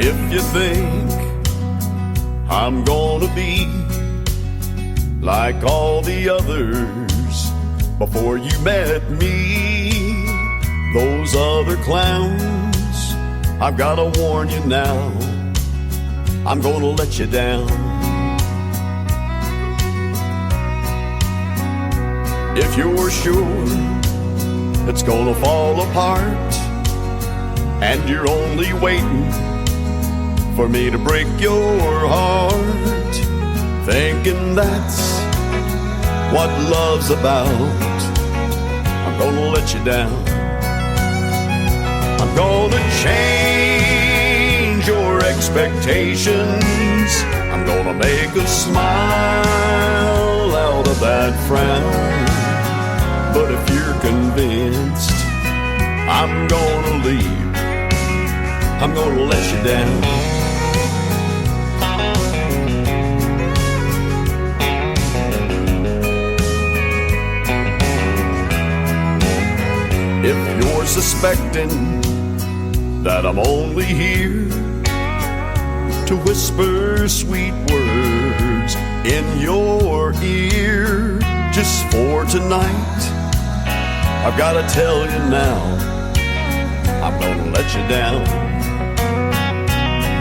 If you think I'm gonna be like all the others before you met me, those other clowns, I've gotta warn you now, I'm gonna let you down. If you're sure it's gonna fall apart and you're only waiting for me to break your heart, thinking that's what love's about, I'm gonna let you down. I'm gonna change your expectations. I'm gonna make a smile out of that frown. But if you're convinced I'm gonna leave, I'm gonna let you down. If you're suspecting that I'm only here to whisper sweet words in your ear just for tonight, I've gotta tell you now, I'm gonna let you down.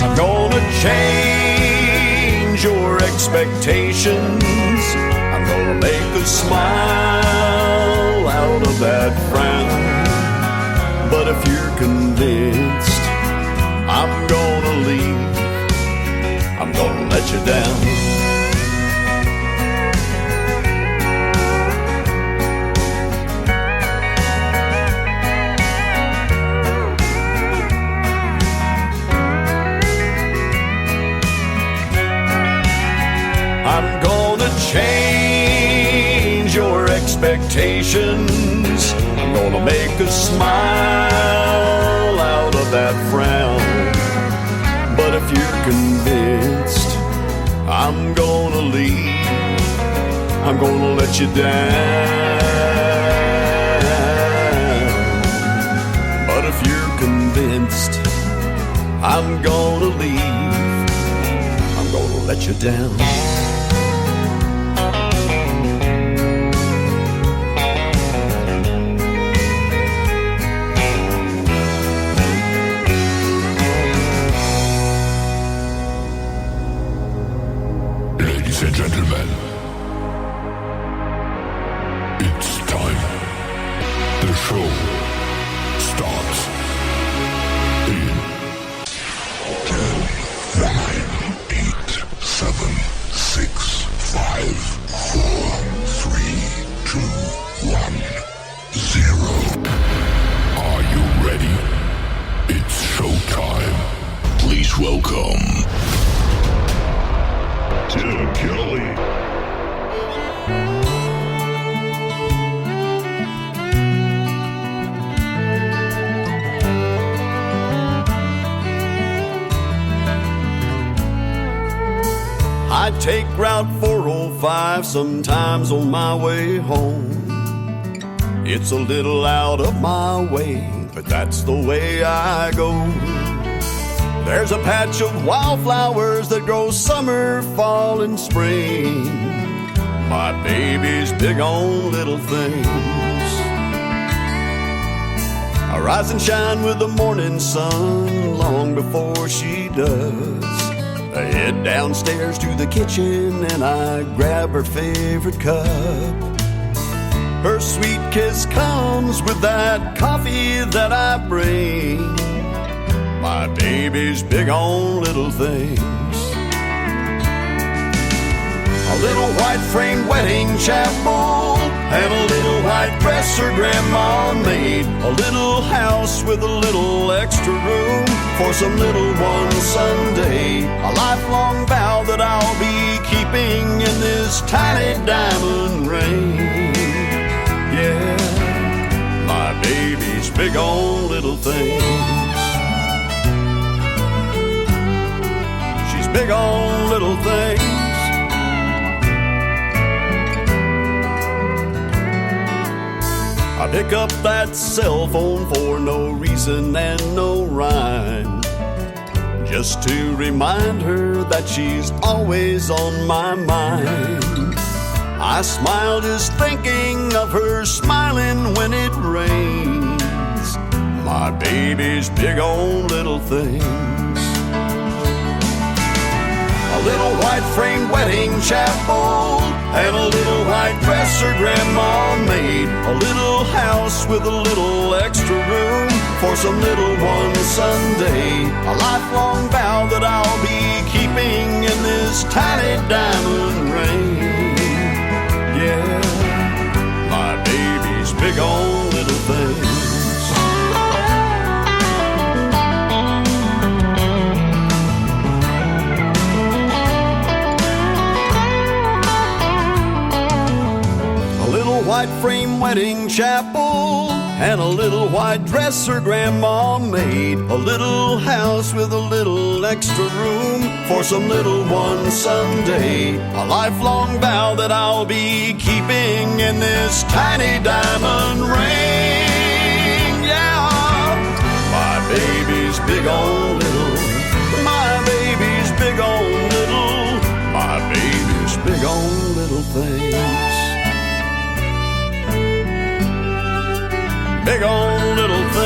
I'm gonna change your expectations. I'm gonna make a smile out of that frown. But if you're convinced I'm gonna leave, I'm gonna let you down. I'm gonna change your expectations. I'm gonna make a smile out of that frown. But if you're convinced I'm gonna leave, I'm gonna let you down. But if you're convinced I'm gonna leave, I'm gonna let you down. Ladies and gentlemen, it's time. The show starts in 10, 9, 8, 7, 6, 5, 4, 3, 2, 1, 0. Are you ready? It's showtime. Please welcome Tim Kelly. I take Route 405 sometimes on my way home. It's a little out of my way, but that's the way I go. There's a patch of wildflowers that grow summer, fall, and spring. My baby's big on little things. I rise and shine with the morning sun long before she does. I head downstairs to the kitchen and I grab her favorite cup. Her sweet kiss comes with that coffee that I bring. My baby's big on little things. A little white frame wedding chapel and a little white dress her grandma made. A little house with a little extra room for some little one someday. A lifelong vow that I'll be keeping in this tiny diamond ring. Yeah, my baby's big on little things. She's big on little things. I pick up that cell phone for no reason and no rhyme, just to remind her that she's always on my mind. I smile just thinking of her smiling when it rains. My baby's big on little things. A little white framed wedding chapel and a little white dress her grandma made. A little house with a little extra room for some little one someday. A lifelong vow that I'll be keeping in this tiny diamond ring. Yeah, my baby's big on little things. White frame wedding chapel and a little white dress her grandma made. A little house with a little extra room for some little one someday. A lifelong vow that I'll be keeping in this tiny diamond ring. Yeah, my baby's big on little. My baby's big on little. My baby's big on little things. Big on little things.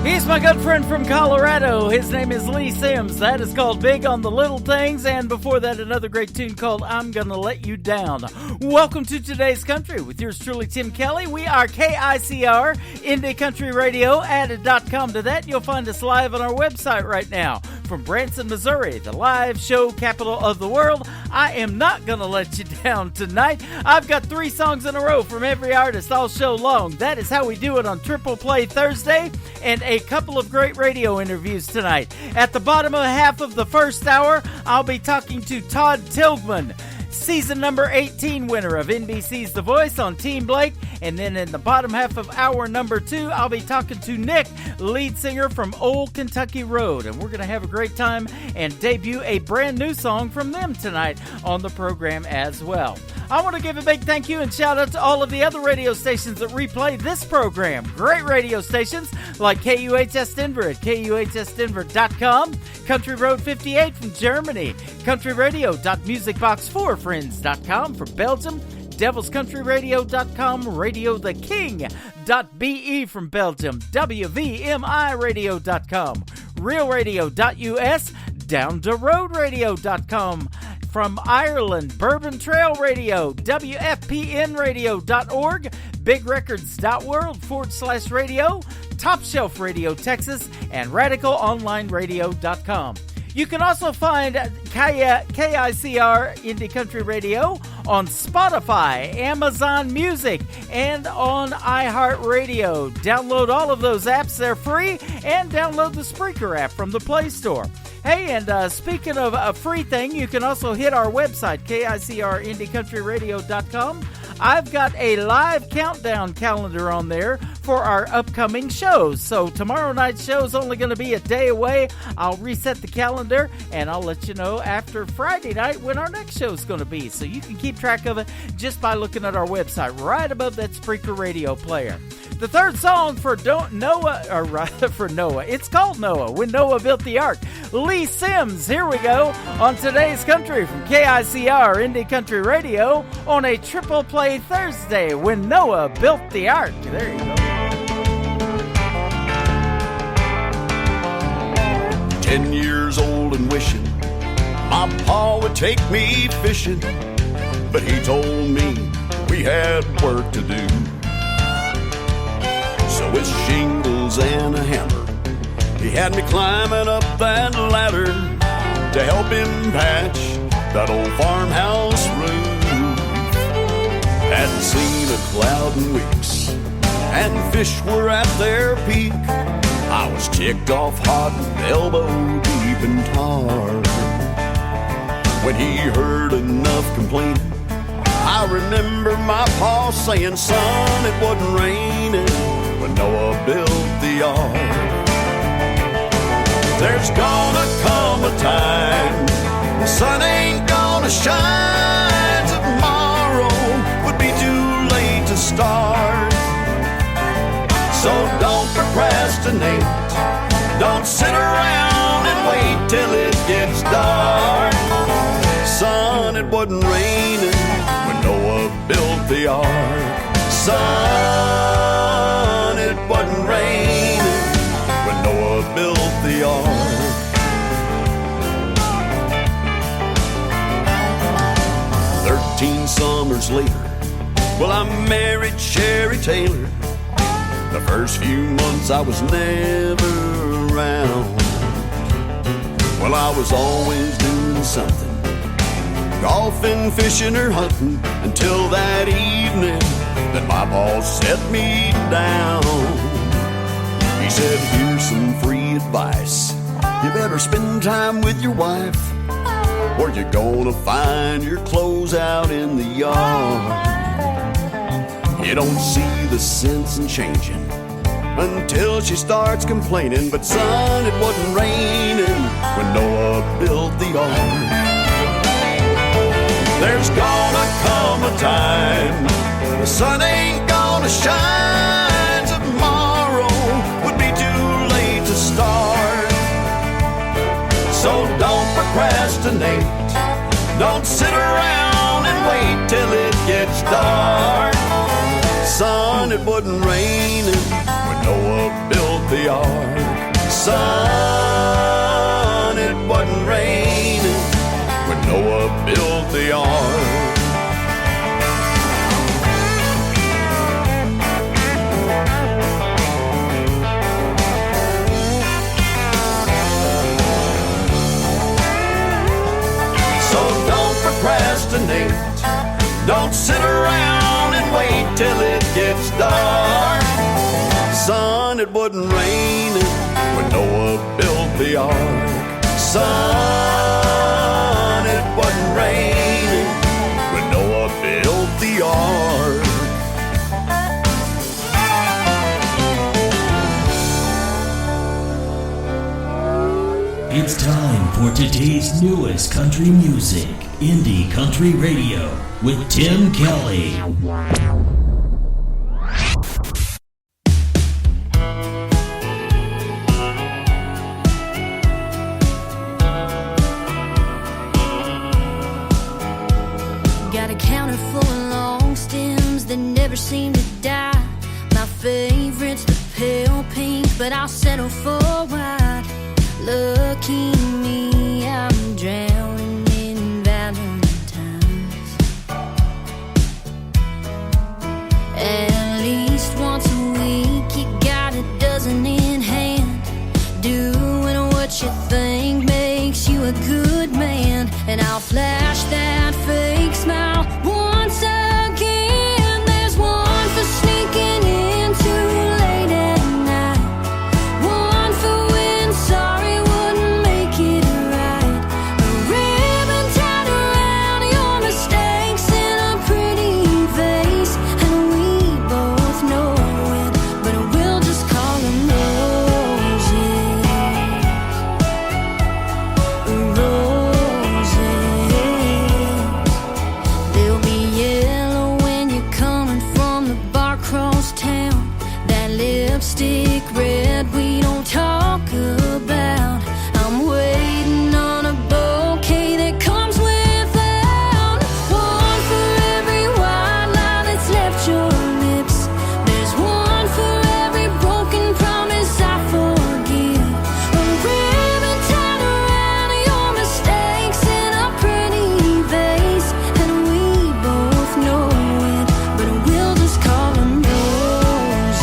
He's my good friend from Colorado. His name is Lee Sims. That is called Big on the Little Things. And before that, another great tune called I'm Gonna Let You Down. Welcome to Today's Country with yours truly, Tim Kelly. We are KICR, Indie Country Radio. Add a .com to that. You'll find us live on our website right now. From Branson, Missouri, the live show capital of the world. I am not going to let you down tonight. I've got 3 songs in a row from every artist all show long. That is how we do it on Triple Play Thursday, and a couple of great radio interviews tonight. At the bottom of half of the first hour, I'll be talking to Todd Tilghman, season number 18 winner of NBC's The Voice on Team Blake. And then in the bottom half of hour number 2, I'll be talking to Nick, lead singer from Old Kentucky Road. And we're going to have a great time and debut a brand new song from them tonight on the program as well. I want to give a big thank you and shout out to all of the other radio stations that replay this program. Great radio stations like KUHS Denver at KUHSdenver.com, Country Road 58 from Germany, countryradio.musicbox4friends.com from Belgium, devilscountryradio.com, radiotheking.be from Belgium, WVMIradio.com, realradio.us, downtheroadradio.com from Ireland, Bourbon Trail Radio, WFPNradio.org, bigrecords.world/radio, Top Shelf Radio Texas, and radicalonlineradio.com. You can also find KICR Indie Country Radio on Spotify, Amazon Music, and on iHeartRadio. Download all of those apps. They're free. And download the Spreaker app from the Play Store. Hey, and speaking of a free thing, you can also hit our website, KICRIndieCountryRadio.com. I've got a live countdown calendar on there for our upcoming shows. So tomorrow night's show is only going to be a day away. I'll reset the calendar, and I'll let you know after Friday night when our next show is going to be. So you can keep track of it just by looking at our website right above that Spreaker radio player. The third song for Noah, or rather for Noah, it's called Noah, When Noah Built the Ark. Lee Sims, here we go on Today's Country from KICR Indie Country Radio on a Triple Play Thursday, When Noah Built the Ark. There you go. 10 years old and wishing my pa would take me fishing, but he told me we had work to do. So with shingles and a hammer, he had me climbing up that ladder to help him patch that old farmhouse roof. Hadn't seen a cloud in weeks, and fish were at their peak. I was ticked off hot and elbow deep in tar. When he heard enough complaining, I remember my pa saying, son, it wasn't raining when Noah built the ark. There's gonna come a time the sun ain't gonna shine. Tomorrow would be too procrastinate. Don't sit around and wait till it gets dark. Son, it wasn't raining when Noah built the ark. Son, it wasn't raining when Noah built the ark. 13 summers later, well, I married Sherry Taylor. The first few months I was never around. Well, I was always doing something, golfing, fishing, or hunting, until that evening that my boss set me down. He said, here's some free advice. You better spend time with your wife, or you're gonna find your clothes out in the yard. You don't see the sense in changing until she starts complaining. But son, it wasn't raining when Noah built the ark. There's gonna come a time the sun ain't gonna shine. Tomorrow would be too late to start. So don't procrastinate. Don't sit around and wait till it gets dark. Son, it wasn't raining when Noah built the ark. Son, it wasn't raining when Noah built the ark. So don't procrastinate. Don't sit around and wait till it gets dark. Son, it wasn't raining when Noah built the ark. Son, it wasn't raining when Noah built the ark. It's time for today's newest country music, Indie Country Radio, with Tim Kelly. Got a counter full of long stems that never seem to die. My favorite's the pale pink, but I'll settle for white. Lucky me, I'm drowning in Valentine's. At least once a week, you got a dozen in hand. Doing what you think makes you a good man. And I'll flash that fake smile once again. There's one for sneaking in too late at night, one for when sorry wouldn't make it right. A ribbon tied around your mistakes in a pretty vase, and we both know it, but we'll just call them roses. They'll be yellow when you're coming from the bar across town. That lipstick red we don't talk about. I'm waiting on a bouquet that comes without. One for every white lie that's left your lips. There's one for every broken promise I forgive. A ribbon tied around your mistakes in a pretty vase, and we both know it, but we'll just call them roses.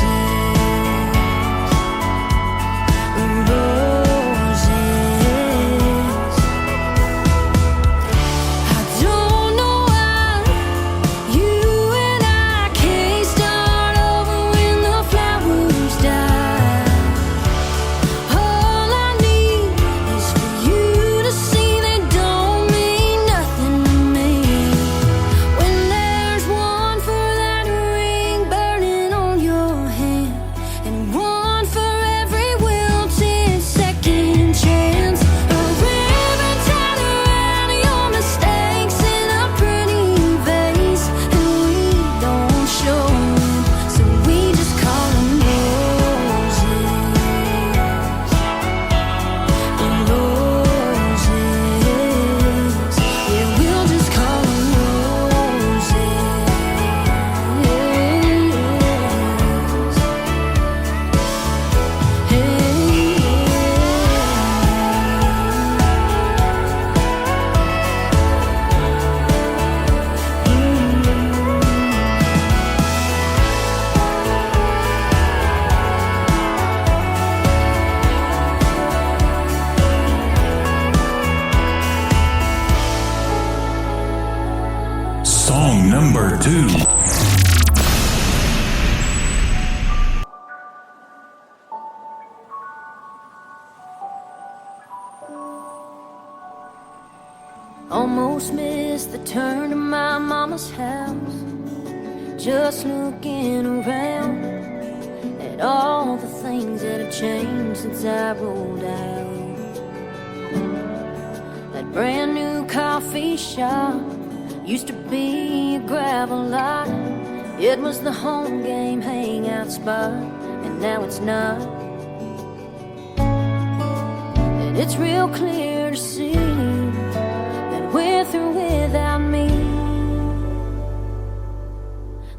almost missed the turn to my mama's house, just looking around at all the things that have changed since I rolled out. That brand new coffee shop used to be a gravel lot. It was the home game hangout spot, and now it's not. And it's real clear to see that we're through without me.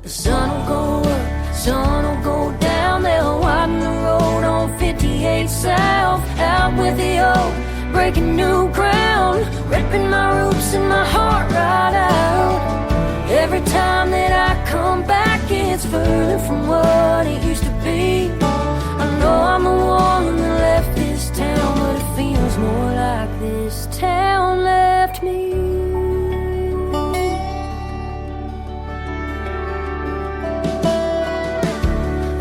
The sun will go up, sun will go down. They'll widen the road on 58 South. Out with the old, breaking new ground, ripping my roots and my heart right out. Every time that I come back, it's further from what it used to be. I know I'm the one that left this town, but it feels more like this town left me.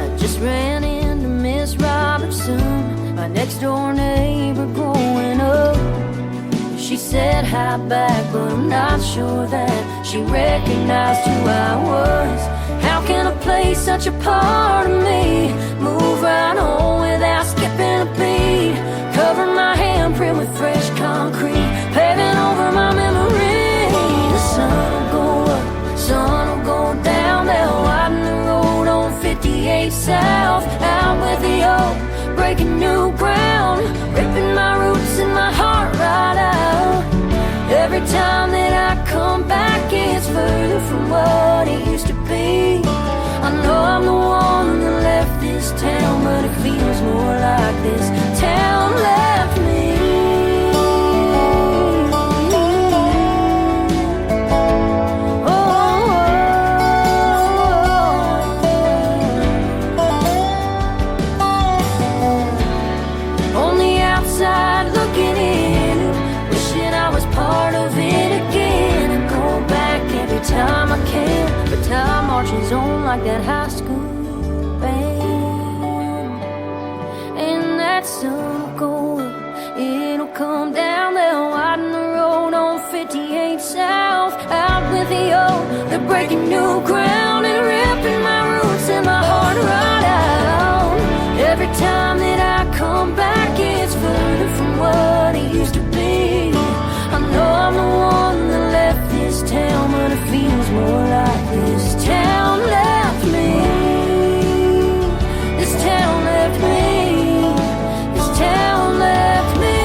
I just ran into Miss Robertson, my next door neighbor growing up. She said hi back, but I'm not sure that she recognized who I was. How can a place such a part of me move right on without skipping a beat? Cover my handprint with fresh concrete, paving over my memory. The sun will go up, sun will go down. They'll widen the road on 58 South. Out with the old, breaking new ground, ripping my roots and my heart right out. Every time that I come back, it's further from what it used to be. I know I'm the one that left this town, but it feels more like this town left me. On the outside looking in, wishing I was part of it again. I go back every time I can, but time marches on like that high school band. And that sun will go up, it'll come down. They'll widen the road on 58 South. Out with the old, they're breaking new ground and ripping my roots and my heart right out. Every time that I come back, it's further from what it used to be. I know I'm the one that left this town, but it feels more like this town left me. This town left me. This town left me.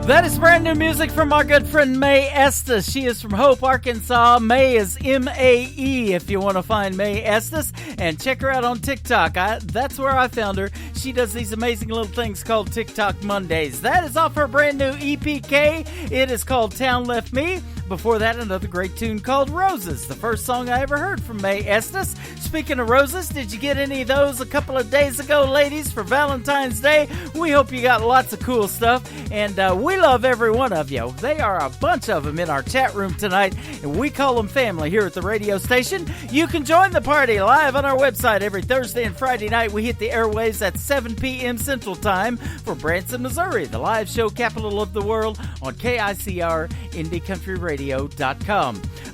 That is brand new music from our good friend Mae Estes. She is from Hope, Arkansas. Mae is M-A-E if you want to find Mae Estes. And check her out on TikTok. That's where I found her. She does these amazing little things called TikTok Mondays. That is off her brand new EPK. It is called Town Left Me. Before that, another great tune called Roses, the first song I ever heard from Mae Estes. Speaking of roses, did you get any of those a couple of days ago, ladies, for Valentine's Day? We hope you got lots of cool stuff, and we love every one of you. They are a bunch of them in our chat room tonight, and we call them family here at the radio station. You can join the party live on our website every Thursday and Friday night. We hit the airwaves at 7 p.m. Central Time for Branson, Missouri, the live show capital of the world on KICR Indie Country Radio.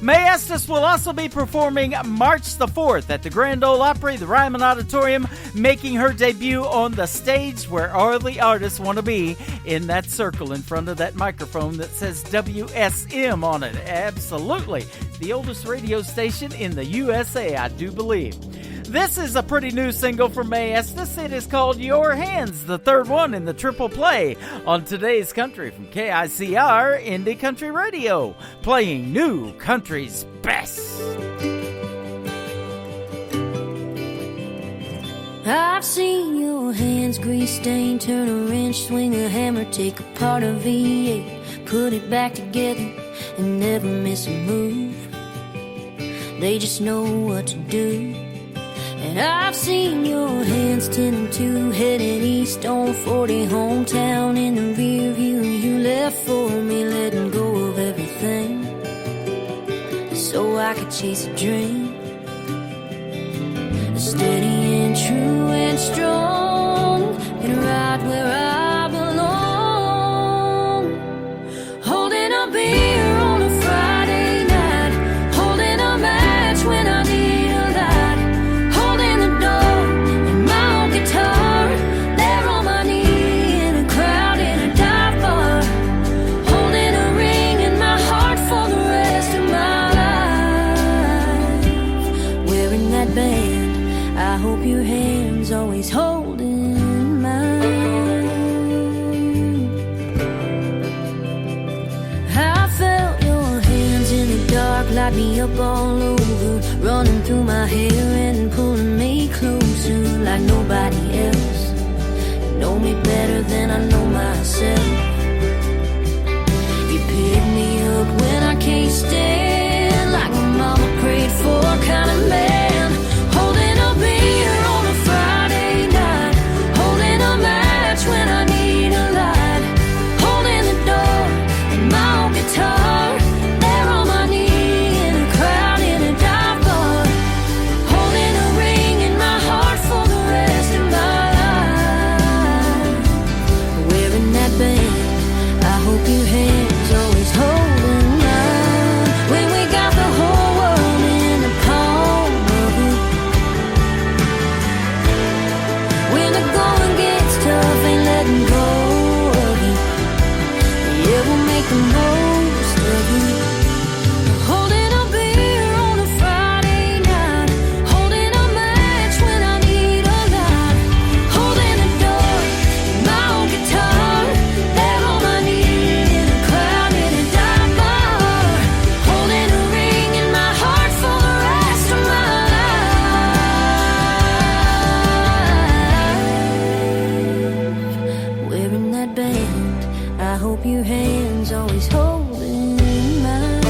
Mae Estes will also be performing March the 4th at the Grand Ole Opry, the Ryman Auditorium, making her debut on the stage where all the artists want to be, in that circle in front of that microphone that says WSM on it. Absolutely. The oldest radio station in the USA, I do believe. This is a pretty new single from Mae Estes. It is called Your Hands, the third one in the triple play on Today's Country from KICR Indie Country Radio, playing new country's best. I've seen your hands grease stained, turn a wrench, swing a hammer, take apart a V8, put it back together and never miss a move. They just know what to do. And I've seen your hands 10 and 2 headed east on 40, hometown in the rear view. You left for me, letting go of everything so I could chase a dream, a steady and true and strong and right where I belong. Holding a beer on a Friday night, holding a match when I need a light, holding the door and my old guitar, there on my knee in a crowd in a dive bar, holding a ring in my heart for the rest of my life. Wearing that band, I hope your hand's always holding mine. I felt your hands in the dark light me up all over, running through my hair and pulling me closer like nobody else. You know me better than I know myself. You pick me up when I can't stand, like my mama prayed for, kind of man. Holding a beer on a Friday night, holding a match when I need a light, holding the door and my old guitar, there on my knee in a crowd in a dive bar, holding a ring in my heart for the rest of my life. Wearing that band, I hope your hands always holding mine. When we got the whole world in the palm of it, when the going gets tough, ain't letting go of it. Yeah, we'll make the most of it. Holding a beer on a Friday night, holding a match when I need a light, holding the door and my old guitar, there on my knee in a crowd in a dive bar, holding a ring in my heart for the rest of my life. Wearing that band, I hope your hands always holding mine.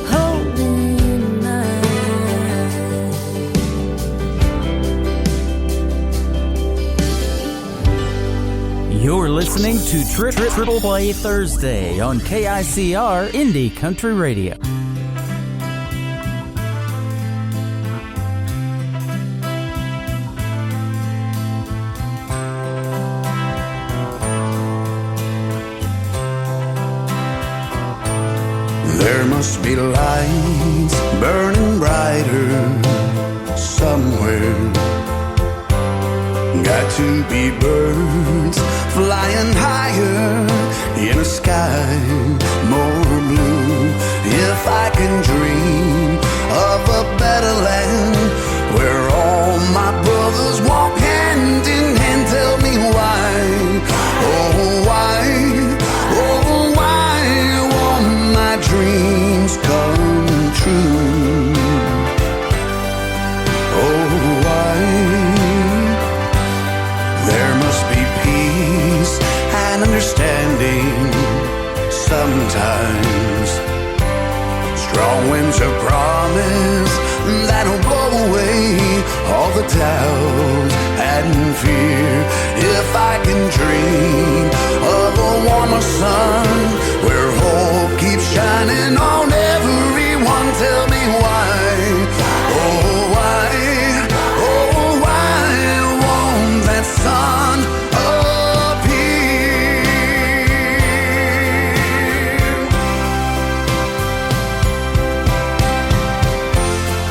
Holding mine. You're listening to Triple Play Thursday on KICR Indie Country Radio. There must be lights burning brighter somewhere. Got to be birds flying higher in a sky more blue. If I can dream of a better land where all my brothers walk hand in hand, tell me why, oh why, oh why won't my dreams come true? Oh why? There must be peace and understanding sometimes. Strong winds of promise that'll blow away all the doubt and fear. If I can dream of a warmer sun where hope keeps shining on everyone, tell me why, oh why, oh why won't that sun appear?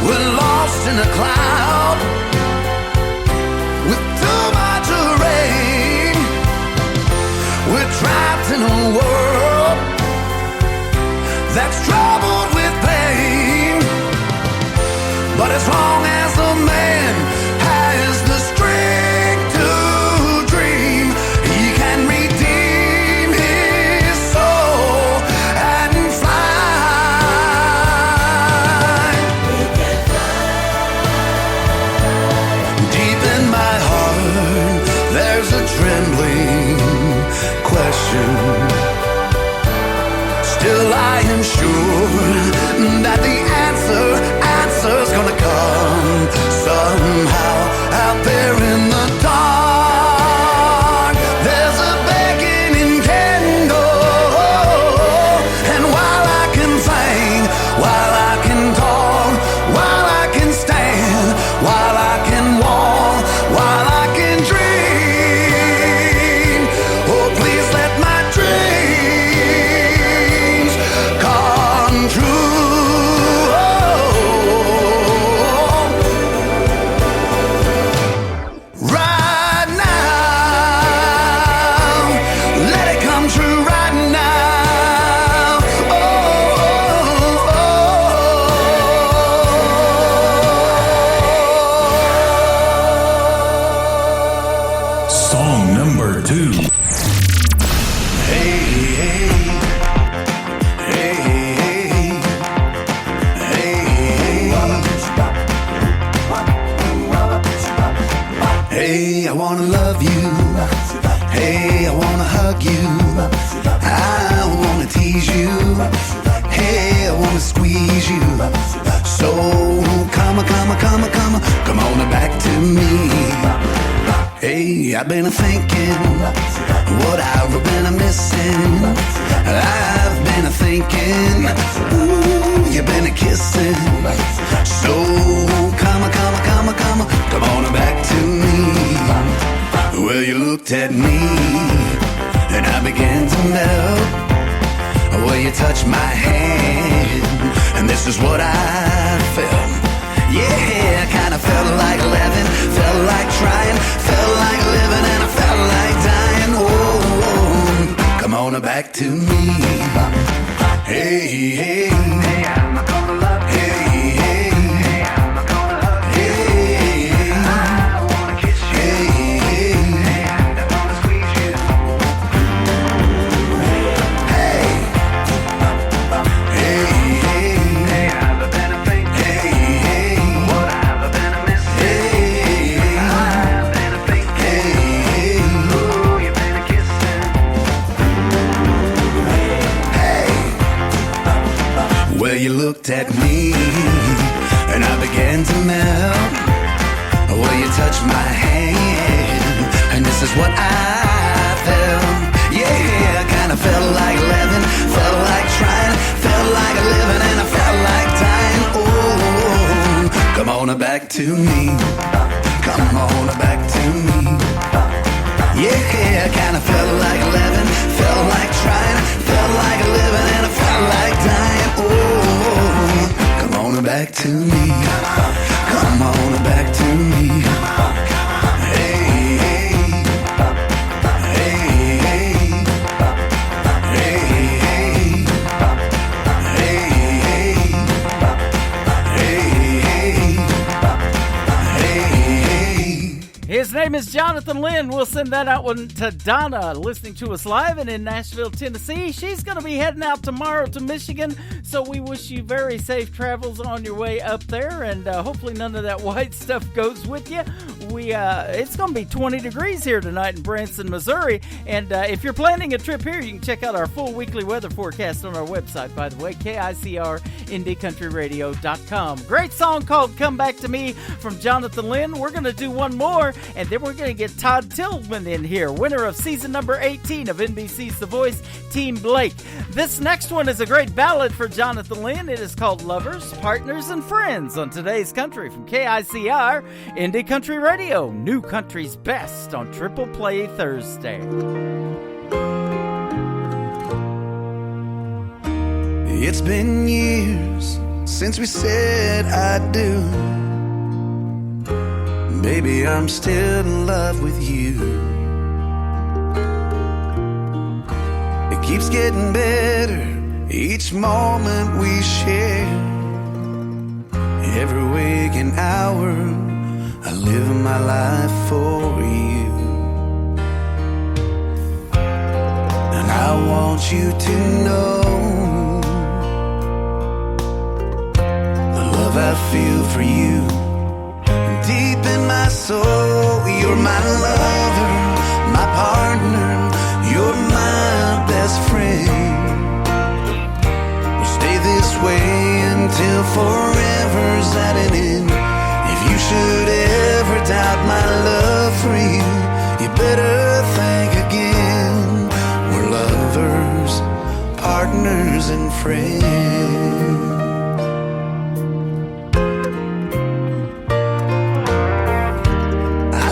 We're lost in a cloud with too much rain. We're trapped in a world that's troubled with pain. But as long as a man has the strength to dream, he can redeem his soul and fly. Deep in my heart, there's a trembling question. Still I am sure that the answer's gonna come somehow. Out there in the dark, there's a beckoning candle. And while I can sing, while I can talk, 2. Hey, I wanna love you. Hey, I wanna hug you. I wanna tease you. Hey, I wanna squeeze you. So come on back to me. Hey, I've been thinking what I've been missing. I've been thinking, ooh, you've been kissing. So come on back to me. Well, you looked at me and I began to melt. Well, you touched my hand and this is what I felt. Yeah, I kinda felt like living, felt like trying, felt like living, and I felt like dying. Oh, come on back to me. Hey, hey, hey, I'm gonna love you. Hey, hey, hey, I'm gonna love you. Hey, hey, I wanna kiss you. Hey, hey, hey, I wanna squeeze you. Hey, hey, hey, hey, I've been thinking. Hey, hey, what I've been missing. Hey, I've been thinking. Hey, ooh, you've been kissing. Hey, well, you looked at me and I began to melt. Well, you touched my hand and this is what I felt. Yeah, I kinda felt like living, felt like trying, felt like living, and I felt like dying. Oh, come on back to me. Come on back to me. Yeah, I kinda felt like living, felt like trying, felt like living, and I felt like dying. Oh, come on back to me. Come on back to me. Hey, hey, hey, hey, hey, hey. His name is Jonathan Lynn. We'll send that out one to Donna, listening to us live and in Nashville, Tennessee. She's going to be heading out tomorrow to Michigan, so we wish you very safe travels on your way up there, and hopefully none of that white stuff goes with you. It's going to be 20 degrees here tonight in Branson, Missouri, and if you're planning a trip here, you can check out our full weekly weather forecast on our website, by the way, KICR, IndieCountryRadio.com. Great song called Come Back to Me from Jonathan Lynn. We're going to do one more, and then we're going to get Todd Tillman in here, winner of season number 18 of NBC's The Voice, Team Blake. This next one is a great ballad for Jonathan Lynn. It is called Lovers, Partners, and Friends on Today's Country from KICR, Indie Country Radio, New Country's Best on Triple Play Thursday. It's been years since we said I do. Baby, I'm still in love with you. It keeps getting better each moment we share. Every waking hour I live my life for you. And I want you to know the love I feel for you. Deep in my soul, you're my lover, my partner, you're my best friend. We'll stay this way until forever's at an end. If you should ever doubt my love for you, you better think again. We're lovers, partners, and friends.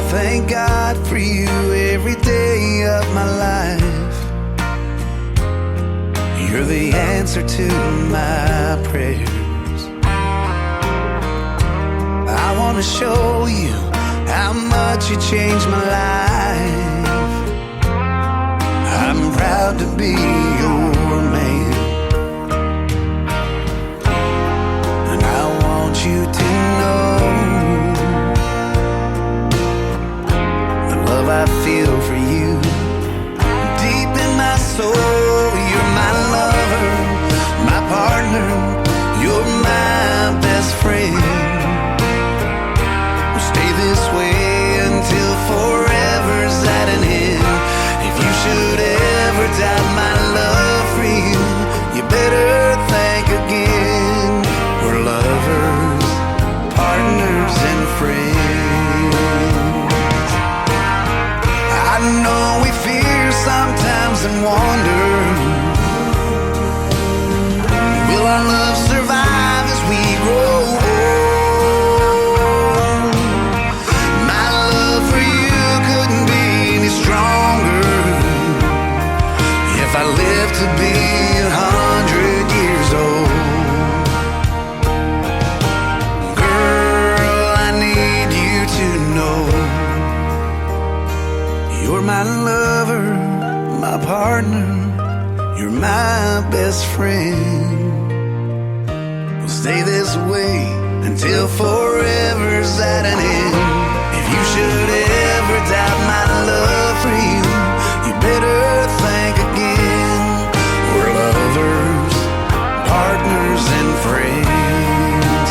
Thank God for you every day of my life. You're the answer to my prayers. I want to show you how much you changed my life. I'm proud to be your man. And I want you to know I feel for you partner, you're my best friend. We'll stay this way until forever's at an end. If you should ever doubt my love for you, you better think again. We're lovers, partners, and friends.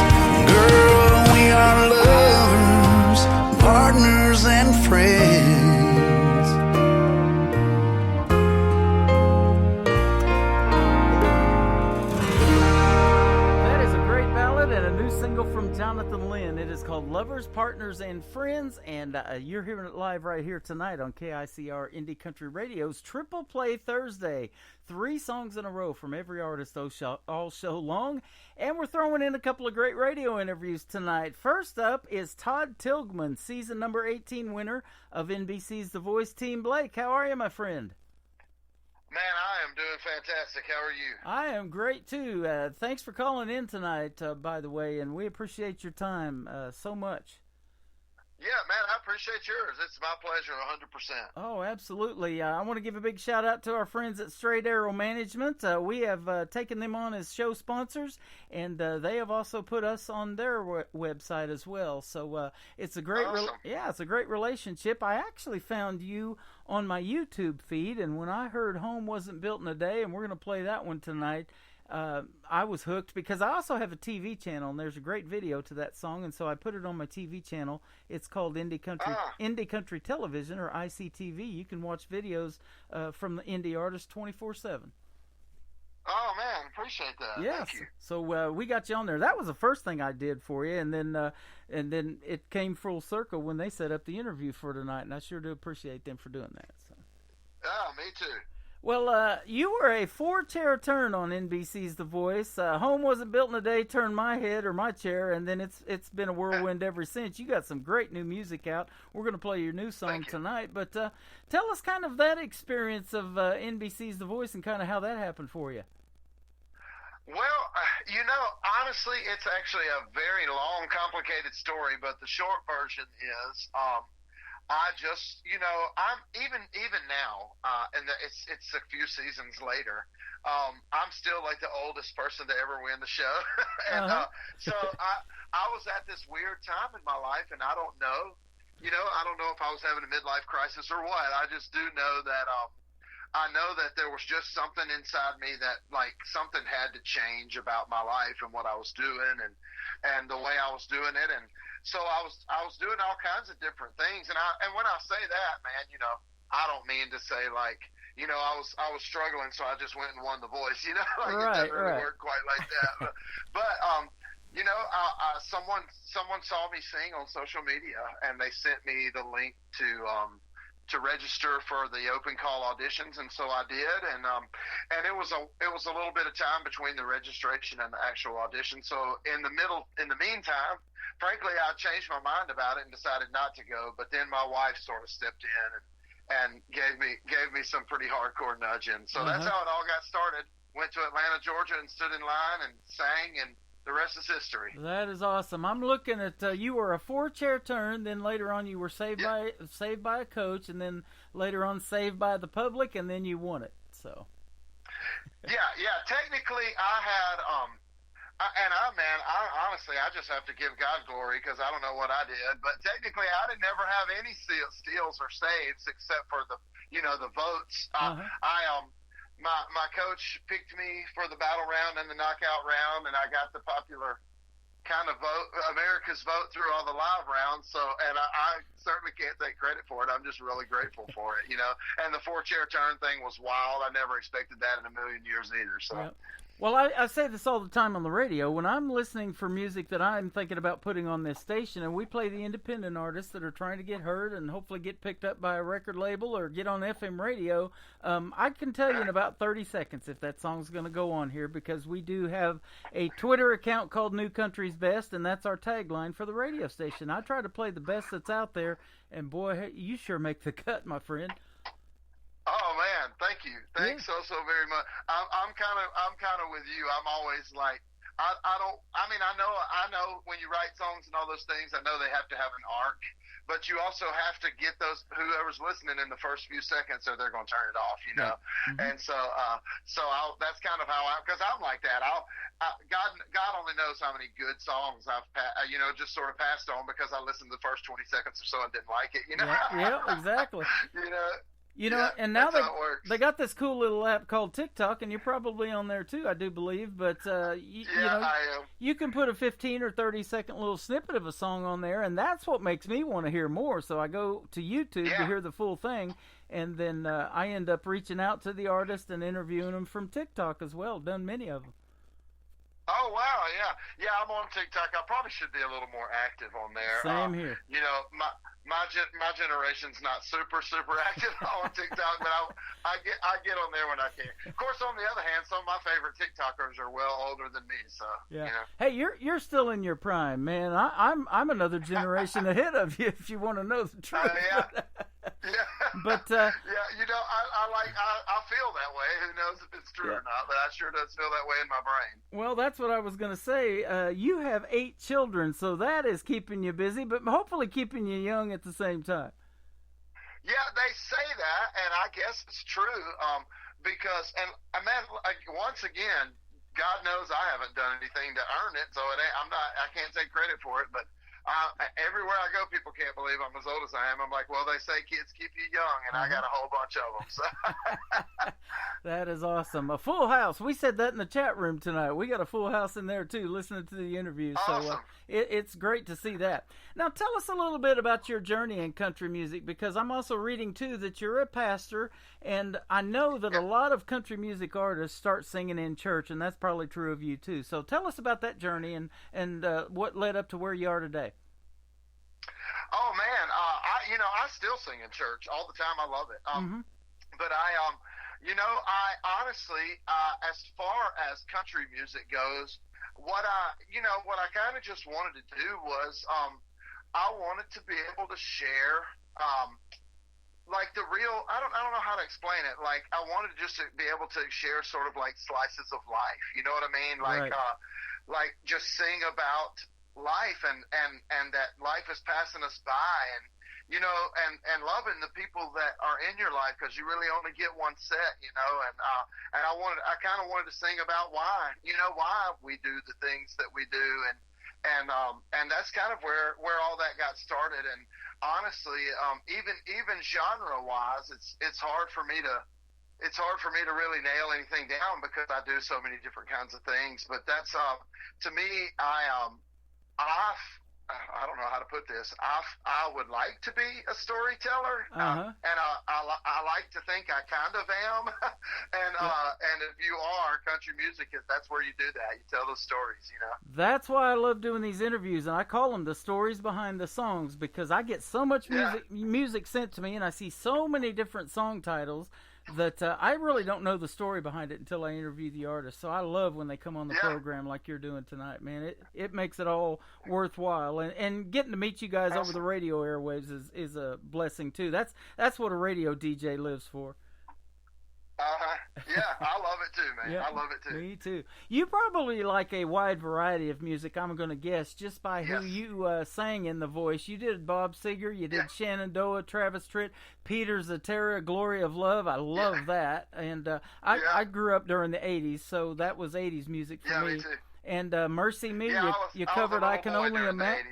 Girl, we are lovers, partners, and friends. That is a great ballad and a new single from Jonathan Lynn. It is called Lovers, Partners, and Friends, and you're hearing it live right here tonight on KICR Indie Country Radio's Triple Play Thursday. 3 songs in a row from every artist all show long, and we're throwing in a couple of great radio interviews tonight. First up is Todd Tilghman, season number 18 winner of NBC's The Voice. Team Blake, how are you, my friend? Man, I am doing fantastic. How are you? I am great, too. Thanks for calling in tonight, by the way, and we appreciate your time so much. Yeah, man, I appreciate yours. It's my pleasure, 100%. Oh, absolutely. I want to give a big shout out to our friends at Straight Arrow Management. We have taken them on as show sponsors, and they have also put us on their website as well. So it's a great, awesome. It's a great relationship. I actually found you on my YouTube feed, and when I heard Home Wasn't Built in a Day, and we're going to play that one tonight, I was hooked because I also have a TV channel, and there's a great video to that song, and so I put it on my TV channel. It's called Indie Country Television, or ICTV. You can watch videos from the indie artists 24/7. Oh, man, appreciate that. Yes. Thank you. So we got you on there. That was the first thing I did for you, and then it came full circle when they set up the interview for tonight, and I sure do appreciate them for doing that. So. Oh, me too. Well, you were a 4-chair turn on NBC's The Voice. Home Wasn't Built in a Day turned my head or my chair, and then it's been a whirlwind ever since. You got some great new music out. We're going to play your new song tonight, but tell us kind of that experience of NBC's The Voice and kind of how that happened for you. Well, honestly, it's actually a very long, complicated story, but the short version is I just, I'm even now, and it's a few seasons later. I'm still like the oldest person to ever win the show, and so I was at this weird time in my life, and I don't know, I don't know if I was having a midlife crisis or what. I just do know that I know that there was just something inside me that like something had to change about my life and what I was doing and the way I was doing it. And so I was doing all kinds of different things. And when I say that, man, I don't mean to say like, I was struggling, so I just went and won The Voice, It didn't really work quite like that. But someone saw me sing on social media, and they sent me the link to register for the open call auditions, and so I did, and it was a little bit of time between the registration and the actual audition. So in the meantime, frankly, I changed my mind about it and decided not to go. But then my wife sort of stepped in and gave me some pretty hardcore nudging. So that's how it all got started. Went to Atlanta, Georgia, and stood in line and sang, and the rest is history. That is awesome. I'm looking at you were a 4-chair turn, then later on you were saved by a coach, and then later on saved by the public, and then you won it. So. Yeah. Technically, I had I honestly just have to give God glory because I don't know what I did, but technically I didn't ever have any steals or saves except for the votes. My coach picked me for the battle round and the knockout round, and I got the popular kind of vote, America's vote through all the live rounds. So, and I certainly can't take credit for it. I'm just really grateful for it, And the 4-chair turn thing was wild. I never expected that in a million years either. So. Yep. Well, I say this all the time on the radio. When I'm listening for music that I'm thinking about putting on this station, and we play the independent artists that are trying to get heard and hopefully get picked up by a record label or get on FM radio, I can tell you in about 30 seconds if that song's going to go on here, because we do have a Twitter account called New Country's Best, and that's our tagline for the radio station. I try to play the best that's out there, and boy, you sure make the cut, my friend. Oh man, thank you. Thanks so very much. I'm kind of with you. I'm always like, I know when you write songs and all those things, I know they have to have an arc, but you also have to get whoever's listening in the first few seconds, or they're going to turn it off, you know. And so that's kind of how because I'm like that. God only knows how many good songs I've just sort of passed on because I listened to the first 20 seconds or so and didn't like it, you know. Yeah, exactly. You know, and now they got this cool little app called TikTok, and you're probably on there too, I do believe. But I am. You can put a 15 or 30-second little snippet of a song on there, and that's what makes me want to hear more. So I go to YouTube to hear the full thing, and then I end up reaching out to the artist and interviewing them from TikTok as well. Done many of them. Oh wow, yeah. I'm on TikTok. I probably should be a little more active on there. Same here. You know, my generation's not super active on TikTok, but I get on there when I can. Of course, on the other hand, some of my favorite TikTokers are well older than me, so yeah. You know. Hey, you're still in your prime, man. I'm another generation ahead of you, if you want to know the truth. But you know, I feel that way. Who knows if it's true or not? But I sure does feel that way in my brain. Well, that's what I was going to say. You have 8 children, so that is keeping you busy, but hopefully keeping you young at the same time. Yeah, they say that, and I guess it's true. Because, once again, God knows I haven't done anything to earn it, so I can't take credit for it, but everywhere I go, people can't believe I'm as old as I am. I'm like, well, they say kids keep you young, and I got a whole bunch of them. So. That is awesome. A full house. We said that in the chat room tonight. We got a full house in there, too, listening to the interviews. Awesome. So it's great to see that. Now, tell us a little bit about your journey in country music, because I'm also reading, too, that you're a pastor, and I know that a lot of country music artists start singing in church, and that's probably true of you, too. So tell us about that journey and what led up to where you are today. Oh man, I still sing in church all the time. I love it. But I honestly, as far as country music goes, what I kind of just wanted to do was, I wanted to be able to share, like the real. I don't know how to explain it. Like I wanted to just be able to share sort of like slices of life. You know what I mean? Like, like just sing about life and that life is passing us by, and you know, and loving the people that are in your life, because you really only get one set, you know. And I kind of wanted to sing about why we do the things that we do, and that's kind of where all that got started. And honestly, even genre wise, it's hard for me to really nail anything down because I do so many different kinds of things. But that's to me, I don't know how to put this. I would like to be a storyteller, and I like to think I kind of am. And if you are, country music, that's where you do that. You tell those stories, you know. That's why I love doing these interviews, and I call them the stories behind the songs, because I get so much music sent to me, and I see so many different song titles that I really don't know the story behind it until I interview the artist. So I love when they come on the program like you're doing tonight, man. It makes it all worthwhile. And getting to meet you guys over the radio airwaves is a blessing, too. That's what a radio DJ lives for. Yeah, I love it too, man. I love it too. Me too. You probably like a wide variety of music, I'm going to guess, just by who you sang in the voice. You did Bob Seger, you did Shenandoah, Travis Tritt, Peter Cetera, Glory of Love. I love that. And I grew up during the 80s, so that was 80s music for me. Me too. And Mercy Me, you covered I Can Only Imagine.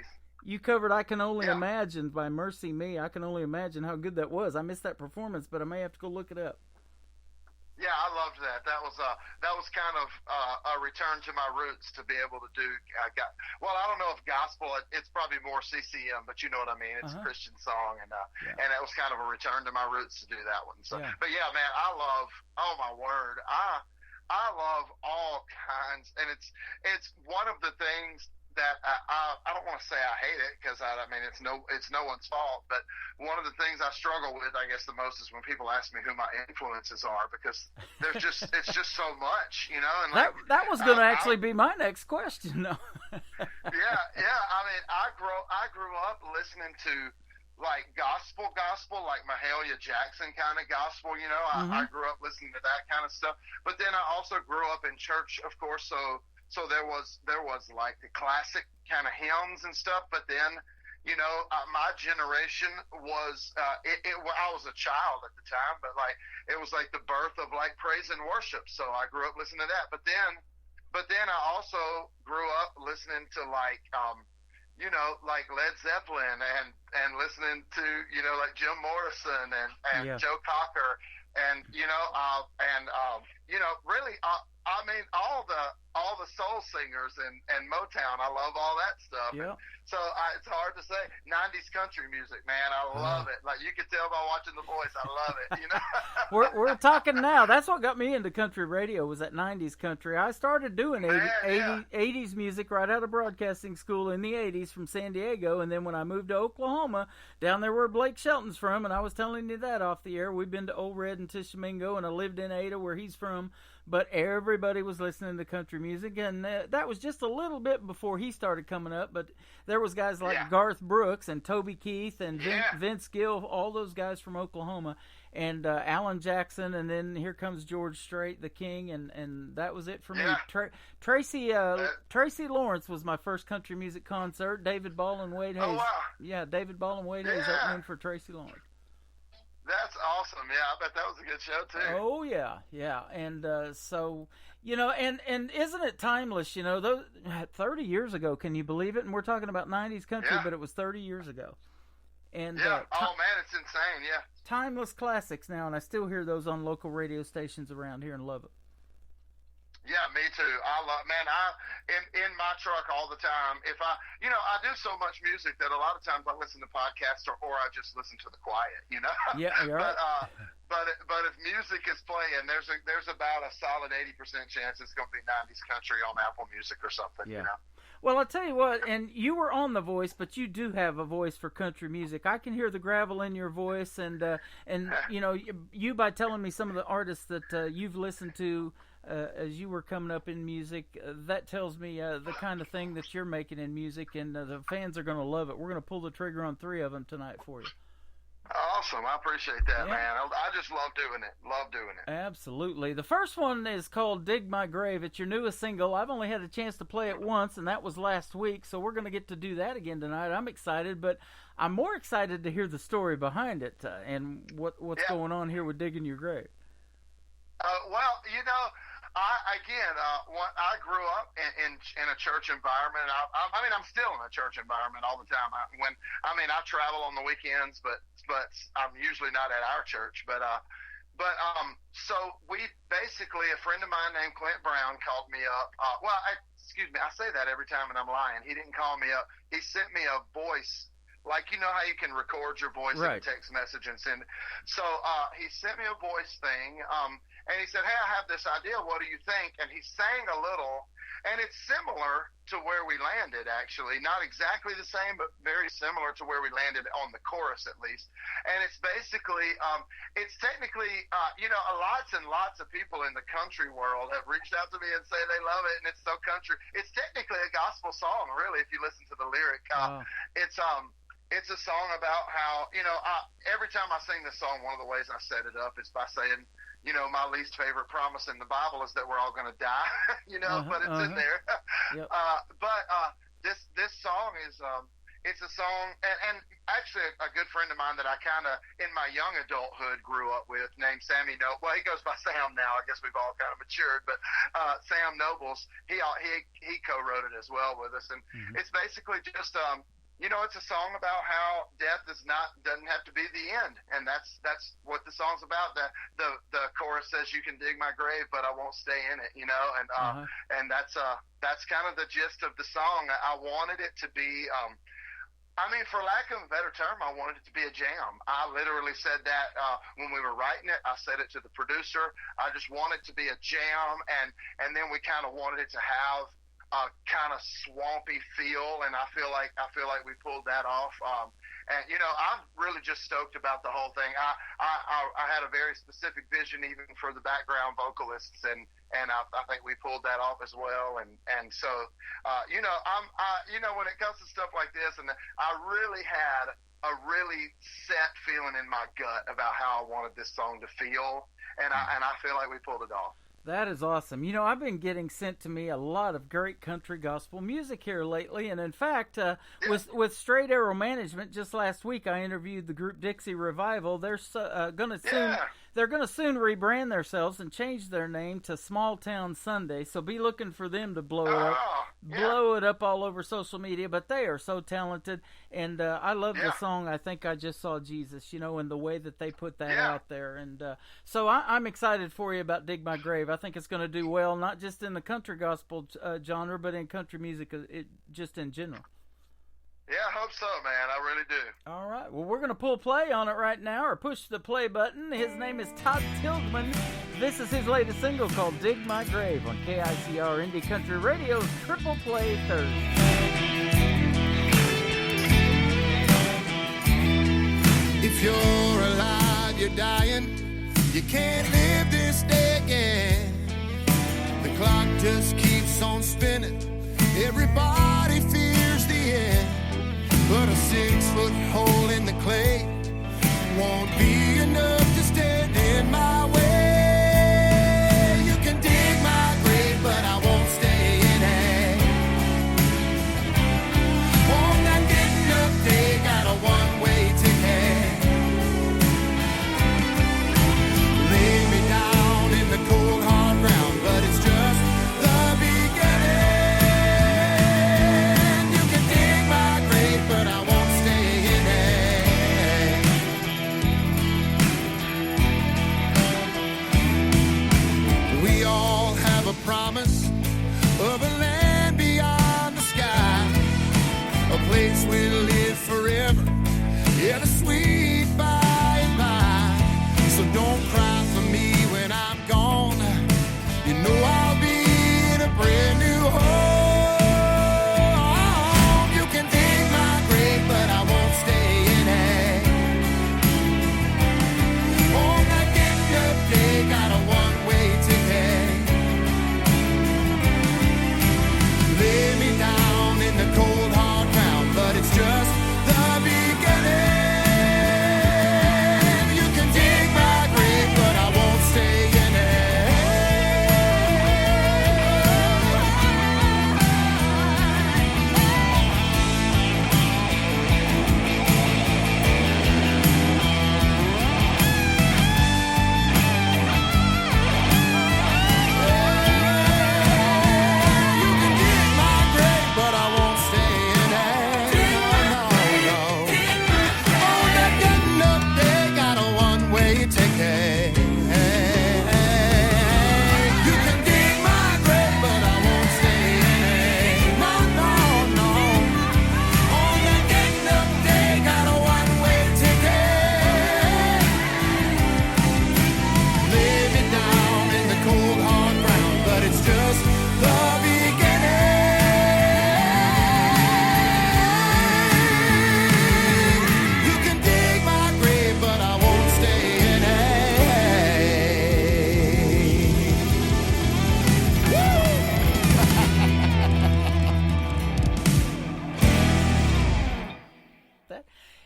You covered I Can Only Imagine by Mercy Me. I can only imagine how good that was. I missed that performance, but I may have to go look it up. Yeah, I loved that. That was kind of a return to my roots to be able to do. I don't know if gospel. It's probably more CCM, but you know what I mean. It's a Christian song, and it was kind of a return to my roots to do that one. So, but yeah, man, I love. Oh my word, I love all kinds, and it's one of the things that I don't want to say I hate it, because I mean it's no one's fault, but one of the things I struggle with, I guess, the most is when people ask me who my influences are, because it's just so much, you know. And that was going to actually be my next question, though. yeah. I mean, I grew up listening to like gospel, like Mahalia Jackson kind of gospel, you know. I grew up listening to that kind of stuff, but then I also grew up in church, of course, so there was like the classic kind of hymns and stuff, but then, my generation was, I was a child at the time, but like, it was like the birth of like praise and worship. So I grew up listening to that. But then I also grew up listening to like, like Led Zeppelin and listening to, like Jim Morrison and Joe Cocker and, really, I mean, all the soul singers and Motown. I love all that stuff. Yeah. So it's hard to say. 90s country music, man. I love it. Like you can tell by watching The Voice. I love it. We're talking now. That's what got me into country radio, was that 90s country. I started doing 80s music right out of broadcasting school in the 80s from San Diego. And then when I moved to Oklahoma, down there where Blake Shelton's from, and I was telling you that off the air, we've been to Old Red and Tishomingo, and I lived in Ada where he's from. But everybody was listening to country music, and that was just a little bit before he started coming up. But there was guys like Garth Brooks and Toby Keith and Vince Gill, all those guys from Oklahoma, and Alan Jackson, and then here comes George Strait, the King, and that was it for me. Tracy Lawrence was my first country music concert. David Ball and Wade Hayes. Oh, wow. Yeah, David Ball and Wade Hayes opening for Tracy Lawrence. That's awesome. Yeah, I bet that was a good show too. Oh yeah, and so and isn't it timeless? Those 30 years ago, can you believe it? And we're talking about 90s country, but it was 30 years ago. And oh man, it's insane. Yeah, timeless classics now, and I still hear those on local radio stations around here and love it. Yeah, me too. In my truck all the time. If I do so much music that a lot of times I listen to podcasts or I just listen to the quiet, Yeah, you're right. But if music is playing, there's about a solid 80% chance it's going to be 90s country on Apple Music or something, Well, I'll tell you what, and you were on The Voice, but you do have a voice for country music. I can hear the gravel in your voice, and you by telling me some of the artists that you've listened to as you were coming up in music, that tells me the kind of thing that you're making in music, and the fans are going to love it. We're going to pull the trigger on 3 of them tonight for you. Awesome. I appreciate that, man. I just love doing it. Absolutely. The first one is called Dig My Grave. It's your newest single. I've only had a chance to play it once, and that was last week, so we're going to get to do that again tonight. I'm excited, but I'm more excited to hear the story behind it and what's going on here with Digging Your Grave. Well, I grew up in a church environment. I mean, I'm still in a church environment all the time. I travel on the weekends, but I'm usually not at our church. So we basically, a friend of mine named Clint Brown called me up. I say that every time and I'm lying. He didn't call me up. He sent me a voice. Like, you know how you can record your voice in a text message and send it. So he sent me a voice thing, and he said, hey, I have this idea. What do you think? And he sang a little, and it's similar to where we landed, actually. Not exactly the same, but very similar to where we landed on the chorus, at least. And it's basically, it's technically, lots and lots of people in the country world have reached out to me and say they love it, and it's so country. It's technically a gospel song, really, if you listen to the lyric. It's a song about how, every time I sing this song, one of the ways I set it up is by saying, my least favorite promise in the Bible is that we're all going to die, but it's in there. Yep. This song is, it's a song, and actually a good friend of mine that I kind of, in my young adulthood, grew up with, named Sammy Noble. Well, he goes by Sam now. I guess we've all kind of matured, but Sam Nobles, he co-wrote it as well with us, and it's basically just, it's a song about how death doesn't have to be the end, and that's what the song's about. The chorus says, "You can dig my grave, but I won't stay in it," and that's kind of the gist of the song. I wanted it to be, for lack of a better term, I wanted it to be a jam. I literally said that when we were writing it. I said it to the producer. I just wanted it to be a jam, and then we kind of wanted it to have a kind of swampy feel, and I feel like we pulled that off. And I'm really just stoked about the whole thing. I had a very specific vision even for the background vocalists, and I think we pulled that off as well. And so when it comes to stuff like this, and I really had a really set feeling in my gut about how I wanted this song to feel, and I feel like we pulled it off. That is awesome. You know, I've been getting sent to me a lot of great country gospel music here lately, and in fact, with Straight Arrow Management, just last week I interviewed the group Dixie Revival. They're going to soon rebrand themselves and change their name to Small Town Sunday. So be looking for them to blow it up all over social media. But they are so talented, and I love the song. I think I Just Saw Jesus. You know, and the way that they put that out there, and so I'm excited for you about Dig My Grave. I think it's going to do well, not just in the country gospel genre, but in country music just in general. Yeah, I hope so, man. I really do. All right. Well, we're going to pull play on it right now, or push the play button. His name is Todd Tilghman. This is his latest single called Dig My Grave on KICR Indie Country Radio's Triple Play Thursday. If you're alive, you're dying. You can't live this day again. The clock just keeps on spinning. Everybody fears the end. But a 6-foot hole in the clay won't be enough to stand in my way. You can dig my grave, but I won't stay in it. On that getting up day, got a one-way ticket. Lay me down in the cold hard ground, but it's just the beginning. You can dig my grave, but I won't stay in it. We all have a promise of a land beyond the sky, a place we'll live forever, yeah, the sweet by and by. So don't cry for me when I'm gone. You know I'll be in a brand new home. You can dig my grave, but I won't stay in it. On that getting up day, got a one-way ticket. Lay me down in the cold hard ground, but it's just the beginning. You can dig my grave, but I won't stay in it. You can dig my grave, but I won't stay in it. No, no. On that getting up day, got a one-way ticket. You can dig my grave, but I won't stay in it. No, no, no. On that getting up day, got a one-way ticket. Lay me down in the cold hard ground, but it's just the beginning. You can dig my grave, but I won't stay in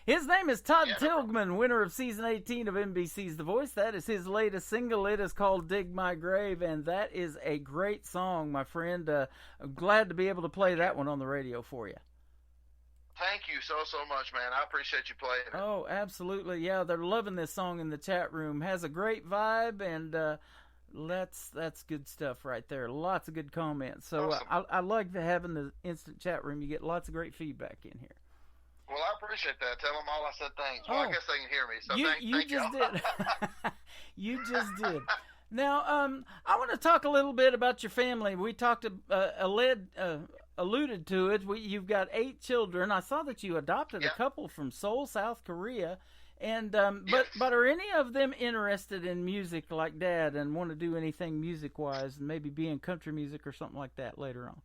His name is Todd Tilghman, winner of Season 18 of NBC's The Voice. That is his latest single. It is called Dig My Grave, and that is a great song, my friend. I'm glad to be able to play that one on the radio for you. Thank you so much, man. I appreciate you playing it. Oh, absolutely. Yeah, they're loving this song in the chat room. Has a great vibe, and that's good stuff right there. Lots of good comments. So Awesome. I like having the instant chat room. You get lots of great feedback in here. Well, I appreciate that. Tell them all I said thanks. Well, Oh. I guess they can hear me. So You thank just y'all. did. You just did. Now, I want to talk a little bit about your family. We talked, alluded to it. You've got 8 children. I saw that you adopted a couple from Seoul, South Korea. And but are any of them interested in music like Dad and want to do anything music-wise and maybe be in country music or something like that later on?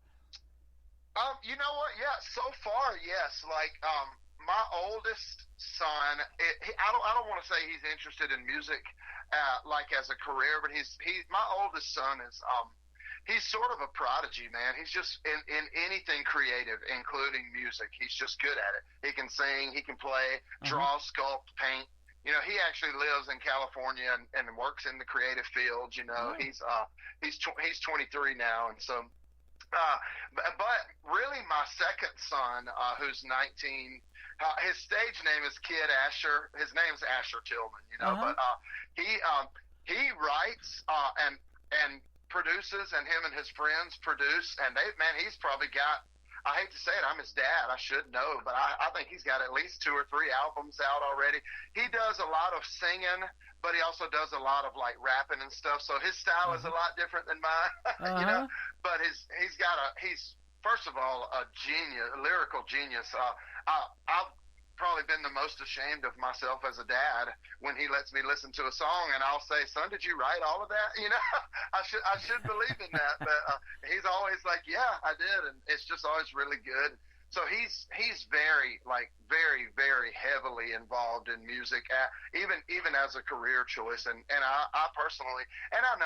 You know what? Yeah, so far, yes. Like, my oldest son, I don't want to say he's interested in music, like as a career, but my oldest son is, he's sort of a prodigy, man. He's just in anything creative, including music. He's just good at it. He can sing, he can play, draw, sculpt, paint. he actually lives in California and works in the creative field. He's 23 now, and so. But really, my second son, who's 19, his stage name is Kid Asher. His name's Asher Tillman, But he writes and produces, and him and his friends produce. And he's probably got. I hate to say it, I'm his dad. I should know, but I think he's got at least 2 or 3 albums out already. He does a lot of singing, but he also does a lot of like rapping and stuff. So his style is a lot different than mine, But he's first of all a genius, a lyrical genius. I've probably been the most ashamed of myself as a dad when he lets me listen to a song and I'll say, "Son, did you write all of that?" I should believe in that, but he's always like, "Yeah, I did," and it's just always really good. So he's very very heavily involved in music, even as a career choice, and I personally, and I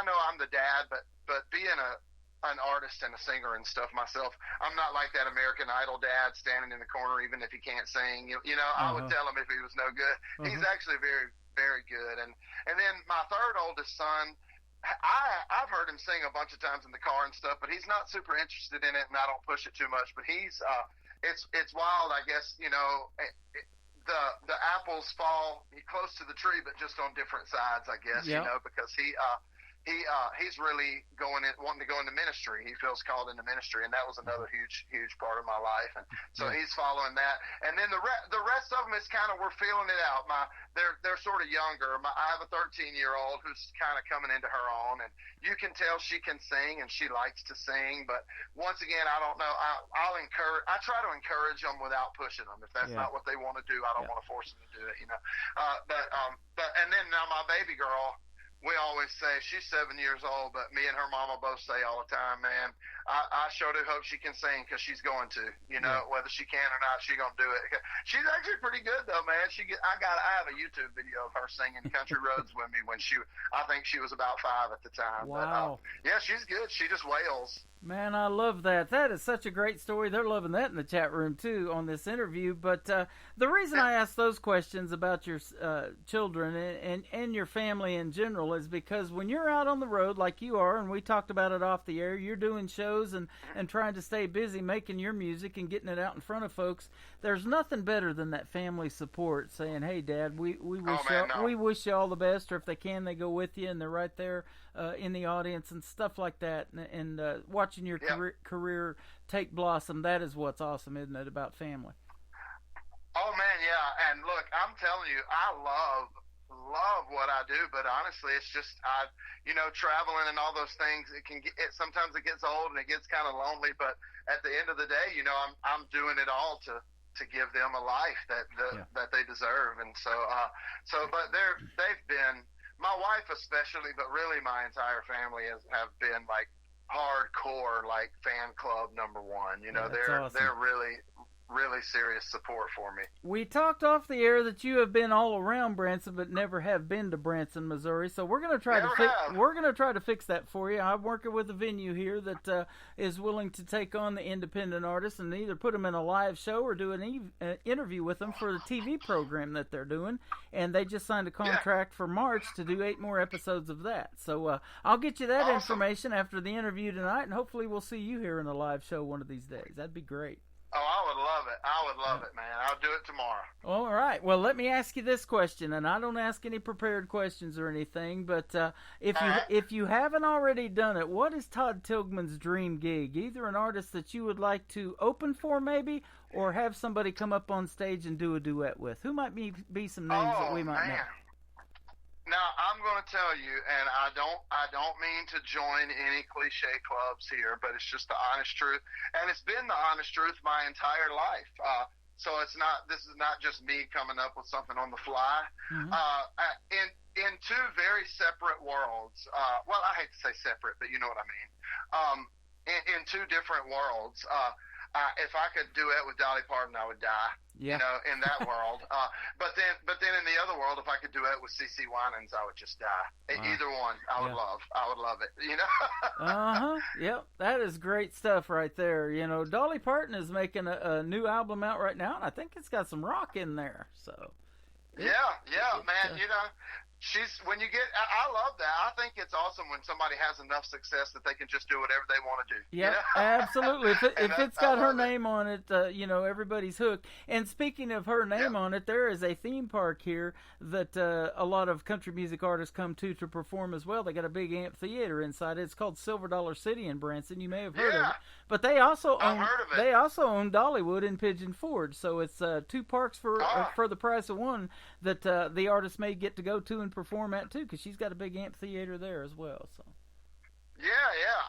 know I'm the dad, but being an artist and a singer and stuff myself, I'm not like that American Idol dad standing in the corner even if he can't sing. I would tell him if he was no good. He's actually very, very good. And then my third oldest son, I've heard him sing a bunch of times in the car and stuff, but he's not super interested in it, and I don't push it too much. But he's it's wild, I guess. The apples fall close to the tree, but just on different sides, I guess. Because he's really wanting to go into ministry. He feels called into ministry, and that was another huge part of my life. And so he's following that. And then the rest of them is kind of, we're feeling it out. They're sort of younger. I have a 13-year-old who's kind of coming into her own, and you can tell she can sing and she likes to sing. But once again, I don't know. I try to encourage them without pushing them. If that's not what they want to do, I don't want to force them to do it. But and then now my baby girl. We always say she's 7 years old, but me and her mama both say all the time, man, I sure do hope she can sing because she's going to, whether she can or not, she's going to do it. She's actually pretty good though, man. I have a YouTube video of her singing Country Roads with me when I think she was about 5 at the time. Wow. But, yeah, she's good. She just wails. Man, I love that. That is such a great story. They're loving that in the chat room, too, on this interview. But the reason I ask those questions about your children and your family in general is because when you're out on the road like you are, and we talked about it off the air, you're doing shows and trying to stay busy making your music and getting it out in front of folks. There's nothing better than that family support saying, "Hey, Dad, we wish you all the best," or if they can, they go with you and they're right there in the audience and stuff like that, and watching your career take blossom. That is what's awesome, isn't it, about family? Oh man, yeah. And look, I'm telling you, I love what I do, but honestly, it's just traveling and all those things. Sometimes it gets old and it gets kind of lonely, but at the end of the day, I'm doing it all to give them a life that they deserve. And but they've been, my wife especially, but really my entire family have been like hardcore, like fan club number 1. They're awesome. They're really serious support for me. We talked off the air that you have been all around Branson, but never have been to Branson, Missouri. So we're going to try to fix that for you. I'm working with a venue here that is willing to take on the independent artists and either put them in a live show or do an interview with them for the TV program that they're doing. And they just signed a contract for March to do 8 more episodes of that. So I'll get you that information after the interview tonight, and hopefully we'll see you here in a live show one of these days. That'd be great. Oh, I would love it. I would love it, man. I'll do it tomorrow. All right. Well, let me ask you this question, and I don't ask any prepared questions or anything, but if you haven't already done it, what is Todd Tilghman's dream gig? Either an artist that you would like to open for, maybe, or have somebody come up on stage and do a duet with. Who might be some names that we might know? Now, I'm going to tell you, and I don't mean to join any cliche clubs here, but it's just the honest truth, and it's been the honest truth my entire life. So this is not just me coming up with something on the fly. Mm-hmm. In 2 very separate worlds, well, I hate to say separate, but you know what I mean. In 2 different worlds, if I could duet with Dolly Parton, I would die. Yeah. In that world. But then in the other world, if I could duet with CeCe Winans, I would just die. Either one, I would love it. Yep. That is great stuff right there. Dolly Parton is making a new album out right now, and I think it's got some rock in there. So. Man. When you get, I love that. I think it's awesome when somebody has enough success that they can just do whatever they want to do. Yeah, absolutely. If it's got her name on it, everybody's hooked. And speaking of her name on it, there is a theme park here that a lot of country music artists come to perform as well. They got a big amphitheater inside. It's called Silver Dollar City in Branson. You may have heard of it. But they also own Dollywood and Pigeon Forge. So it's two parks for the price of one that the artist may get to go to and perform at too, because she's got a big amphitheater there as well. So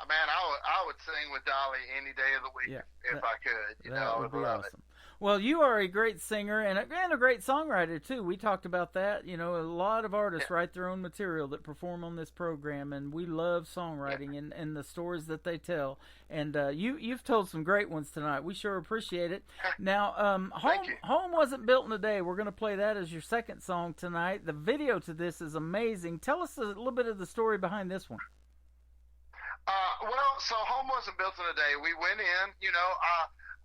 man, I would sing with Dolly any day of the week if I could. That would be awesome. Well, you are a great singer and a great songwriter too. We talked about that. A lot of artists write their own material that perform on this program, and we love songwriting and the stories that they tell. And you've told some great ones tonight. We sure appreciate it. Now, Home Wasn't Built in a Day. We're going to play that as your second song tonight. The video to this is amazing. Tell us a little bit of the story behind this one. So Home Wasn't Built in a Day. We went in,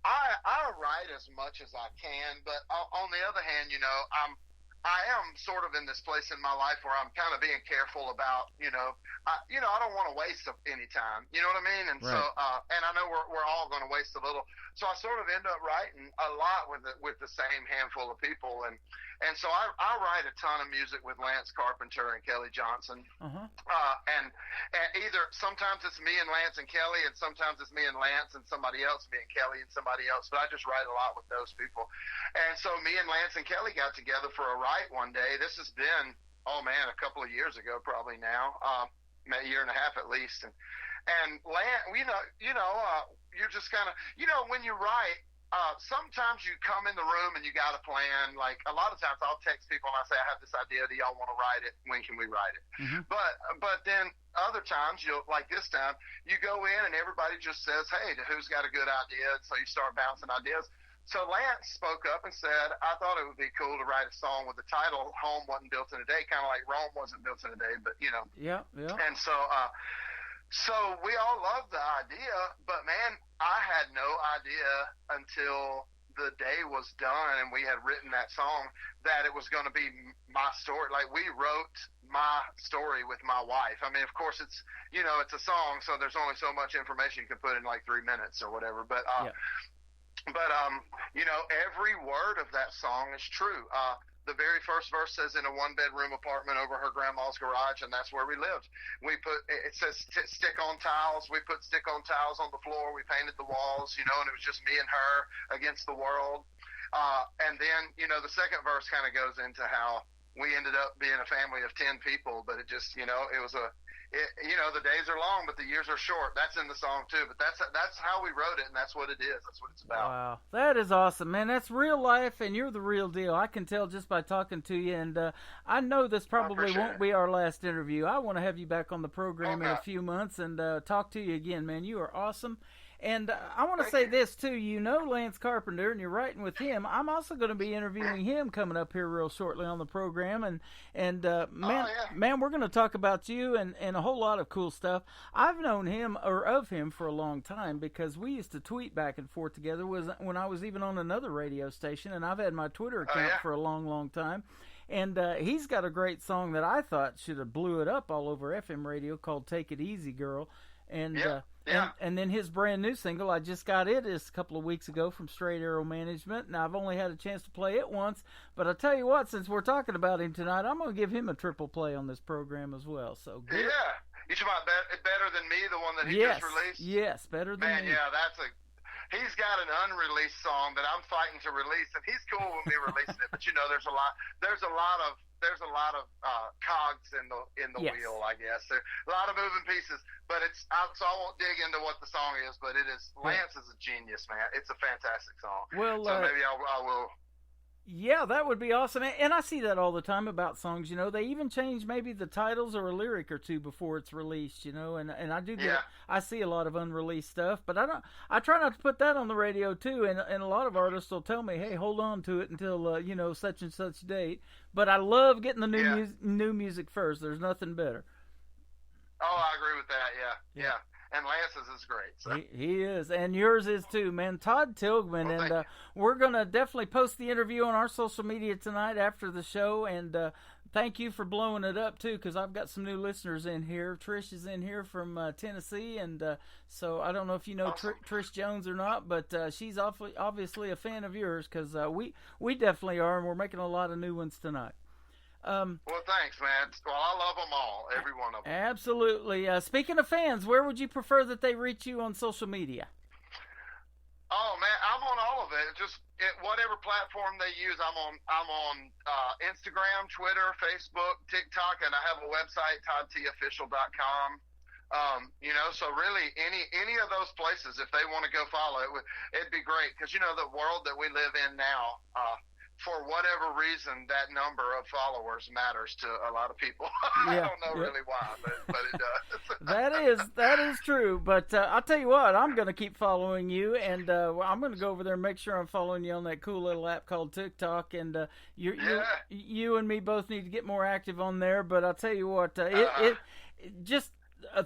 I write as much as I can, but on the other hand, I am sort of in this place in my life where I'm kind of being careful about, I don't want to waste any time. You know what I mean? And right. so, and I know we're all going to waste a little. So I sort of end up writing a lot with the same handful of people. And so I write a ton of music with Lance Carpenter and Kelly Johnson. And either sometimes it's me and Lance and Kelly, and sometimes it's me and Lance and somebody else, me and Kelly and somebody else. But I just write a lot with those people. And so me and Lance and Kelly got together for a write one day. This has been, a couple of years ago probably now, a year and a half at least. And Lance, you're just kind of, when you write, sometimes you come in the room and you got a plan. Like a lot of times I'll text people and I say, I have this idea. Do y'all want to write it? When can we write it? But then other times like this time, you go in and everybody just says, hey, who's got a good idea? And so you start bouncing ideas. So Lance spoke up and said, I thought it would be cool to write a song with the title Home Wasn't Built in a Day, kind of like Rome wasn't built in a day, but Yeah. And so, so we all loved the idea, but man, I had no idea until the day was done and we had written that song that it was going to be my story. Like we wrote my story with my wife. I mean, of course it's, it's a song, so there's only so much information you can put in like 3 minutes or whatever. But, every word of that song is true. The very first verse says in a 1-bedroom apartment over her grandma's garage, and that's where we lived. It says stick-on tiles. We put stick-on tiles on the floor. We painted the walls, and it was just me and her against the world. And then, the second verse kind of goes into how we ended up being a family of 10 people, but it just, it was the days are long, but the years are short. That's in the song too, but that's how we wrote it, and that's what it is. That's what it's about. Wow, that is awesome, man. That's real life, and you're the real deal. I can tell just by talking to you, and I know this probably won't be our last interview. I want to have you back on the program in a few months and talk to you again, man. You are awesome. And I want to say this, too. Lance Carpenter, and you're writing with him. I'm also going to be interviewing him coming up here real shortly on the program. And man, we're going to talk about you and a whole lot of cool stuff. I've known him, or of him, for a long time because we used to tweet back and forth together when I was even on another radio station, and I've had my Twitter account for a long, long time. And he's got a great song that I thought should have blew it up all over FM radio called Take It Easy, Girl. And and then his brand new single, I just got it a couple of weeks ago from Straight Arrow Management, and I've only had a chance to play it once. But I tell you what, since we're talking about him tonight, I'm going to give him a triple play on this program as well. So good. Yeah, you talking about Better Than Me, the one that he just released? Yes, Better Than Me. Man, yeah, he's got an unreleased song that I'm fighting to release, and he's cool with me releasing it. But there's a lot of cogs in the wheel, I guess. There a lot of moving pieces, but so I won't dig into what the song is, but it is. Lance is a genius, man. It's a fantastic song. Well, so maybe I will. Yeah, that would be awesome. And I see that all the time about songs, They even change maybe the titles or a lyric or two before it's released, and I do get I see a lot of unreleased stuff, but I try not to put that on the radio too, and a lot of artists will tell me, "Hey, hold on to it until such and such date." But I love getting the new music first. There's nothing better. Oh, I agree with that. Yeah. and Lance's is great. So. He is, and yours is too, man. Todd Tilghman, Well, and we're going to definitely post the interview on our social media tonight after the show, and thank you for blowing it up, too, because I've got some new listeners in here. Trish is in here from Tennessee, and so I don't know if you know Awesome. Trish Jones or not, but she's obviously a fan of yours, because we definitely are, and we're making a lot of new ones tonight. Well, thanks, man. Well, I love them all, every one of them. Absolutely. Speaking of fans, where would you prefer that they reach you on social media? Oh man, I'm on all of it. Whatever platform they use, I'm on Instagram, Twitter, Facebook, TikTok, and I have a website, toddtofficial.com. So really any of those places, if they want to go follow it, it'd be great, because the world that we live in now, for whatever reason, that number of followers matters to a lot of people. I don't know really why, but it does. That is true. But I'll tell you what, I'm going to keep following you, and I'm going to go over there and make sure I'm following you on that cool little app called TikTok. And you and me both need to get more active on there. But I'll tell you what, it just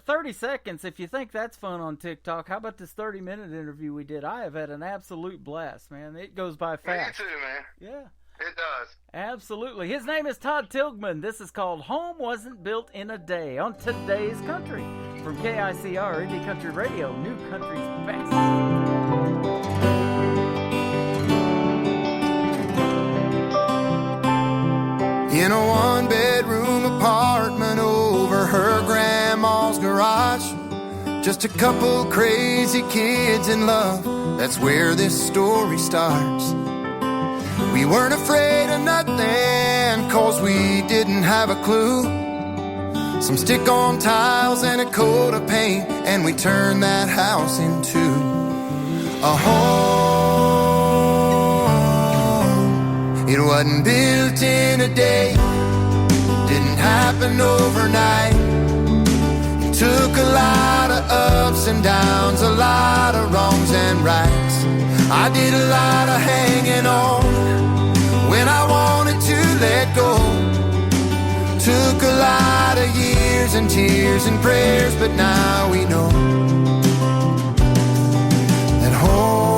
30 seconds. If you think that's fun on TikTok, how about this 30-minute interview we did? I have had an absolute blast, man. It goes by fast. Me too, man. Yeah. It does. Absolutely. His name is Todd Tilghman. This is called Home Wasn't Built in a Day on Today's Country from KICR, Indie Country Radio, New Country's best. In a one-bedroom apartment over her grandma's garage, just a couple crazy kids in love, that's where this story starts. We weren't afraid of nothing, 'cause we didn't have a clue. Some stick-on tiles and a coat of paint, and we turned that house into a home. It wasn't built in a day, didn't happen overnight. It took a lot of ups and downs, a lot of wrongs and rights. I did a lot of hanging on when I wanted to let go. Took a lot of years and tears and prayers, but now we know that home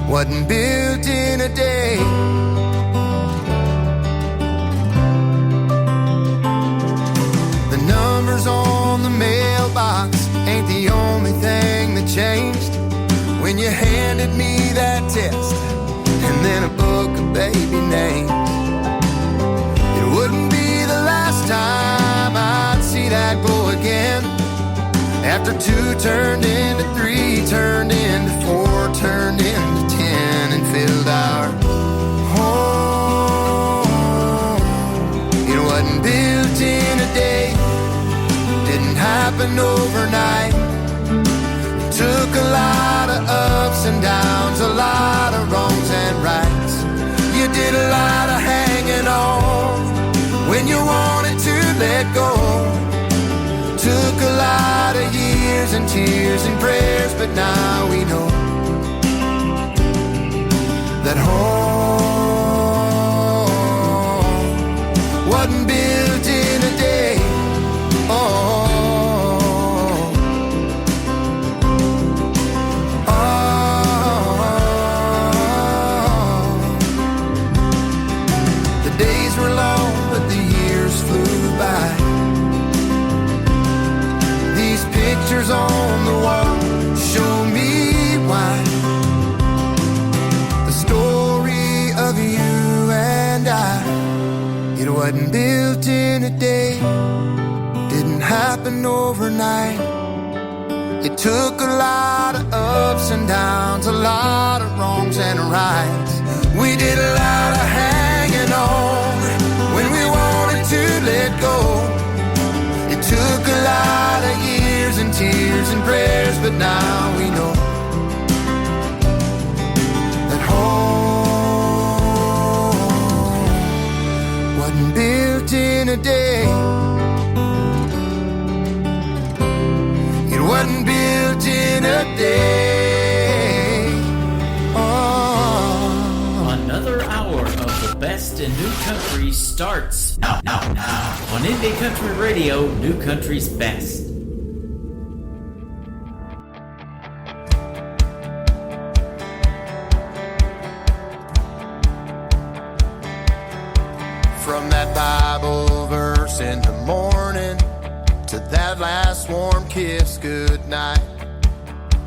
wasn't built in a day. The numbers on the mailbox ain't the only thing that changed when you handed me that test and then a book of baby names. It wouldn't be the last time I'd see that glow again, after 2 turned into 3, turned into 4, turned into 10, and filled our home. It wasn't built in a day, didn't happen overnight. It took a lot of ups and downs, a lot of wrongs and rights. You did a lot of hanging on when you wanted to let go. Took a lot of years and tears and prayers, but now we know that home wasn't built in a day. Oh, the days were long, but the years flew by. These pictures on the wall show me why. The story of you and I, it wasn't built in a day, didn't happen overnight. It took a lot of ups and downs, a lot of wrongs and rights. We did a lot of hanging on when we wanted to let go. It took a lot of years and tears and prayers, but now we know that home wasn't built in a day. It wasn't built in a day. Oh. Another hour of The best in new country starts now. On Indie Country Radio, New Country's Best. From that Bible verse in the morning to that last warm kiss goodnight,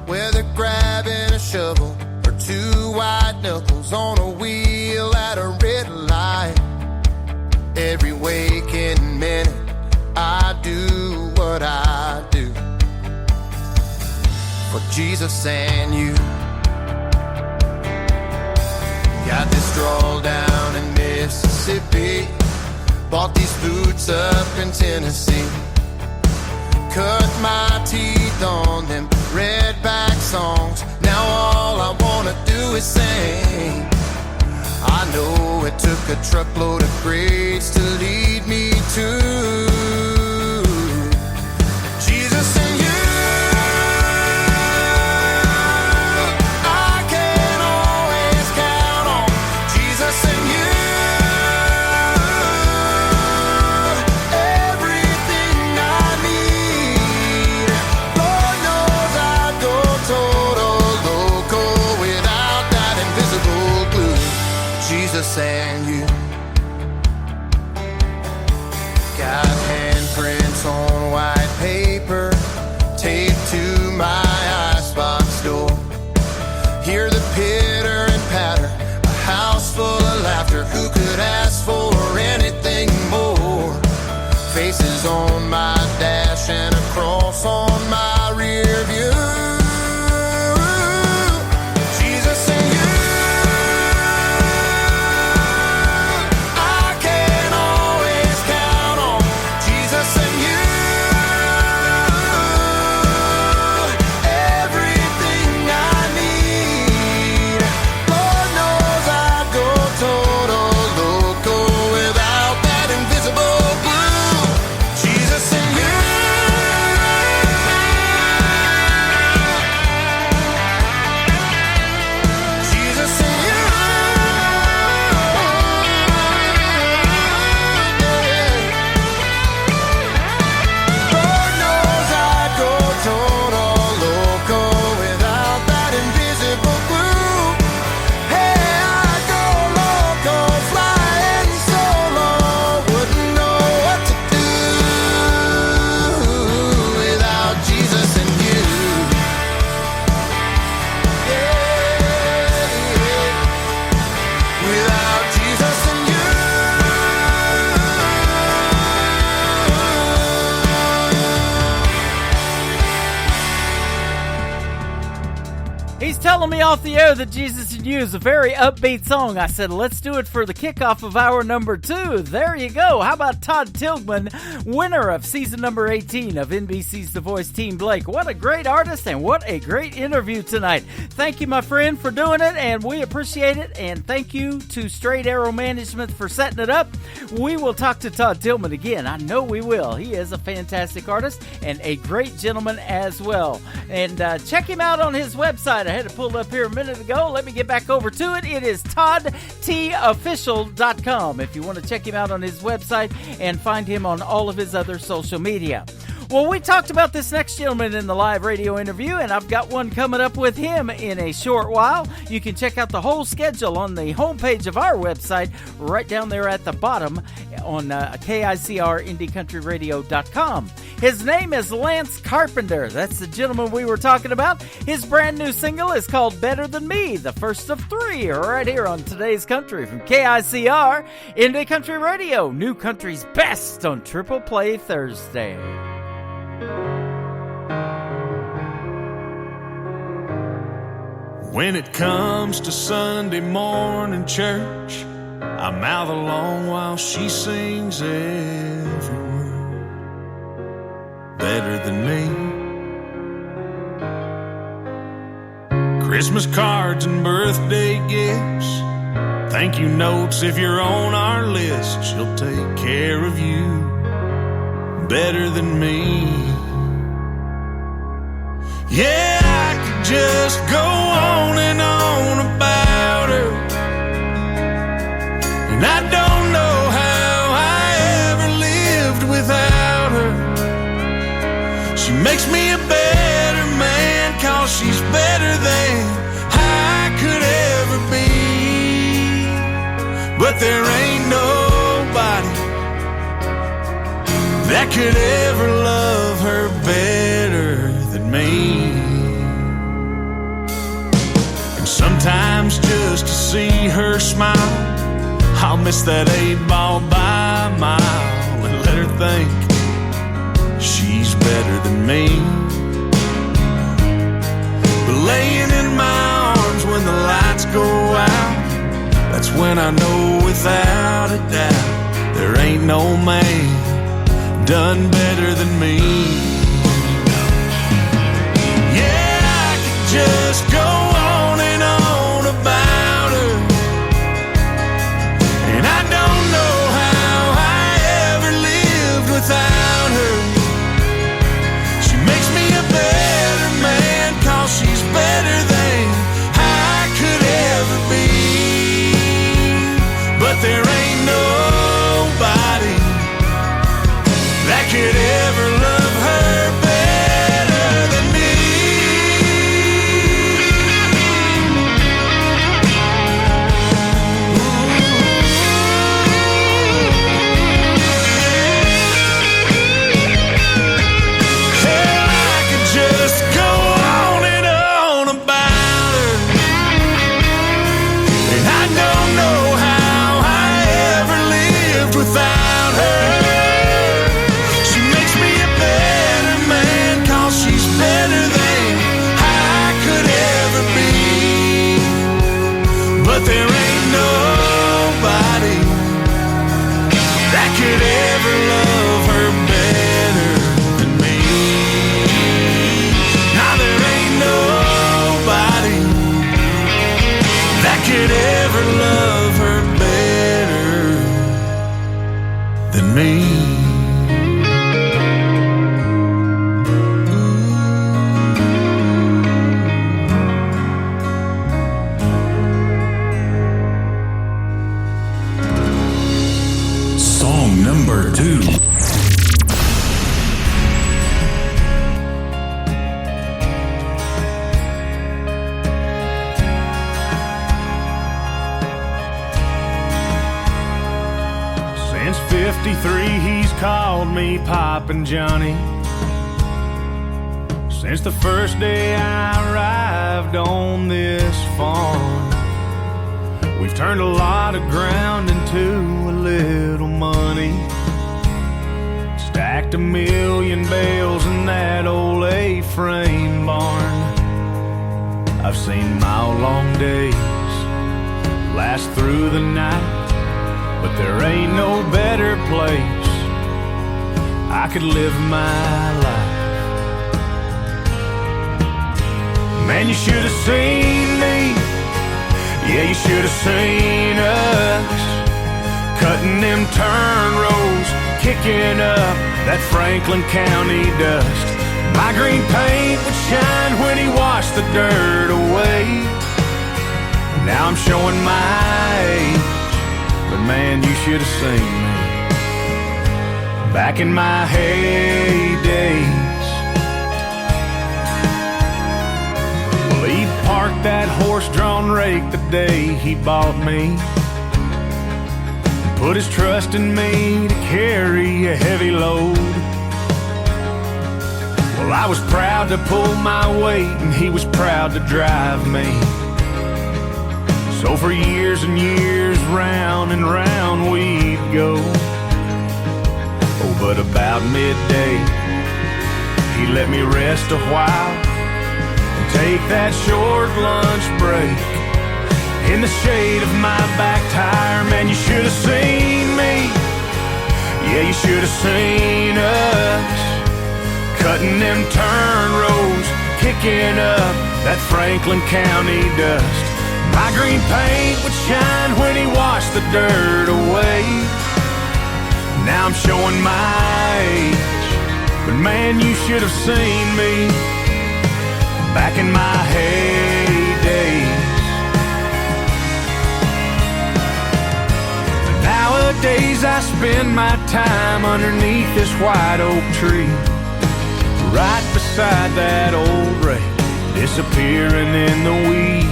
whether grabbing a shovel or two white knuckles on a wheel at a red light, every waking minute I do what I do for Jesus and you. Got this stroll down in Mississippi, bought these boots up in Tennessee, cut my teeth on them redback songs. Now all I wanna do is sing. I know it took a truckload of grace to lead me to Jesus and you. And you got handprints on white paper taped to my icebox door. Hear the pitter and patter, a house full of laughter. Who could ask for anything more? Faces on my dash and a cross on my rear view. Telling me off the air that Jesus and You is a very upbeat song. I said, let's do it for the kickoff of hour number 2. There you go. How about Todd Tilghman, winner of season number 18 of NBC's The Voice Team Blake? What a great artist and what a great interview tonight. Thank you, my friend, for doing it, and we appreciate it. And thank you to Straight Arrow Management for setting it up. We will talk to Todd Tilghman again. I know we will. He is a fantastic artist and a great gentleman as well. And check him out on his website. I had to pull up here a minute ago. Let me get back over to it. It is toddtofficial.com if you want to check him out on his website and find him on all of his other social media. Well, we talked about this next gentleman in the live radio interview, and I've got one coming up with him in a short while. You can check out the whole schedule on the homepage of our website, right down there at the bottom on KICR IndieCountryRadio.com. His name is Lance Carpenter. That's the gentleman we were talking about. His brand new single is called Better Than Me, the first of 3, right here on Today's Country from KICR Indie Country Radio, New Country's Best on Triple Play Thursday. When it comes to Sunday morning church, I mouth along while she sings every word. Better than me. Christmas cards and birthday gifts, thank you notes if you're on our list. She'll take care of you better than me. Yeah, I could just go on and on about her And I don't know how I ever lived without her. She makes me a better man, 'cause she's better than I could ever be. But there ain't nobody that could ever love her better than me. And sometimes just to see her smile, I'll miss that 8-ball by a mile and let her think she's better than me. But laying in my arms when the lights go out, that's when I know without a doubt there ain't no man done better than me. Yeah, I could just go on and on about her, and I don't know how I ever lived without her. She makes me a better man, 'cause she's better than I could ever be. But there ain't nobody that could ever love her better than me. Hell, I could just go on and on about her, and I don't know how I ever lived without her. She makes me a better man, 'cause she's better than I could ever be. But there ain't nobody that could ever love her better than me. Now there ain't nobody that could ever love her better than me. Song number 2. Since 53 he's called me Poppin' Johnny. Since the first day I arrived on this farm, we've turned a lot of ground into a little money. Stacked 1,000,000 bales in that old A-frame barn. I've seen mile-long days last through the night, but there ain't no better place I could live my life. Man, you should have seen me. Yeah, you should have seen us cutting them turn rows, kicking up that Franklin County dust. My green paint would shine when he washed the dirt away. Now I'm showing my age, but man, you should have seen me back in my heydays. Well, he parked that horse-drawn rake the day he bought me, put his trust in me to carry a heavy load. Well, I was proud to pull my weight, and he was proud to drive me. So for years and years, round and round we'd go. Oh, but about midday, he let me rest a while and take that short lunch break in the shade of my back tire. Man, you should have seen me. Yeah, you should have seen us cutting them turn rows, kicking up that Franklin County dust. My green paint would shine when he washed the dirt away. Now I'm showing my age, but man, you should have seen me back in my heydays. the days I spend my time underneath this white oak tree, right beside that old wreck, disappearing in the weeds.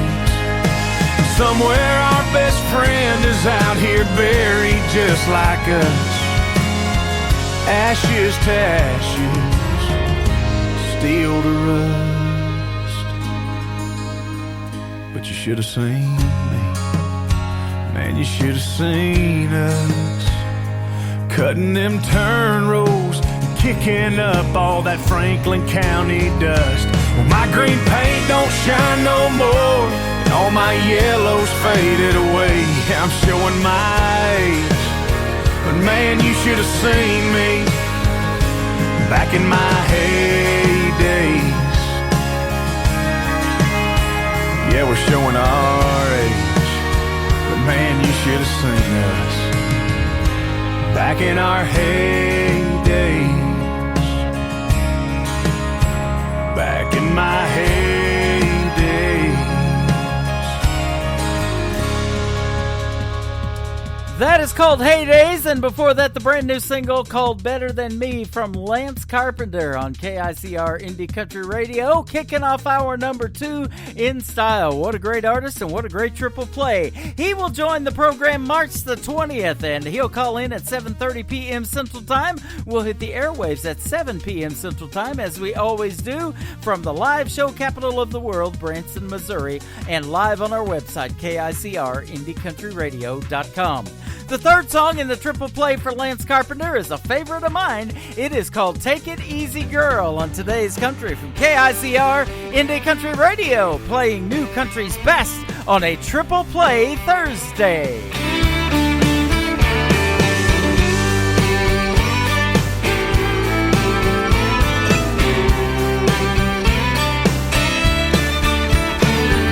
Somewhere our best friend is out here buried just like us, ashes to ashes, steel to rust. But you should have seen me, man, you should have seen us, cutting them turn rows, kicking up all that Franklin County dust. Well, my green paint don't shine no more, and all my yellow's faded away. I'm showing my age, but man, you should have seen me back in my heydays. Yeah, we're showing our age, but man, you should have seen us back in our heydays. Back in my heyday. That is called Heydays, and before that, the brand new single called Better Than Me from Lance Carpenter on KICR Indie Country Radio, kicking off hour number 2 in style. What a great artist and what a great triple play. He will join the program March the 20th, and he'll call in at 7:30 p.m. Central Time. We'll hit the airwaves at 7 p.m. Central Time, as we always do, from the live show capital of the world, Branson, Missouri, and live on our website, KICRIndieCountryRadio.com. The third song in the triple play for Lance Carpenter is a favorite of mine. It is called Take It Easy Girl on Today's Country from KICR Indie Country Radio, playing new country's best on a triple play Thursday.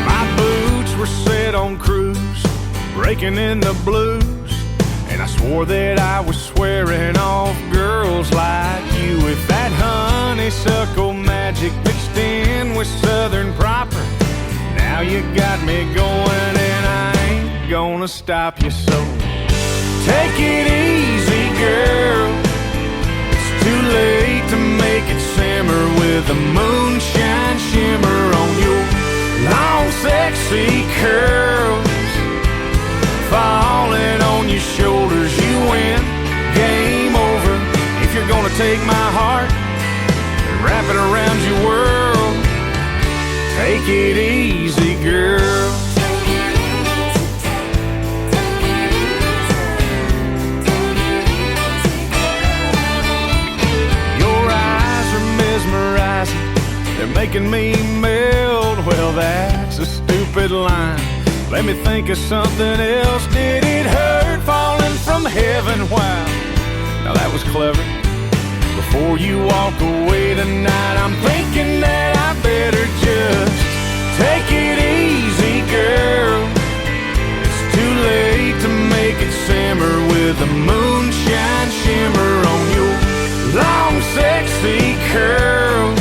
My boots were set on cruise, breaking in the blues, and I swore that I was swearing off girls like you. With that honeysuckle magic mixed in with southern proper, now you got me going and I ain't gonna stop you. So take it easy, girl, it's too late to make it simmer with the moonshine shimmer on your long sexy curls. Falling on your shoulders, you win, game over. If you're gonna take my heart and wrap it around your world, take it easy, girl. Your eyes are mesmerizing, they're making me melt. Well, that's a stupid line, let me think of something else. Did it hurt falling from heaven? Wow, now that was clever. Before you walk away tonight, I'm thinking that I better just take it easy, girl. It's too late to make it simmer with the moonshine shimmer on your long sexy curls.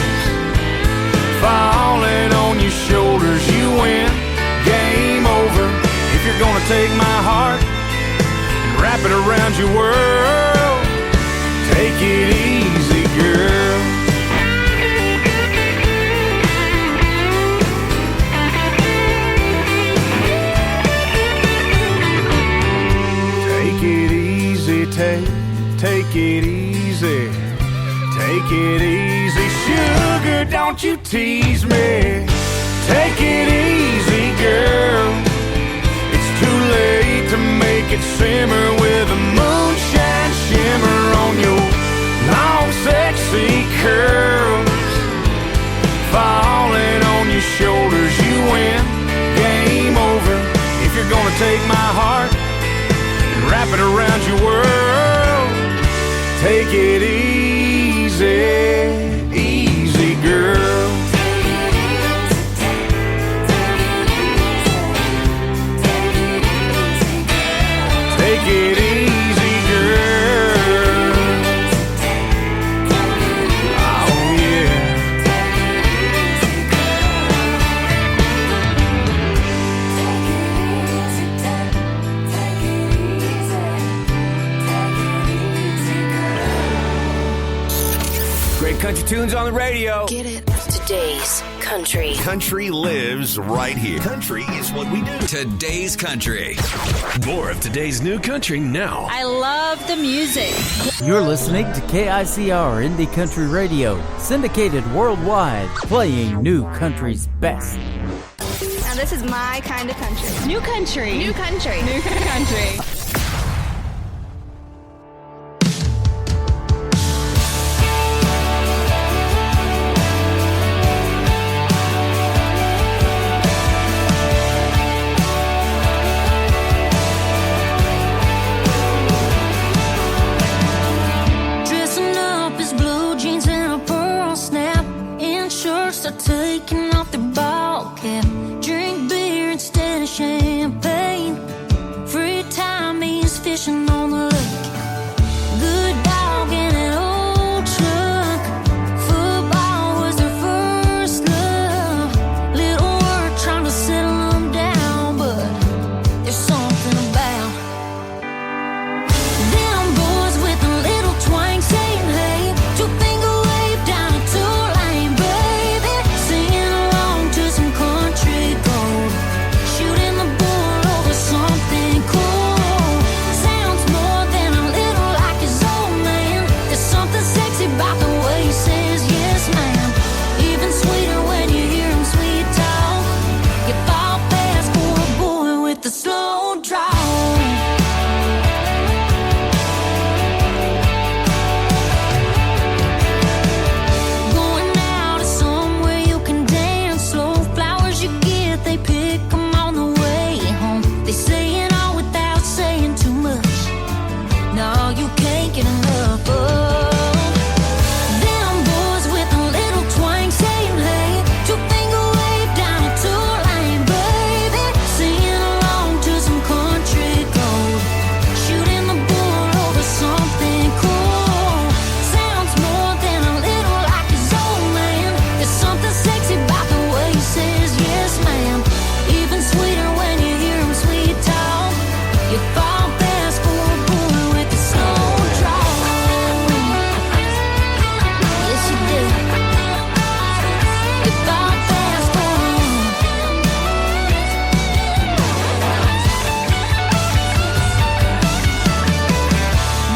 Falling on your shoulders, you win, game over. If you're gonna take my heart and wrap it around your world, take it easy, girl. Take it easy, take it easy, take it easy, sugar, don't you tease me. Take it easy, girl, it's too late to make it simmer with a moonshine shimmer on your long sexy curls. Falling on your shoulders, you win, game over. If you're gonna take my heart and wrap it around your world, take it easy, easy, girl. Take it easy, girl. Oh, yeah. country tunes on the radio. Get it? Today's country. Country lives right here. Country is what we do. Today's country. More of today's new country now. I love the music. You're listening to KICR Indie Country Radio, syndicated worldwide, playing new country's best. Now this is my kind of country. New country. New country. New country. Taking off their ball cap, drink beer instead of champagne. Free time means fishing on the lake. Good dog in an old truck. Football was their first love. Little word trying to settle them down, but there's something about them boys with a little twang saying hey, two-finger wave down a two-lane, baby. Singing along to some country gold, shooting the bull over something cool. Sounds more than a little like his old man. There's something sexy about the way he says yes, man. Even sweeter when you hear him sweet talk. You fall fast for a boy with the slow draw. Going out to somewhere you can dance slow. Flowers you get, they pick 'em on the way home. They say it all without saying too much. No, you can't get enough of them boys with a little twang saying hey, two-finger wave down a two-lane, baby. Singing along to some country gold, shooting the bull over something cool. Sounds more than a little like his old man. There's something sexy about the way he says yes, ma'am. Even sweeter when you hear him sweet talk. You fall fast for a boy with the slow draw. Yes, you do. You fall fast for him.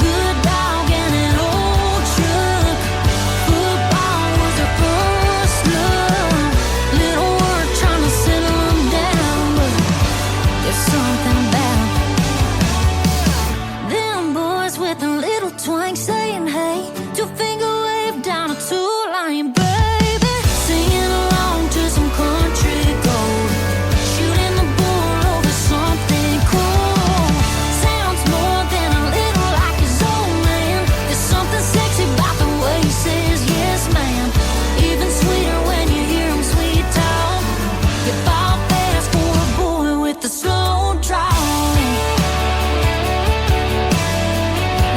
Good dog and an old truck. Football was their first love. Little word trying to settle them down, but there's something about them boys with a little twang saying hey, two-finger wave down a two-line, baby. Singing along to some country gold, shooting the bull over something cool. Sounds more than a little like his old man. There's something sexy about the way he says yes, ma'am. Even sweeter when you hear him sweet talk. You fall fast for a boy with the slow draw.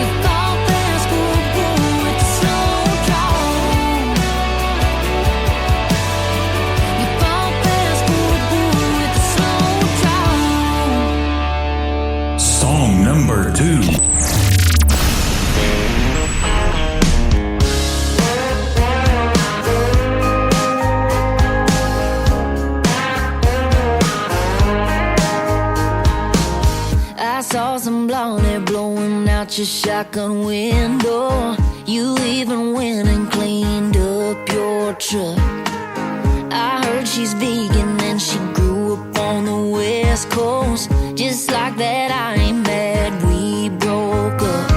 You fall fast for a boy with the slow draw. You fall fast for a boy with the slow draw. Song number 2. I saw some blonde hair blowing out your shotgun window. You even went and cleaned up your truck. I heard she's vegan and she grew up on the West Coast. Just like that, I ain't mad we broke up.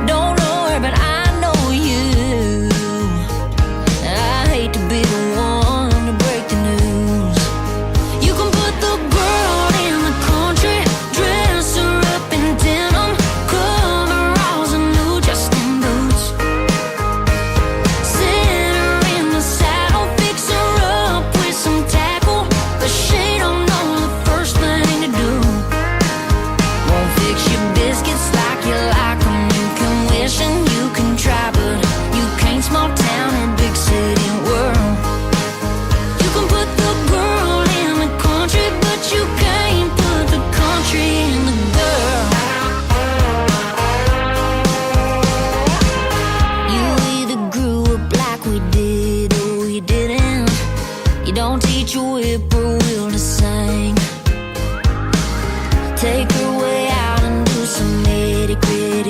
Don't know her, but I know you. I hate to be the one to break the news. You can put the girl in the country, dress her up in denim, coveralls and new Justin boots. Sit her in the saddle, fix her up with some tackle, but she don't know the first thing to do.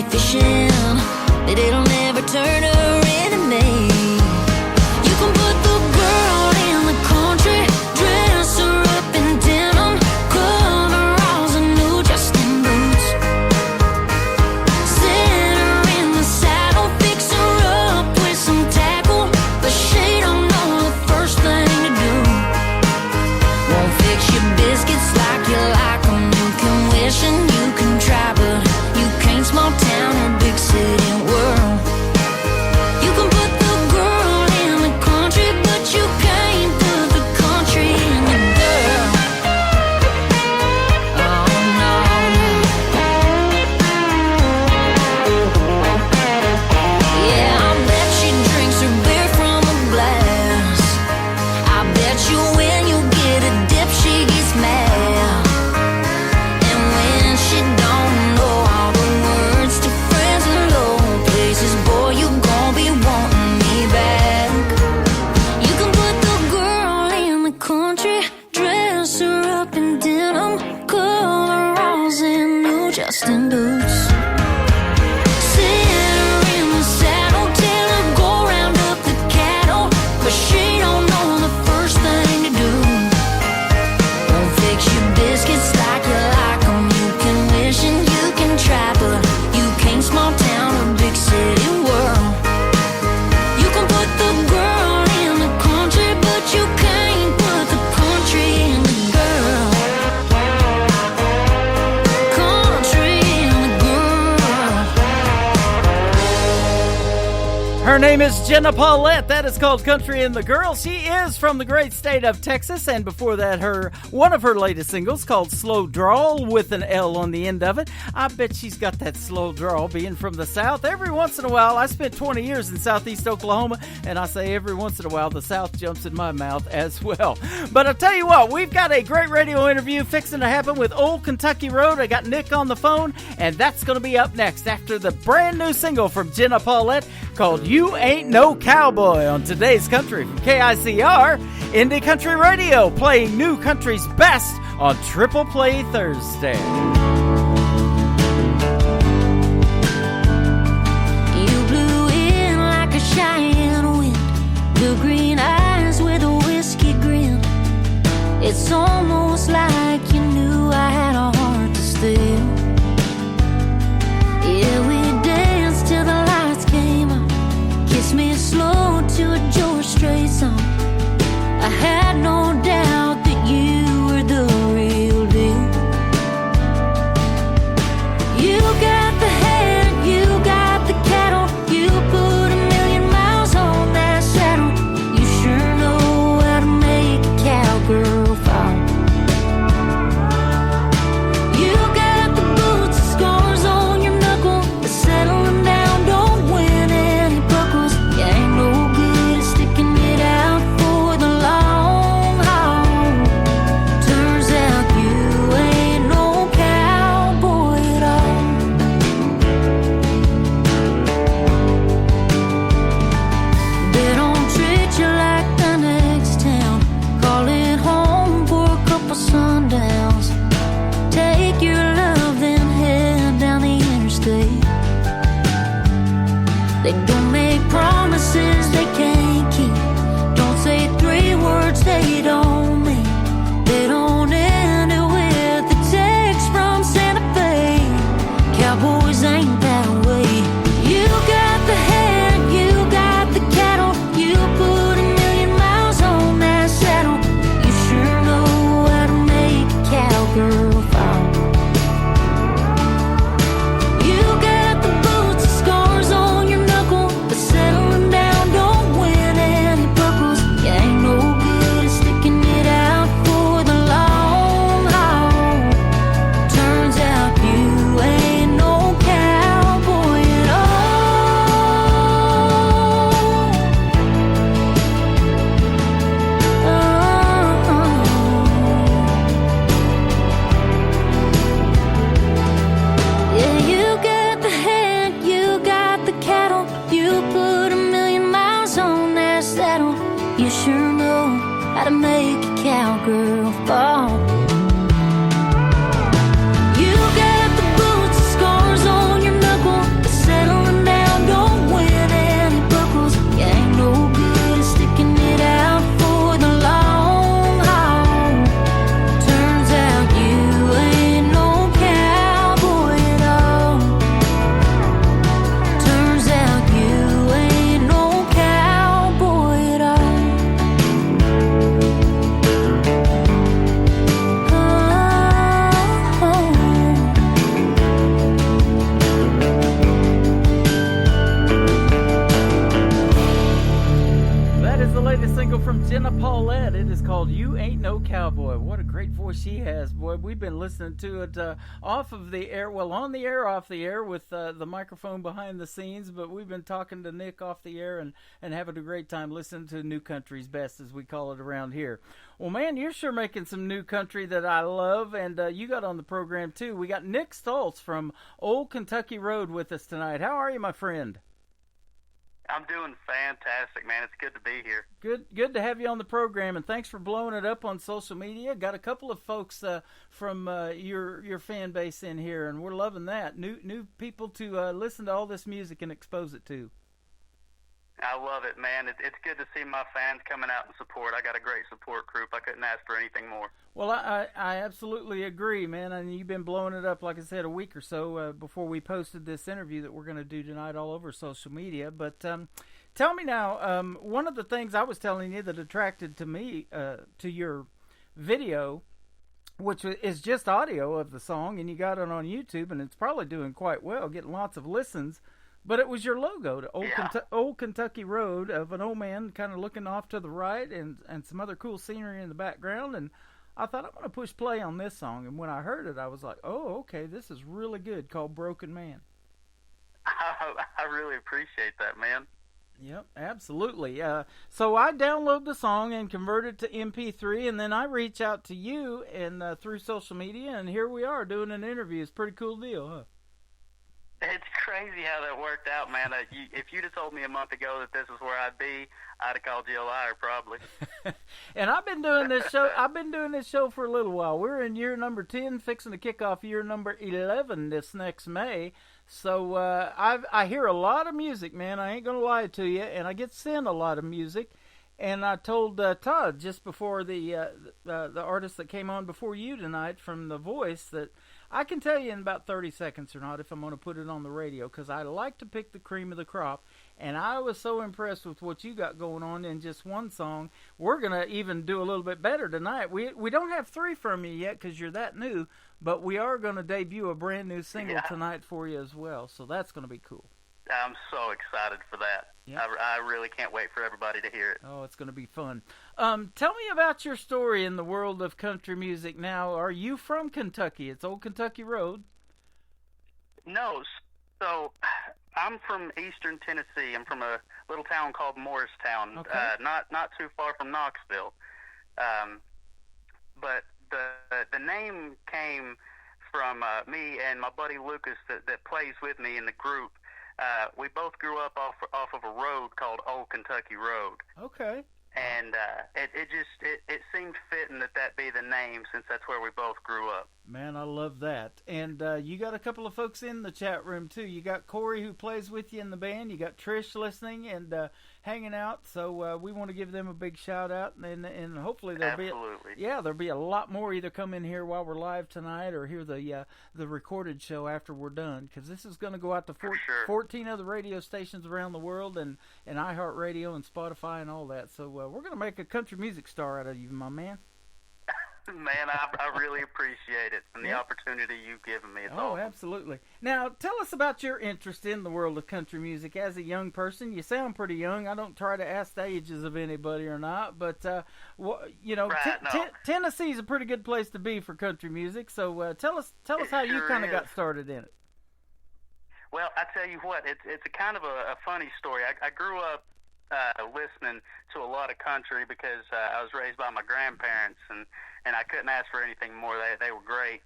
be fishing, but it'll never turn her into me. You can put the girl in the country, dress her up in denim, coveralls and new Justin boots. Sit her in the saddle, fix her up with some tackle, but she don't know the first thing to do. Won't fix your biscuits like you like 'em. You can wish and you can try, but you can't small town or big city world. You can put the girl in the country, but you can't put the country in the girl. Oh no, yeah, I bet she drinks her beer from a glass. I bet you when you get a dip she gets mad. And when she don't know all the words to friends in low places, boy, you gon' be wanting me back. You can put the girl in the country, dress her up in denim, coveralls and new Justin boots. Sit her in the saddle, tell her go round up the cattle, but she don't know the first thing to do. Won't fix your biscuits like you like 'em. You can wish and you can try, but you can't small town or big city world. You can put the girl in the country, but you can't put the country in the girl. Country in the girl. Her name is Jenna Paulette. That is called Country and the Girl. She is from the great state of Texas, and before that, one of her latest singles called Slow Drawl with an L on the end of it. I bet she's got that slow drawl being from the South. Every once in a while, I spent 20 years in Southeast Oklahoma, and I say every once in a while, the South jumps in my mouth as well. But I'll tell you what, we've got a great radio interview fixing to happen with Old Kentucky Road. I got Nick on the phone, and that's going to be up next after the brand new single from Jenna Paulette called You Ain't No Cowboy on today's Country from KICR, Indie Country Radio, playing new country's best on Triple Play Thursday. You blew in like a Cheyenne wind, blue green eyes with a whiskey grin. It's almost like you knew I had a heart to steal. Yeah, we danced till the lights came on, kissed me slow to a George Strait song. I had no doubt that you were the real deal. You got the hair, you got the cattle, you put 1,000,000 miles on that saddle. You sure know how to make a cowgirl fall. You got the boots and scars on your knuckle, but settling down don't win any buckles. You ain't no good at sticking it out for the long haul. Turns out you ain't no cowboy at all. They don't treat you like the next town. Call it home for a couple sundowns. Take your love then head down the interstate. They don't make promises they can't keep. Don't say 3 words they don't mean. They don't end it with a text from Santa Fe. Cowboys ain't that way. You got the hair, you got the cattle, you put 1,000,000 miles on that saddle. You sure know how to make a cowgirl fall. You got the boots and scars on your knuckle, but settling down don't win any buckles. You ain't no good at sticking it out for the long haul. Turns out you ain't no cowboy. Jenna Paulette. It is called You Ain't No Cowboy. What a great voice she has, boy. We've been listening to it off of the air, well, on the air, off the air with the microphone behind the scenes, but we've been talking to Nick off the air and having a great time listening to New Country's Best, as we call it around here. Well, man, you're sure making some new country that I love, and you got on the program, too. We got Nick Stoltz from Old Kentucky Road with us tonight. How are you, my friend? I'm doing fantastic, man. It's good to be here. Good to have you on the program, and thanks for blowing it up on social media. Got a couple of folks from your fan base in here, and we're loving that. New people to listen to all this music and expose it to. I love it, man. It's good to see my fans coming out and support. I got a great support group. I couldn't ask for anything more. Well, I absolutely agree, man. And you've been blowing it up, like I said, a week or so before we posted this interview that we're going to do tonight all over social media. But tell me now, one of the things I was telling you that attracted to me to your video, which is just audio of the song, and you got it on YouTube, and it's probably doing quite well, getting lots of listens. But it was your logo, the Old Kentucky Road, of an old man kind of looking off to the right and some other cool scenery in the background. And I thought, I'm going to push play on this song. And when I heard it, I was like, oh, okay, this is really good, called Broken Man. I really appreciate that, man. Yep, absolutely. So I download the song and convert it to MP3, and then I reach out to you and through social media, and here we are doing an interview. It's a pretty cool deal, huh? It's crazy how that worked out, man. If you'd have told me a month ago that this is where I'd be, I'd have called you a liar, probably. And I've been doing this show. I've been doing this show for a little while. We're in year number 10, fixing to kick off year number 11 this next May. So I hear a lot of music, man. I ain't gonna lie to you, and I get sent a lot of music. And I told Todd just before the artist that came on before you tonight from The Voice that I can tell you in about 30 seconds or not if I'm going to put it on the radio, because I like to pick the cream of the crop. And I was so impressed with what you got going on in just one song. We're going to even do a little bit better tonight. We don't have 3 from you yet because you're that new, but we are going to debut a brand new single tonight for you as well. So that's going to be cool. I'm so excited for that. Yep. I really can't wait for everybody to hear it. Oh, it's going to be fun. Tell me about your story in the world of country music now. Are you from Kentucky? It's Old Kentucky Road. No. So I'm from eastern Tennessee. I'm from a little town called Morristown, not too far from Knoxville. But the name came from me and my buddy Lucas that plays with me in the group. We both grew up off of a road called Old Kentucky Road. Okay. And it seemed fitting that be the name, since that's where we both grew up. Man, I love that. And you got a couple of folks in the chat room, too. You got Corey, who plays with you in the band. You got Trish listening and hanging out. So we want to give them a big shout-out. And hopefully there'll be a lot more either come in here while we're live tonight or hear the recorded show after we're done. Because this is going to go out to 14 other radio stations around the world and iHeartRadio and Spotify and all that. So we're going to make a country music star out of you, my man. Man, I really appreciate it and the opportunity you've given me. It's awesome. Absolutely. Now, tell us about your interest in the world of country music as a young person. You sound pretty young. I don't try to ask the ages of anybody or not, but Tennessee's a pretty good place to be for country music. So tell us how you kind of got started in it. Well, I tell you what, it's a kind of a funny story. I grew up listening to a lot of country because I was raised by my grandparents, and I couldn't ask for anything more. They were great,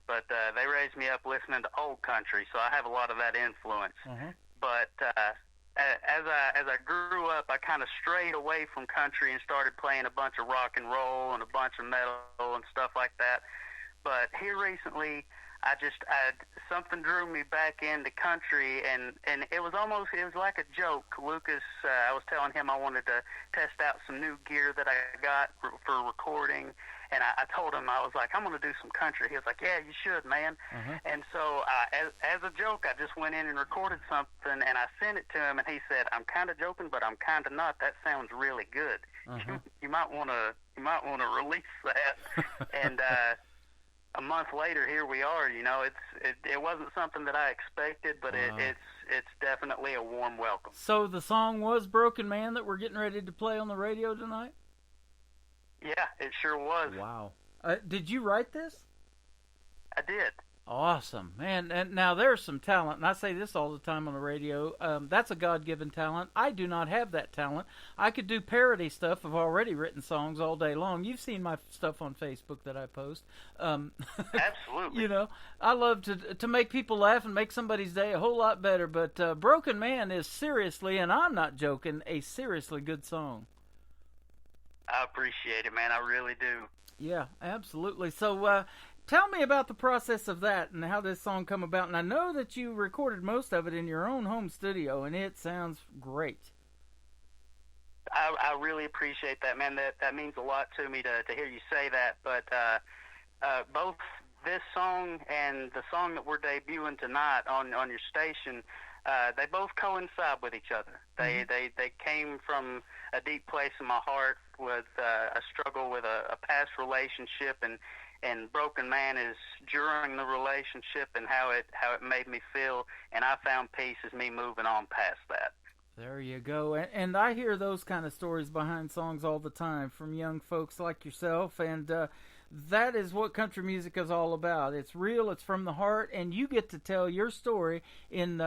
but they raised me up listening to old country, so I have a lot of that influence. Mm-hmm. But as I grew up, I kind of strayed away from country and started playing a bunch of rock and roll and a bunch of metal and stuff like that. But here recently, something drew me back into country, and it was like a joke. Lucas, I was telling him I wanted to test out some new gear that I got for recording, and I told him, I was like, I'm going to do some country. He was like, yeah, you should, man. Mm-hmm. And so as a joke, I just went in and recorded something, and I sent it to him, and he said, I'm kind of joking, but I'm kind of not. That sounds really good. Mm-hmm. You might want to release that. And a month later, here we are. You know, it wasn't something that I expected, but it's definitely a warm welcome. So the song was "Broken Man" that we're getting ready to play on the radio tonight? Yeah, it sure was. Wow. Did you write this? I did. Awesome, man. And now there's some talent, and I say this all the time on the radio. That's a God-given talent. I do not have that talent. I could do parody stuff. I've already written songs all day long. You've seen my stuff on Facebook that I post. Absolutely. You know, I love to make people laugh and make somebody's day a whole lot better. But Broken Man is seriously, and I'm not joking, a seriously good song. I appreciate it, man. I really do. Yeah, absolutely. So, tell me about the process of that and how this song come about. And I know that you recorded most of it in your own home studio, and it sounds great. I really appreciate that, man. That means a lot to me to hear you say that. But both this song and the song that we're debuting tonight on your station, they both coincide with each other. They came from a deep place in my heart with a struggle with a past relationship, and Broken Man is during the relationship and how it made me feel, and I found peace as me moving on past that. There you go. And I hear those kind of stories behind songs all the time from young folks like yourself, and that is what country music is all about. It's real, it's from the heart, and you get to tell your story in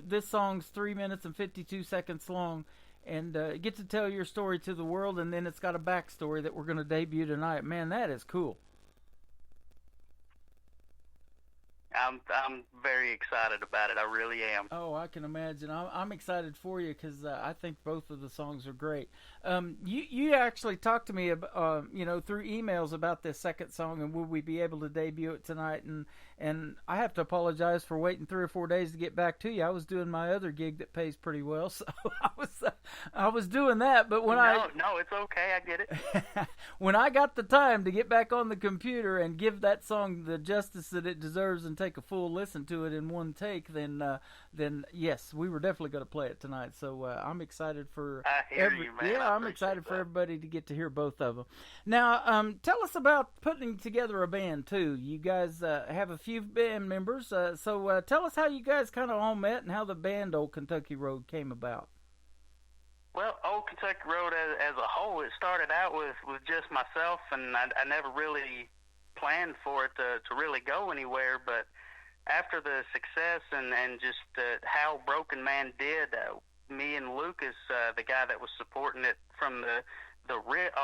this song's 3 minutes and 52 seconds long, and get to tell your story to the world, and then it's got a backstory that we're going to debut tonight. Man, that is cool. I'm very excited about it. I really am. Oh, I can imagine. I'm excited for you because I think both of the songs are great. You actually talked to me about, through emails about this second song, and would we be able to debut it tonight? And I have to apologize for waiting 3 or 4 days to get back to you. I was doing my other gig that pays pretty well, so I was doing that. But when no, it's okay. I get it. When I got the time to get back on the computer and give that song the justice that it deserves and take a full listen to it in one take, then yes, we were definitely going to play it tonight. So I'm excited for you, man. Yeah, I'm excited for everybody to get to hear both of them. Now, tell us about putting together a band too. You guys have a few band members, so tell us how you guys kind of all met and how the band Old Kentucky Road came about. Well, Old Kentucky Road as a whole, it started out with just myself, and I never really planned for it to really go anywhere, but after the success and just how Broken Man did, me and Lucas, the guy that was supporting it from the rip,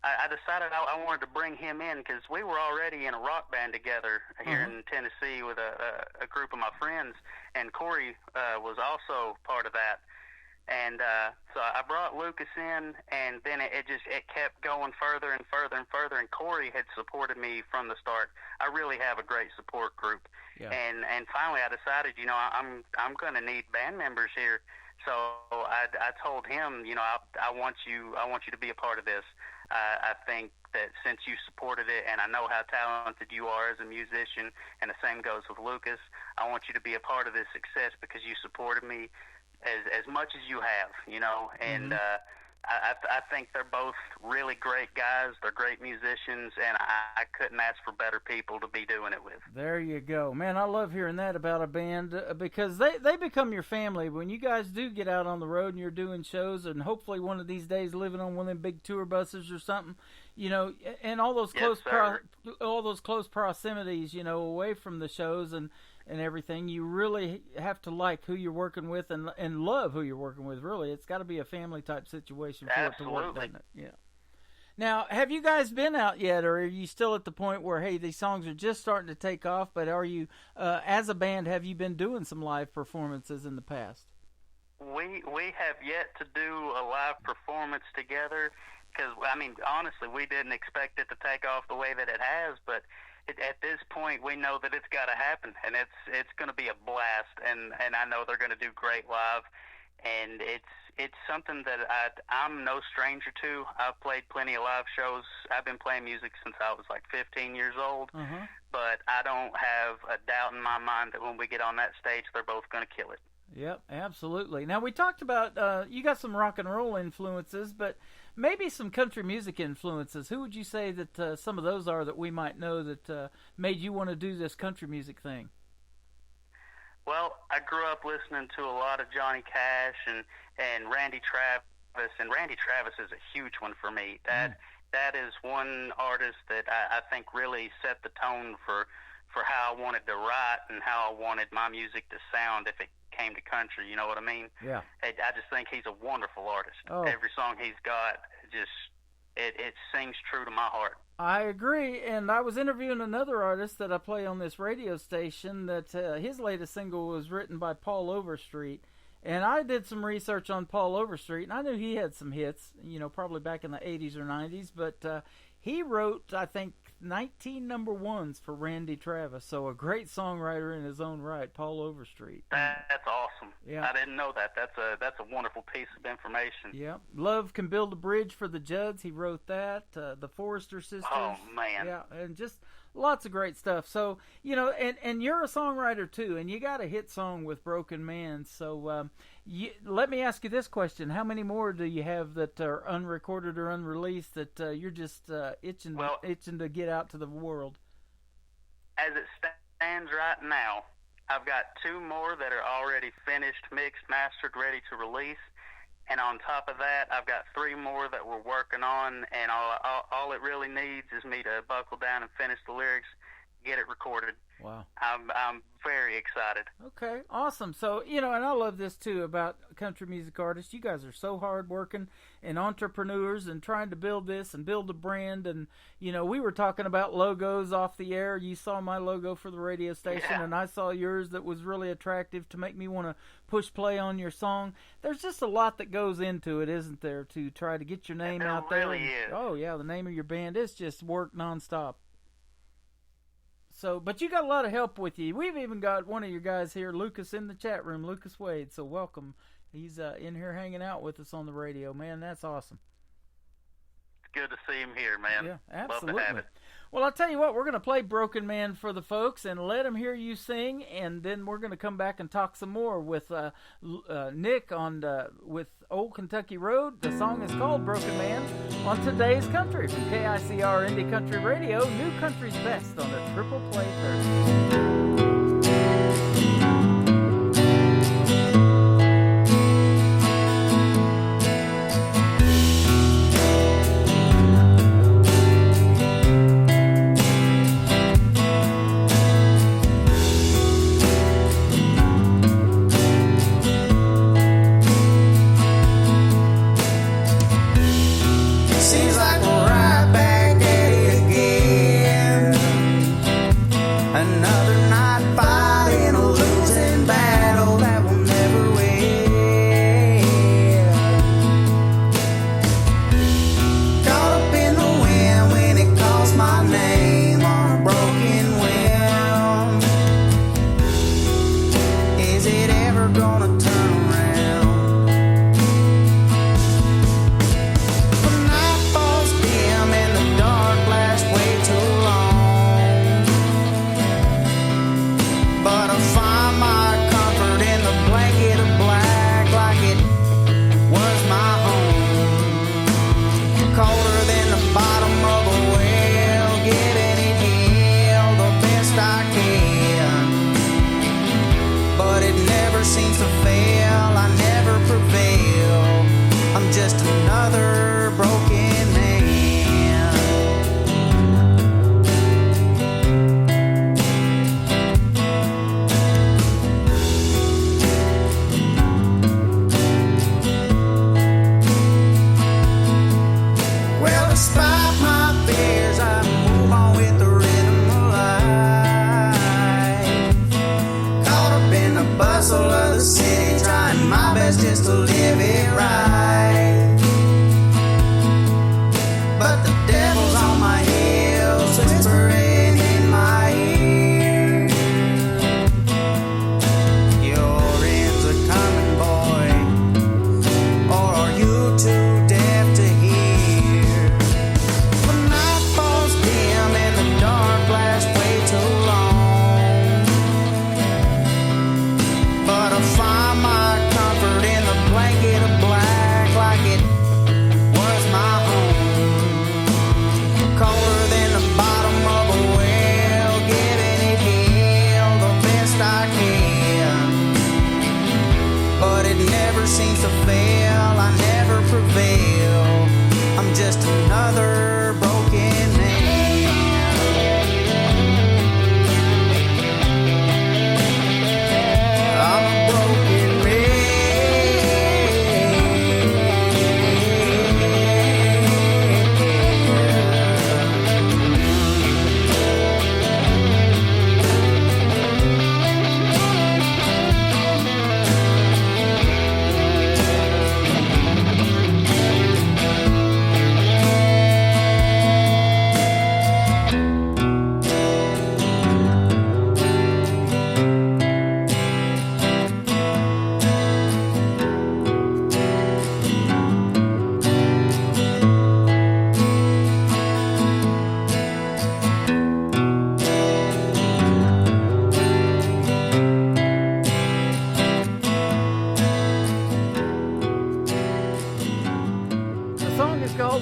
I decided I wanted to bring him in because we were already in a rock band together here in Tennessee with a group of my friends, and Corey was also part of that. And so I brought Lucas in, and then it kept going further and further and further, and Corey had supported me from the start. I really have a great support group. Yeah. And finally I decided, I'm going to need band members here. So I told him, I want you to be a part of this. I think that since you supported it, and I know how talented you are as a musician, and the same goes with Lucas, I want you to be a part of this success because you supported me as much as you have, and I think they're both really great guys. They're great musicians, and I couldn't ask for better people to be doing it with. There you go. Man, I love hearing that about a band because they become your family. When you guys do get out on the road and you're doing shows, and hopefully one of these days living on one of them big tour buses or something, and all those close proximities, away from the shows and everything, you really have to like who you're working with and love who you're working with. Really, it's got to be a family type situation for it to work, doesn't it? Yeah. Now, have you guys been out yet, or are you still at the point where, hey, these songs are just starting to take off? But are you, as a band, have you been doing some live performances in the past? We have yet to do a live performance together because, honestly, we didn't expect it to take off the way that it has, but at this point, we know that it's got to happen, and it's going to be a blast, and I know they're going to do great live, and it's something that I'm no stranger to. I've played plenty of live shows. I've been playing music since I was like 15 years old, but I don't have a doubt in my mind that when we get on that stage, they're both going to kill it. Yep, absolutely. Now, we talked about you got some rock and roll influences, but maybe some country music influences. Who would you say that some of those are that we might know that made you want to do this country music thing? Well, I grew up listening to a lot of Johnny Cash and Randy and Randy Travis is a huge one for me. That is one artist that I think really set the tone for how I wanted to write and how I wanted my music to sound if it came to country. You know what I mean? Yeah. I just think he's a wonderful artist. Oh. Every song he's got, it sings true to my heart. I agree, and I was interviewing another artist that I play on this radio station that his latest single was written by Paul Overstreet, and I did some research on Paul Overstreet, and I knew he had some hits, probably back in the 80s or 90s, but he wrote, I think, 19 number ones for Randy Travis, so a great songwriter in his own right, Paul Overstreet. That's awesome. Yeah. I didn't know that. That's a wonderful piece of information. Yeah. Love Can Build a Bridge for the Judds, he wrote that. The Forrester Sisters. Oh, man. Yeah, and just lots of great stuff. So, and you're a songwriter too, and you got a hit song with Broken Man. So let me ask you this question. How many more do you have that are unrecorded or unreleased that you're just itching to get out to the world? As it stands right now, I've got 2 more that are already finished, mixed, mastered, ready to release. And on top of that, I've got 3 more that we're working on, and all it really needs is me to buckle down and finish the lyrics, get it recorded. Wow. I'm very excited. Okay, awesome. So, and I love this too about country music artists. You guys are so hard-working and entrepreneurs and trying to build this and build a brand. And, we were talking about logos off the air. You saw my logo for the radio station, and I saw yours that was really attractive to make me want to push play on your song. There's just a lot that goes into it, isn't there, to try to get your name out there? There really is. Oh, yeah, the name of your band is just work nonstop. So, but you got a lot of help with you. We've even got one of your guys here, Lucas, in the chat room, Lucas Wade. So welcome. He's in here hanging out with us on the radio. Man, that's awesome. It's good to see him here, man. Yeah, absolutely. Love to have it. Well, I'll tell you what, we're going to play Broken Man for the folks and let them hear you sing, and then we're going to come back and talk some more with Nick with Old Kentucky Road. The song is called Broken Man on Today's Country from KICR Indie Country Radio. New Country's Best on a Triple Play Thursday. Seems like we're right back at it again. Another night fighting a losing battle that will never win. Caught up in the wind when it calls my name on a broken wind. Is it ever gonna turn around? But I find my comfort in the blanket of black, like it was my home. Colder than the bottom of a well, getting it healed the best I can. But it never seems to fail, I never prevail. I'm just another broken man. Well, despite my fears, I move on with the rhythm of life. Caught up in the bustle of the city, trying my best just to live it right. But the devil's on my heels, whispering in my ear. Your ends are coming, boy, or are you too deaf to hear? When night falls dim and the dark lasts way too long, but I find my comfort in the blanket of black, like it was my home. Colder than the bottom of a well, getting it healed the best I can. But it never seems to fail, I never prevail. I'm just another broken man. I'm a broken man.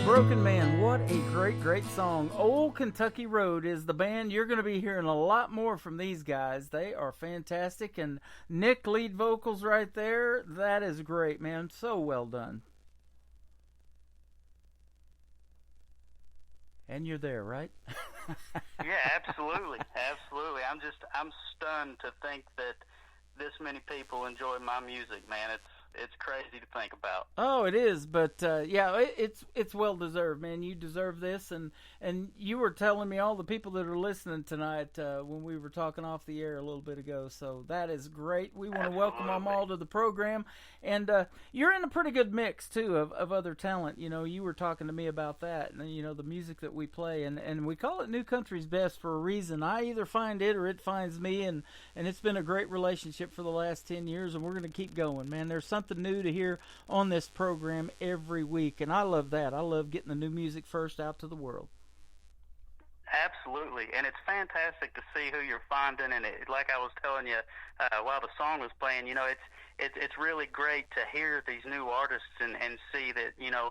Broken Man, what a great song. Old Kentucky Road is the band. You're going to be hearing a lot more from these guys. They are fantastic, and Nick lead vocals right there. That is great, man. So well done. And you're there, right? Yeah, absolutely. I'm stunned to think that this many people enjoy my music, man. It's crazy to think about. Oh, it is, but it's well deserved, man. You deserve this, and you were telling me all the people that are listening tonight when we were talking off the air a little bit ago. So that is great. We want to welcome them all to the program, and you're in a pretty good mix too of other talent. You know, you were talking to me about that, and you know the music that we play, and we call it New Country's Best for a reason. I either find it or it finds me, and it's been a great relationship for the last 10 years, and we're going to keep going, man. There's something new to hear on this program every week, and I love that. I love getting the new music first out to the world. Absolutely, and it's fantastic to see who you're finding. And like I was telling you while the song was playing, you know, it's really great to hear these new artists and see that, you know,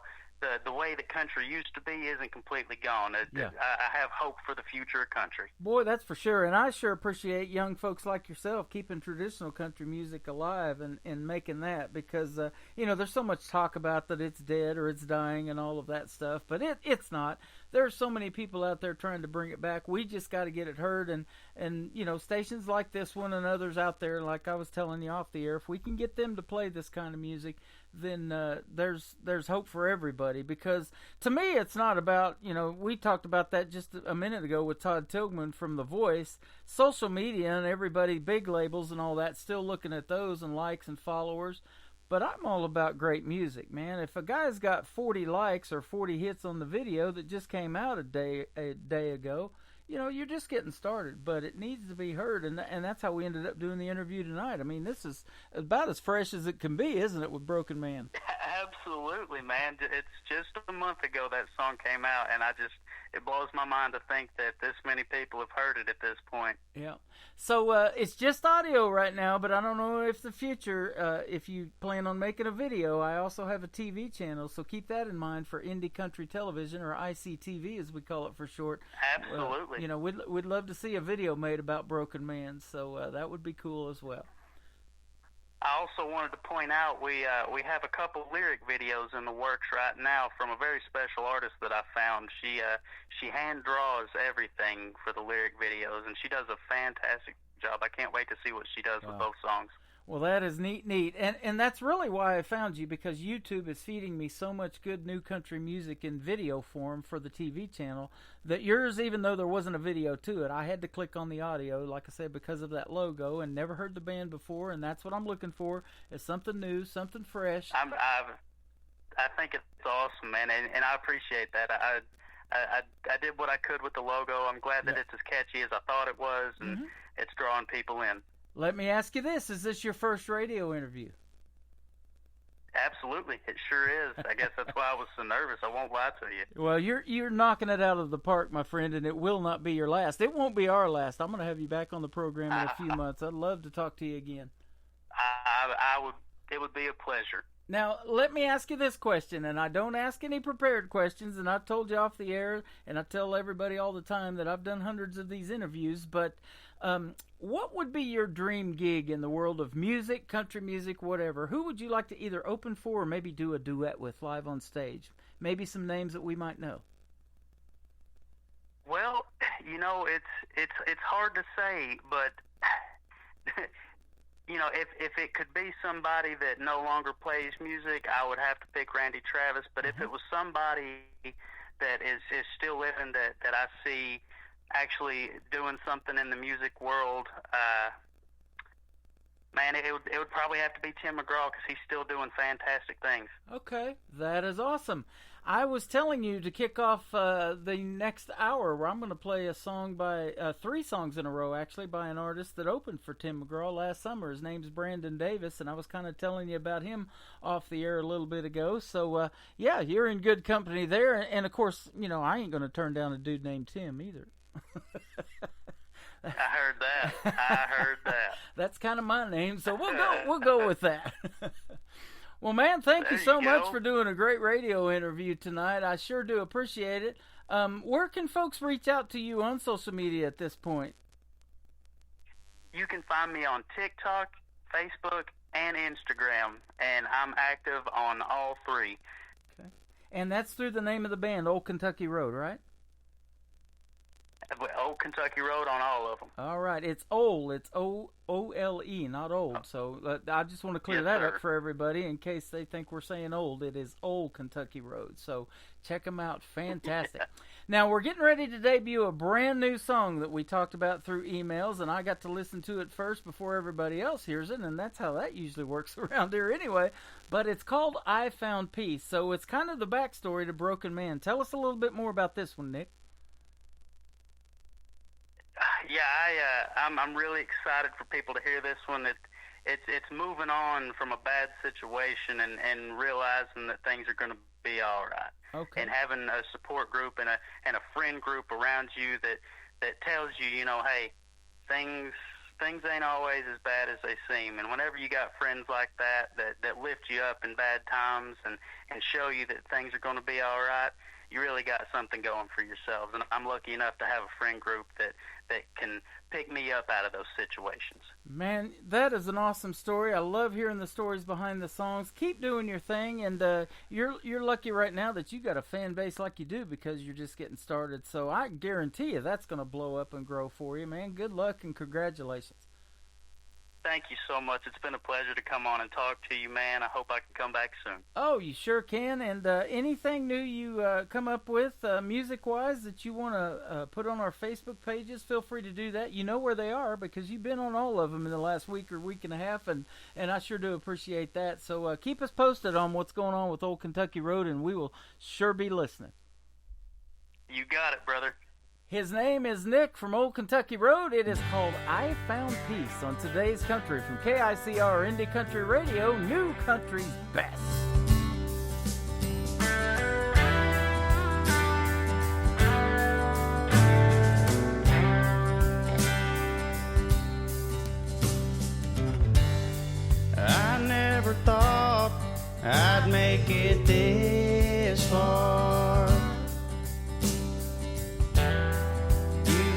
the way that country used to be isn't completely gone. Yeah. I have hope for the future of country. Boy, that's for sure. And I sure appreciate young folks like yourself keeping traditional country music alive and making that, because, you know, there's so much talk about that it's dead or it's dying and all of that stuff, but it's not. There are so many people out there trying to bring it back. We just got to get it heard, and you know, stations like this one and others out there, like I was telling you off the air, if we can get them to play this kind of music, then there's hope for everybody. Because to me, it's not about, you know, we talked about that just a minute ago with Todd Tilghman from The Voice. Social media and everybody, big labels and all that, still looking at those and likes and followers. But I'm all about great music, man. If a guy's got 40 likes or 40 hits on the video that just came out a day ago, you know, you're just getting started. But it needs to be heard, and that's how we ended up doing the interview tonight. I mean, this is about as fresh as it can be, isn't it, with Broken Man? Absolutely, man. It's just a month ago that song came out, and it blows my mind to think that this many people have heard it at this point. Yeah. So it's just audio right now, but I don't know if the future, if you plan on making a video. I also have a TV channel, so keep that in mind for Indie Country Television, or ICTV as we call it for short. Absolutely. You know, we'd love to see a video made about Broken Man, so that would be cool as well. I also wanted to point out we have a couple lyric videos in the works right now from a very special artist that I found. She hand draws everything for the lyric videos, and she does a fantastic job. I can't wait to see what she does with both songs. Well, that is neat. And that's really why I found you, because YouTube is feeding me so much good new country music in video form for the TV channel that yours, even though there wasn't a video to it, I had to click on the audio, like I said, because of that logo, and never heard the band before, and that's what I'm looking for, is something new, something fresh. I think it's awesome, man, and I appreciate that. I did what I could with the logo. I'm glad that it's as catchy as I thought it was, and it's drawing people in. Let me ask you this. Is this your first radio interview? Absolutely. It sure is. I guess that's why I was so nervous. I won't lie to you. Well, you're knocking it out of the park, my friend, and it will not be your last. It won't be our last. I'm going to have you back on the program in a few months. I'd love to talk to you again. It would be a pleasure. Now, let me ask you this question, and I don't ask any prepared questions, and I've told you off the air, and I tell everybody all the time that I've done hundreds of these interviews, but what would be your dream gig in the world of music, country music, whatever? Who would you like to either open for or maybe do a duet with live on stage? Maybe some names that we might know. Well, you know, it's hard to say, but you know, if it could be somebody that no longer plays music, I would have to pick Randy Travis. But if it was somebody that is still living, that I see actually doing something in the music world, man, it would probably have to be Tim McGraw, because he's still doing fantastic things. Okay, that is awesome. I was telling you to kick off the next hour where I'm going to play a song by, 3 songs in a row actually, by an artist that opened for Tim McGraw last summer. His name's Brandon Davis, and I was kind of telling you about him off the air a little bit ago. So, yeah, you're in good company there. And, of course, you know, I ain't going to turn down a dude named Tim either. I heard that. That's kind of my name, so we'll go with that. Well, man, thank you so much for doing a great radio interview tonight. I sure do appreciate it. Where can folks reach out to you on social media at this point? You can find me on TikTok, Facebook, and Instagram, and I'm active on all 3. Okay. And that's through the name of the band, Old Kentucky Road, right? Old Kentucky Road on all of them. All right. It's OLE. It's OLE, not old. So I just want to clear that up for everybody in case they think we're saying old. It is Old Kentucky Road. So check them out. Fantastic. Now, we're getting ready to debut a brand new song that we talked about through emails, and I got to listen to it first before everybody else hears it, and that's how that usually works around here anyway. But it's called I Found Peace. So it's kind of the backstory to Broken Man. Tell us a little bit more about this one, Nick. Yeah, I'm really excited for people to hear this one. It's moving on from a bad situation and realizing that things are going to be all right. Okay. And having a support group and a friend group around you that tells you, you know, hey, things ain't always as bad as they seem. And whenever you got friends like that lift you up in bad times and show you that things are going to be all right, you really got something going for yourselves. And I'm lucky enough to have a friend group that can pick me up out of those situations. Man, that is an awesome story. I love hearing the stories behind the songs. Keep doing your thing, and you're lucky right now that you got a fan base like you do, because you're just getting started. So I guarantee you that's going to blow up and grow for you, man. Good luck and congratulations. Thank you so much. It's been a pleasure to come on and talk to you, man. I hope I can come back soon. Oh, you sure can. And anything new you come up with music-wise that you want to put on our Facebook pages, feel free to do that. You know where they are because you've been on all of them in the last week or week and a half, and I sure do appreciate that. So keep us posted on what's going on with Old Kentucky Road, and we will sure be listening. You got it, brother. His name is Nick from Old Kentucky Road. It is called I Found Peace on Today's Country from KICR Indie Country Radio, New Country's Best. I never thought I'd make it this far.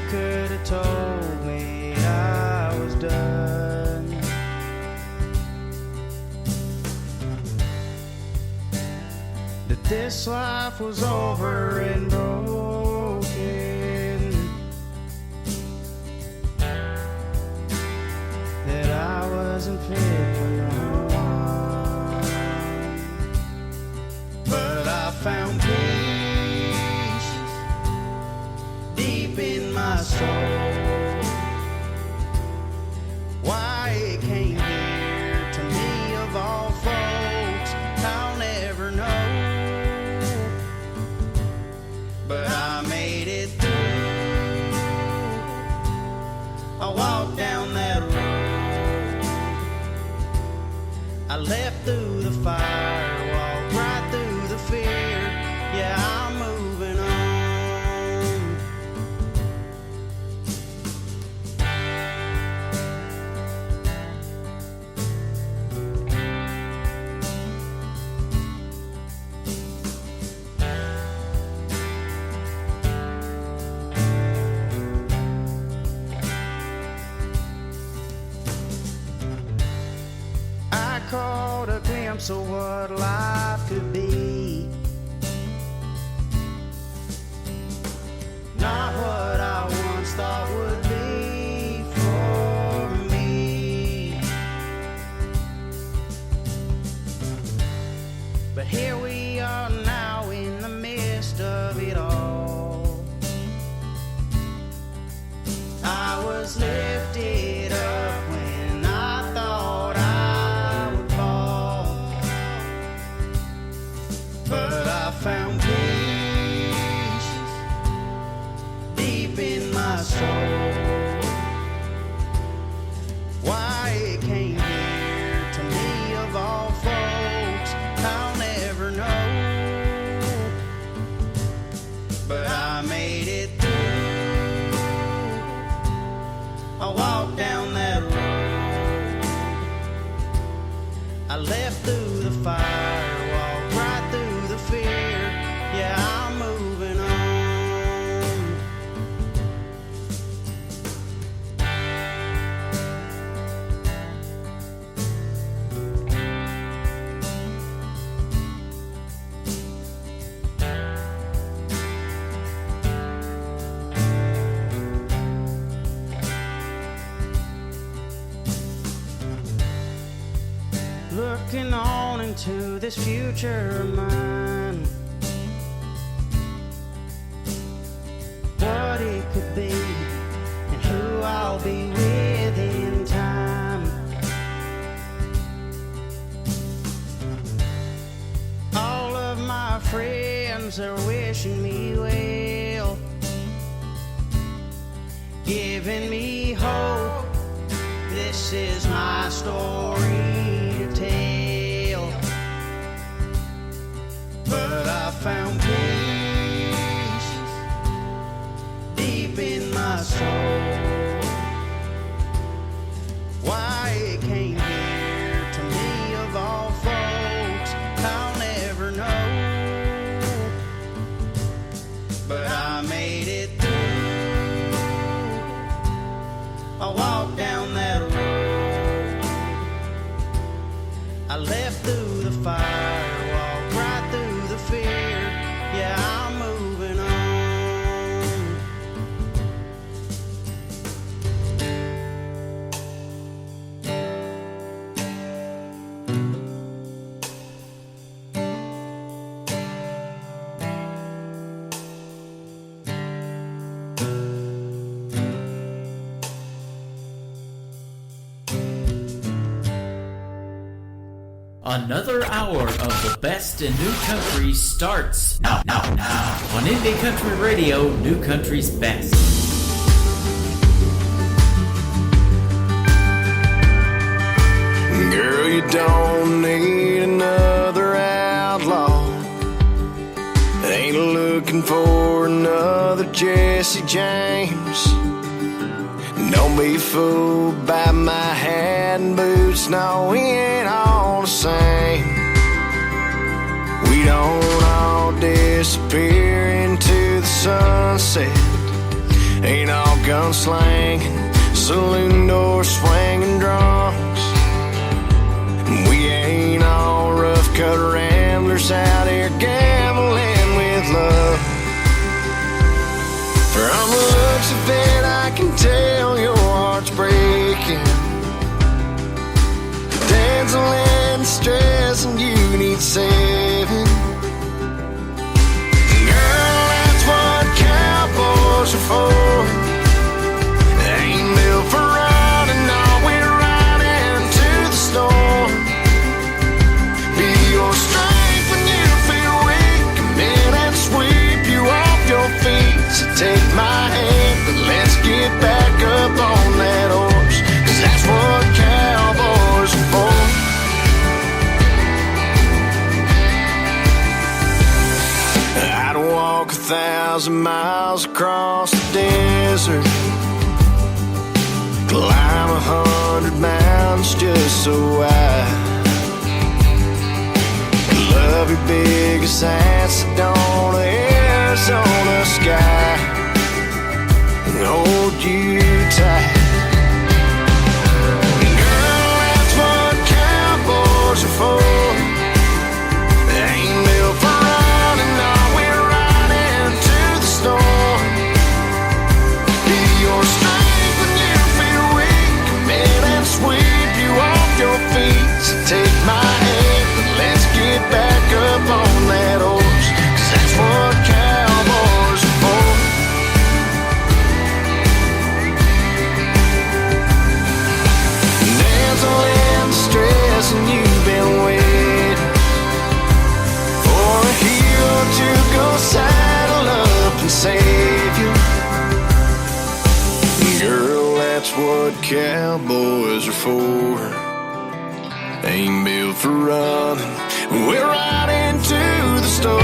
Could have told me I was done. That this life was over and broken. That I wasn't fit for no one. But I found peace deep in my soul. Why it came here to me of all folks, I'll never know. But I made it through. I walked down that road. I left through the fire, walked right through the fear. Yeah, I'm moving on. caught a glimpse of what life could be. Not what I once thought would be for me. But here we are now in the midst of it all. I was lifted up when I thought I would fall, but I found peace deep in my soul. Why it came here to me of all folks, I'll never know, but I made it through. I walked down that road, I left through the fire, walked right through the fear. Yeah, I'm moving on. Looking on into this future of mine, what it could be and who I'll be with in time. All of my friends are wishing me well, giving me hope. This is my story to tell, but I found peace deep in my soul. Why it came here to me of all folks, I'll never know, but I made it through. I walked down that road, I left through the fire, walked right through the fear. Yeah, I'm moving on. Another hour of the best in new country starts now on Indie Country Radio, New Country's best. Girl, you don't need another outlaw. Ain't looking for another Jesse James. Don't be fooled by my hat and boots. No, we ain't all the same. We don't all disappear into the sunset. Ain't all gunslanging, saloon doors swinging drunks. We ain't all rough cut ramblers out here gambling with love. From the looks of it, I can tell your heart's breaking. Dancing and stress, and you need saving. Girl, that's what cowboys are for. They ain't built for running, no, we're riding to the storm. Be your strength when you feel weak. Come in and sweep you off your feet. So take my hand, but let's get back up on that horse, 'cause that's what cowboys are for. I'd walk 1,000 miles across the desert, climb 100 mountains just so I love your biggest ass on the Arizona sky and hold you tight. Girl, that's what cowboys cowboys are for. Ain't built for running. We're right into the store.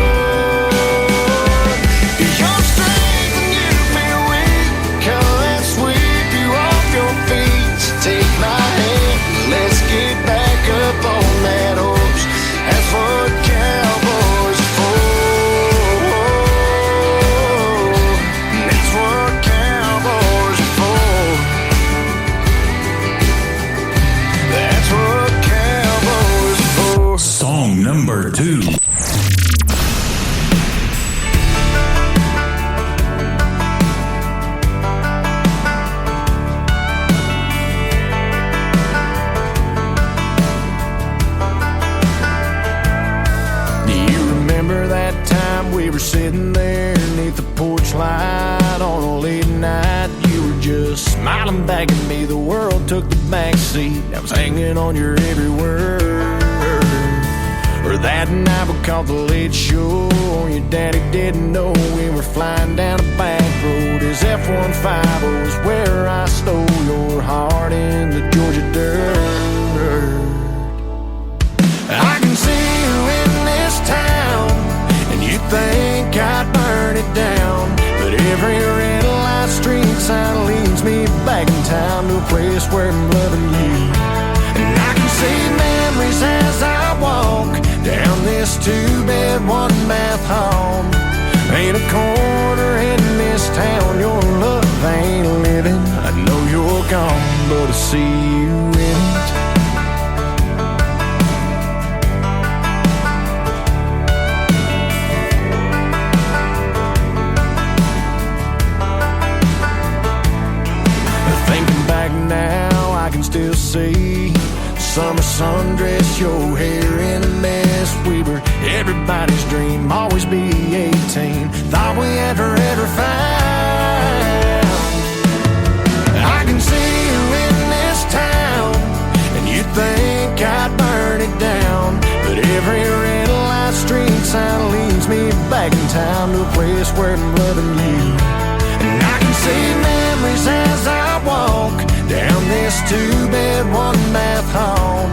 Your strength and you feel weak. Come and sweep you off your feet. Take my hand, let's get back up on that horse. That's what cowboys are for. That's what cowboys are for. That's what cowboys are for. Song number 2. We were sitting there beneath the porch light on a late night. You were just smiling back at me. The world took the back seat. I was hanging on your every word. Or that night we caught the late show. Your daddy didn't know we were flying down a back road. His F-150 was where I stole your heart in the Georgia dirt. I can see you in this town. You think I'd burn it down, but every red light street sign leads me back in town to a place where I'm loving you. And I can see memories as I walk down this 2-bed, 1-bath home. Ain't a corner in this town your love ain't living. I know you're gone, but I see you in it. Now I can still see summer sundress, your hair in a mess. We were everybody's dream, always be 18. Thought we had forever found. I can see you in this town, and you think I'd burn it down, but every red light street sign leads me back in town to a place where I'm loving you. And I can see memories as I walk down this 2-bed, 1-bath home.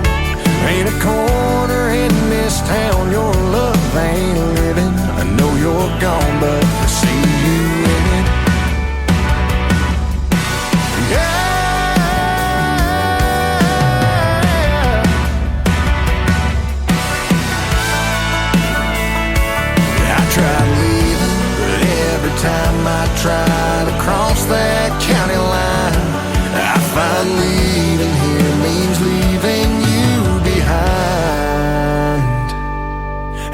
Ain't a corner in this town your love ain't living. I know you're gone, but I see you in it. Yeah. I tried leaving, but every time I try to cross that county line, I find leaving here means leaving you behind.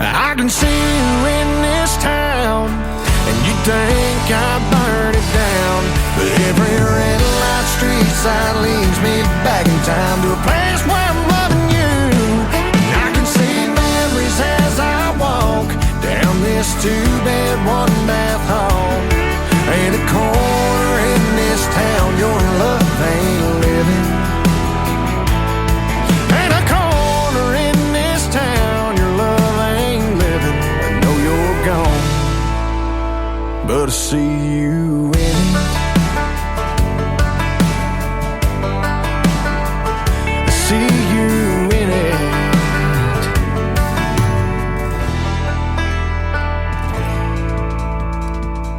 I can see you in this town, and you think I burn it down, but every red light street sign leads me back in time to a place where I'm loving you. And I can see memories as I walk down this 2-bed, 1-bath home. Ain't a corner in this town your love ain't living. Ain't a corner in this town your love ain't living. I know you're gone, but I see you in it. I see you in it.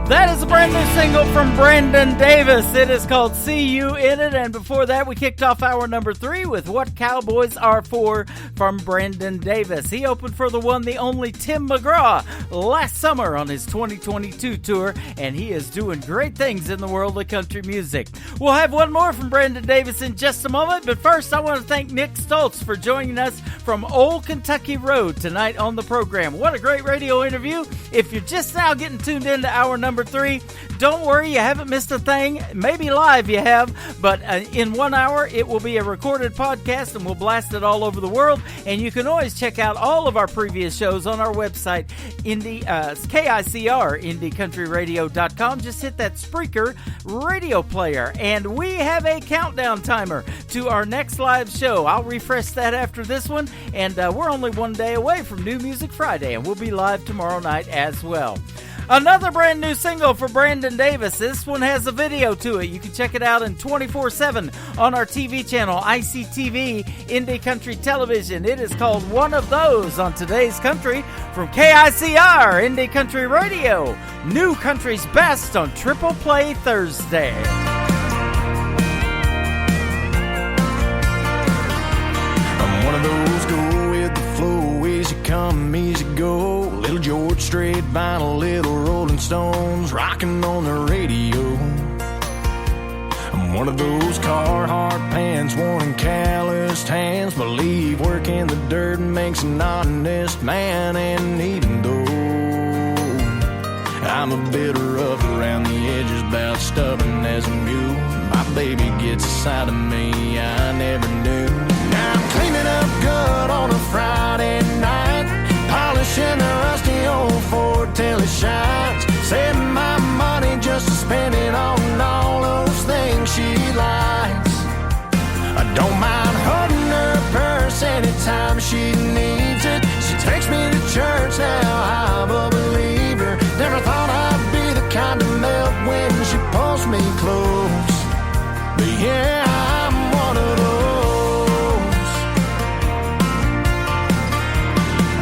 That is a brand new single from Brandon Davis. It is called See You In It. And before that, we kicked off hour number 3 with What Cowboys Are For from Brandon Davis. He opened for the one, the only Tim McGraw last summer on his 2022 tour, and he is doing great things in the world of country music. We'll have one more from Brandon Davis in just a moment, but first I want to thank Nick Stoltz for joining us from Old Kentucky Road tonight on the program. What a great radio interview. If you're just now getting tuned into hour number 3, don't worry, you haven't missed a thing. Maybe live you have, but in 1 hour it will be a recorded podcast and we'll blast it all over the world. And you can always check out all of our previous shows on our website, KICR, IndieCountryRadio.com. Just hit that Spreaker radio player. And we have a countdown timer to our next live show. I'll refresh that after this one. And we're only one day away from New Music Friday, and we'll be live tomorrow night as well. Another brand new single for Brandon Davis. This one has a video to it. You can check it out in 24/7 on our TV channel, ICTV, Indie Country Television. It is called One of Those on Today's Country from KICR, Indie Country Radio. New Country's Best on Triple Play Thursday. I'm one of those go with the flow, easy come, easy go. Little George Strait, vinyl, little Rolling Stones, rocking on the radio. I'm one of those Carhartt pants, worn in calloused hands. Believe work in the dirt makes an honest man. And even though I'm a bit rough around the edges, about stubborn as a mule, my baby gets a side of me I never knew. Now I'm cleaning up good on a Friday night, polishing the rusty old Ford till it shines. Saving my money just to spend it on all those things she likes. I don't mind holding her purse anytime she needs it. She takes me to church now, I'm a believer. Never thought I'd be the kind to melt when she pulls me close. But yeah, I'm one of those.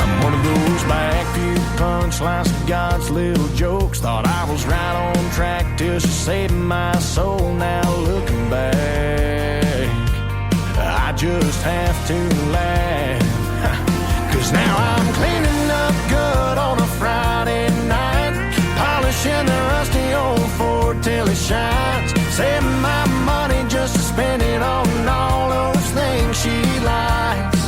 I'm one of those backview punchlines of God's little jokes. Thought I was right on track till she saved my soul. Now looking back, I just have to laugh. 'Cause now I'm cleaning up good on a Friday night, polishing the rusty old Ford till it shines. Saving my money just to spend it on all those things she likes.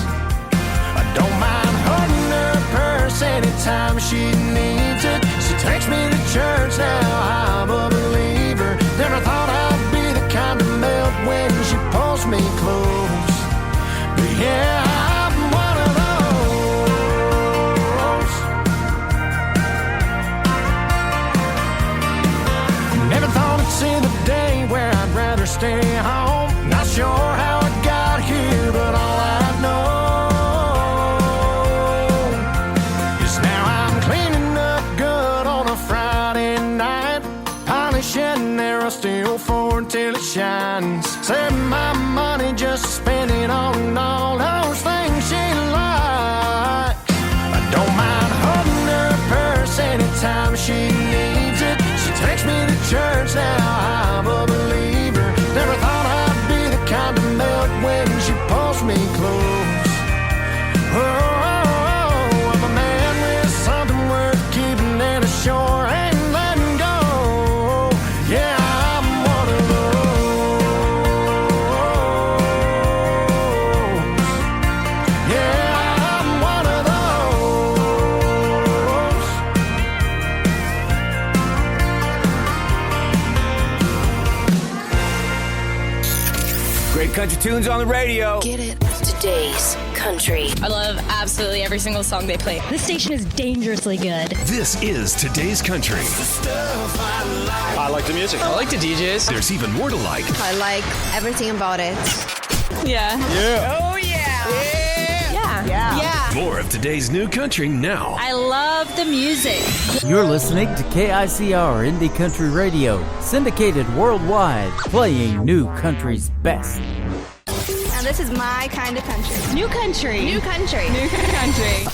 I don't mind holding her purse anytime she needs it. She takes me to church now, I'm a believer. Never thought I'd be the kind to melt when she pulls me close. But yeah, I'm one of those. Never thought I'd see the day where I'd rather stay home. Not sure how I got here, but all I know is now I'm cleaning up good on a Friday night, polishing that rusty old Ford till it shines. Saving my money just to spend it on all those things she likes. I don't mind holding her purse anytime she needs it. She takes me to church now, I'm a believer. Never thought I'd be the kind to melt when she pulls me close. Oh, of a man with something worth keeping and a sure ain't letting go. Yeah, I'm one of those. Yeah, I'm one of those. Great country tunes on the radio. Get it? Today's Country. I love absolutely every single song they play. This station is dangerously good. This is Today's Country. I like the music. I like the DJs. There's even more to like. I like everything about it. Yeah. Yeah. Oh, yeah. Yeah. Yeah. More of today's new country now. I love the music. You're listening to KICR Indie Country Radio, syndicated worldwide, playing New Country's best. Now this is my kind of country. New country. New country. New country.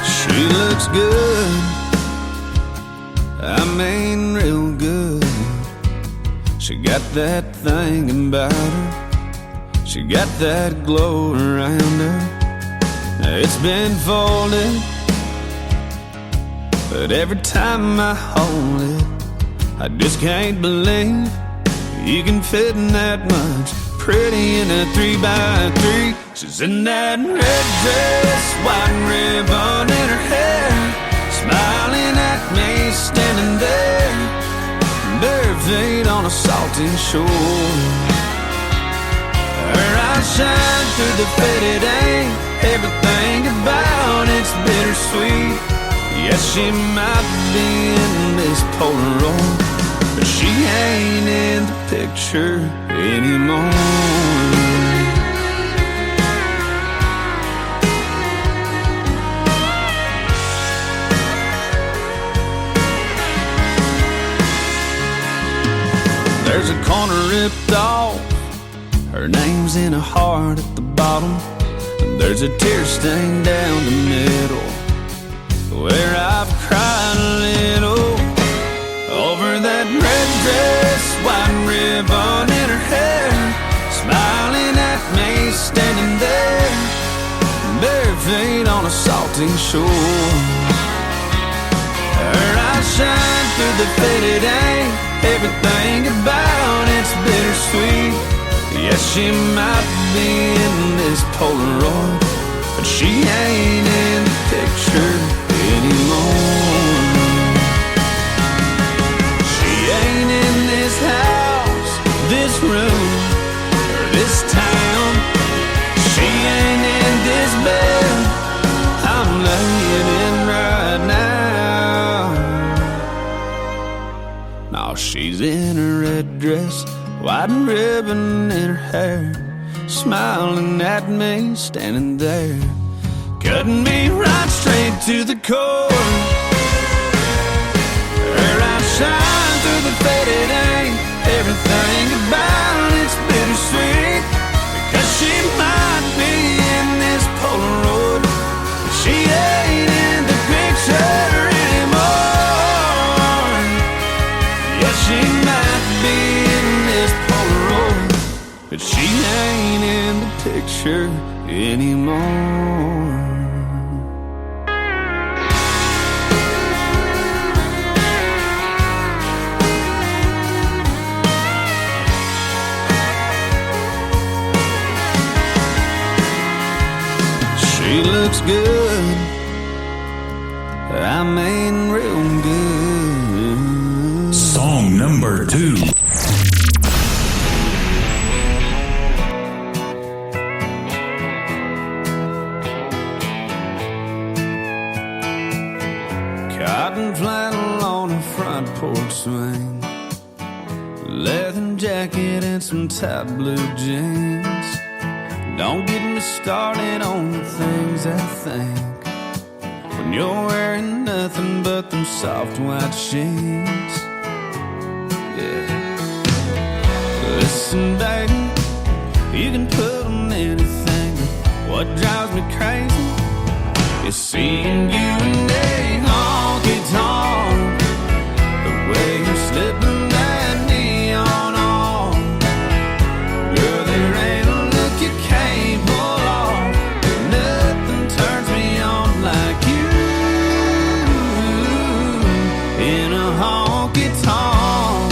She looks good, I mean real good. She got that thing about her, she got that glow around her. It's been folded, but every time I hold it, I just can't believe you can fit in that much. Pretty in a 3x3. She's in that red dress, white ribbon in her hair, smiling at me, standing there, bare feet on a salty shore. Her eyes shine through the faded ink, everything about it's bittersweet. Yes, she might be in this Polaroid, but she ain't in the picture anymore. There's a corner ripped off, her name's in a heart at the bottom, and there's a tear stain down the middle where I've cried a little over that red dress, white ribbon in her hair, smiling at me standing there, bare feet on a salty shore. Her eyes shine through the faded ink, everything about it's bittersweet. Yes, she might be in this Polaroid, but she ain't in the picture anymore. She ain't in this house, this room, or this town. She ain't in this bed I'm laying in right now. No, she's in a red dress, white ribbon in her hair, smiling at me standing there, cutting me right straight to the core. Her eyes shine through the faded ink, everything about it's bittersweet, because she might be in this Polaroid, but she ain't in the picture anymore. Yeah, she might be in this Polaroid, but she ain't in the picture anymore. She looks good, I mean real good. Song number 2. Cotton flannel on a front porch swing, leather jacket and some tight blue jeans. Don't get me started on the things I think when you're wearing nothing but them soft white sheets. Yeah. Listen, baby, you can put on anything, but what drives me crazy is seeing you in a honky-tonk, the way you're slipping that neon on. Girl, there ain't a look you can't pull off, nothing turns me on like you in a honky-tonk.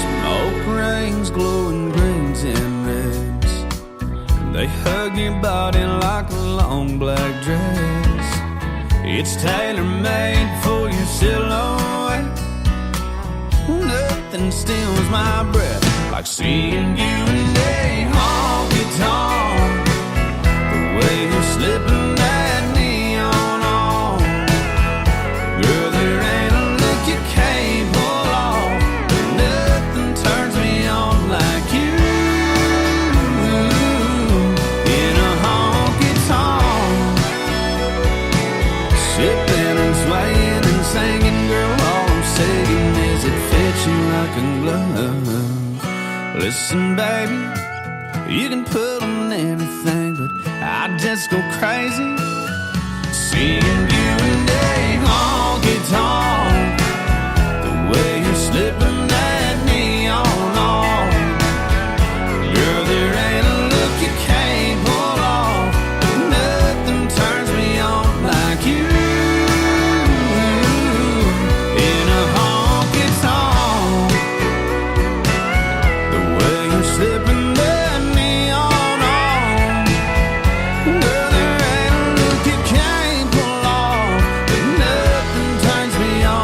Smoke rings, glowing greens and reds, they hug your body like a long black dress. It's tailor-made for your silhouette. Nothing steals my breath like seeing you in a honky-tonk, the way you're slipping that neon on. Girl, there ain't a look you can't pull off, nothing turns me on like you in a honky-tonk. Sipping and swaying and singing, girl, all I'm saying is it fits you like a glove. Listen, baby, you can put on anything, but I just go crazy seeing you in a honky-tonk, the way you're slipping that neon on. Girl, there ain't a look you can't pull off, nothing turns me on like you in a honky-tonk, the way you're slipping that neon on. Girl, there ain't a look you can't pull off, but nothing turns me on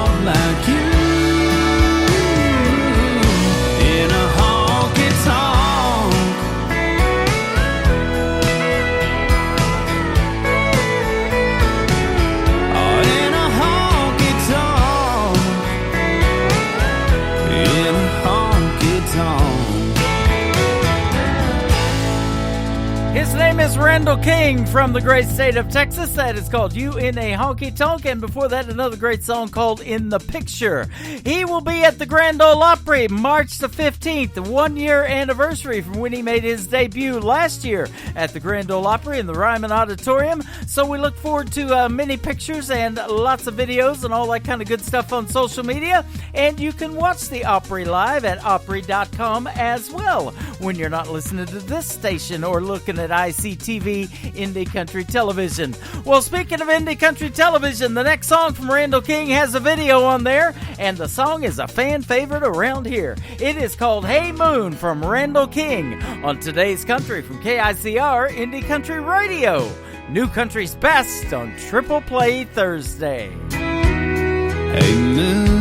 His name is Randall King from the great state of Texas. That is called You in a Honky Tonk. And before that, another great song called In the Picture. He will be at the Grand Ole Opry March the 15th, the 1-year anniversary from when he made his debut last year at the Grand Ole Opry in the Ryman Auditorium. So we look forward to many pictures and lots of videos and all that kind of good stuff on social media. And you can watch the Opry live at Opry.com as well when you're not listening to this station or looking at ICTV Indie Country Television. Well, speaking of Indie Country Television, the next song from Randall King has a video on there, and the song is a fan favorite around here. It is called Hey Moon from Randall King on Today's Country from KICR Indie Country Radio. New Country's Best on Triple Play Thursday. Hey moon,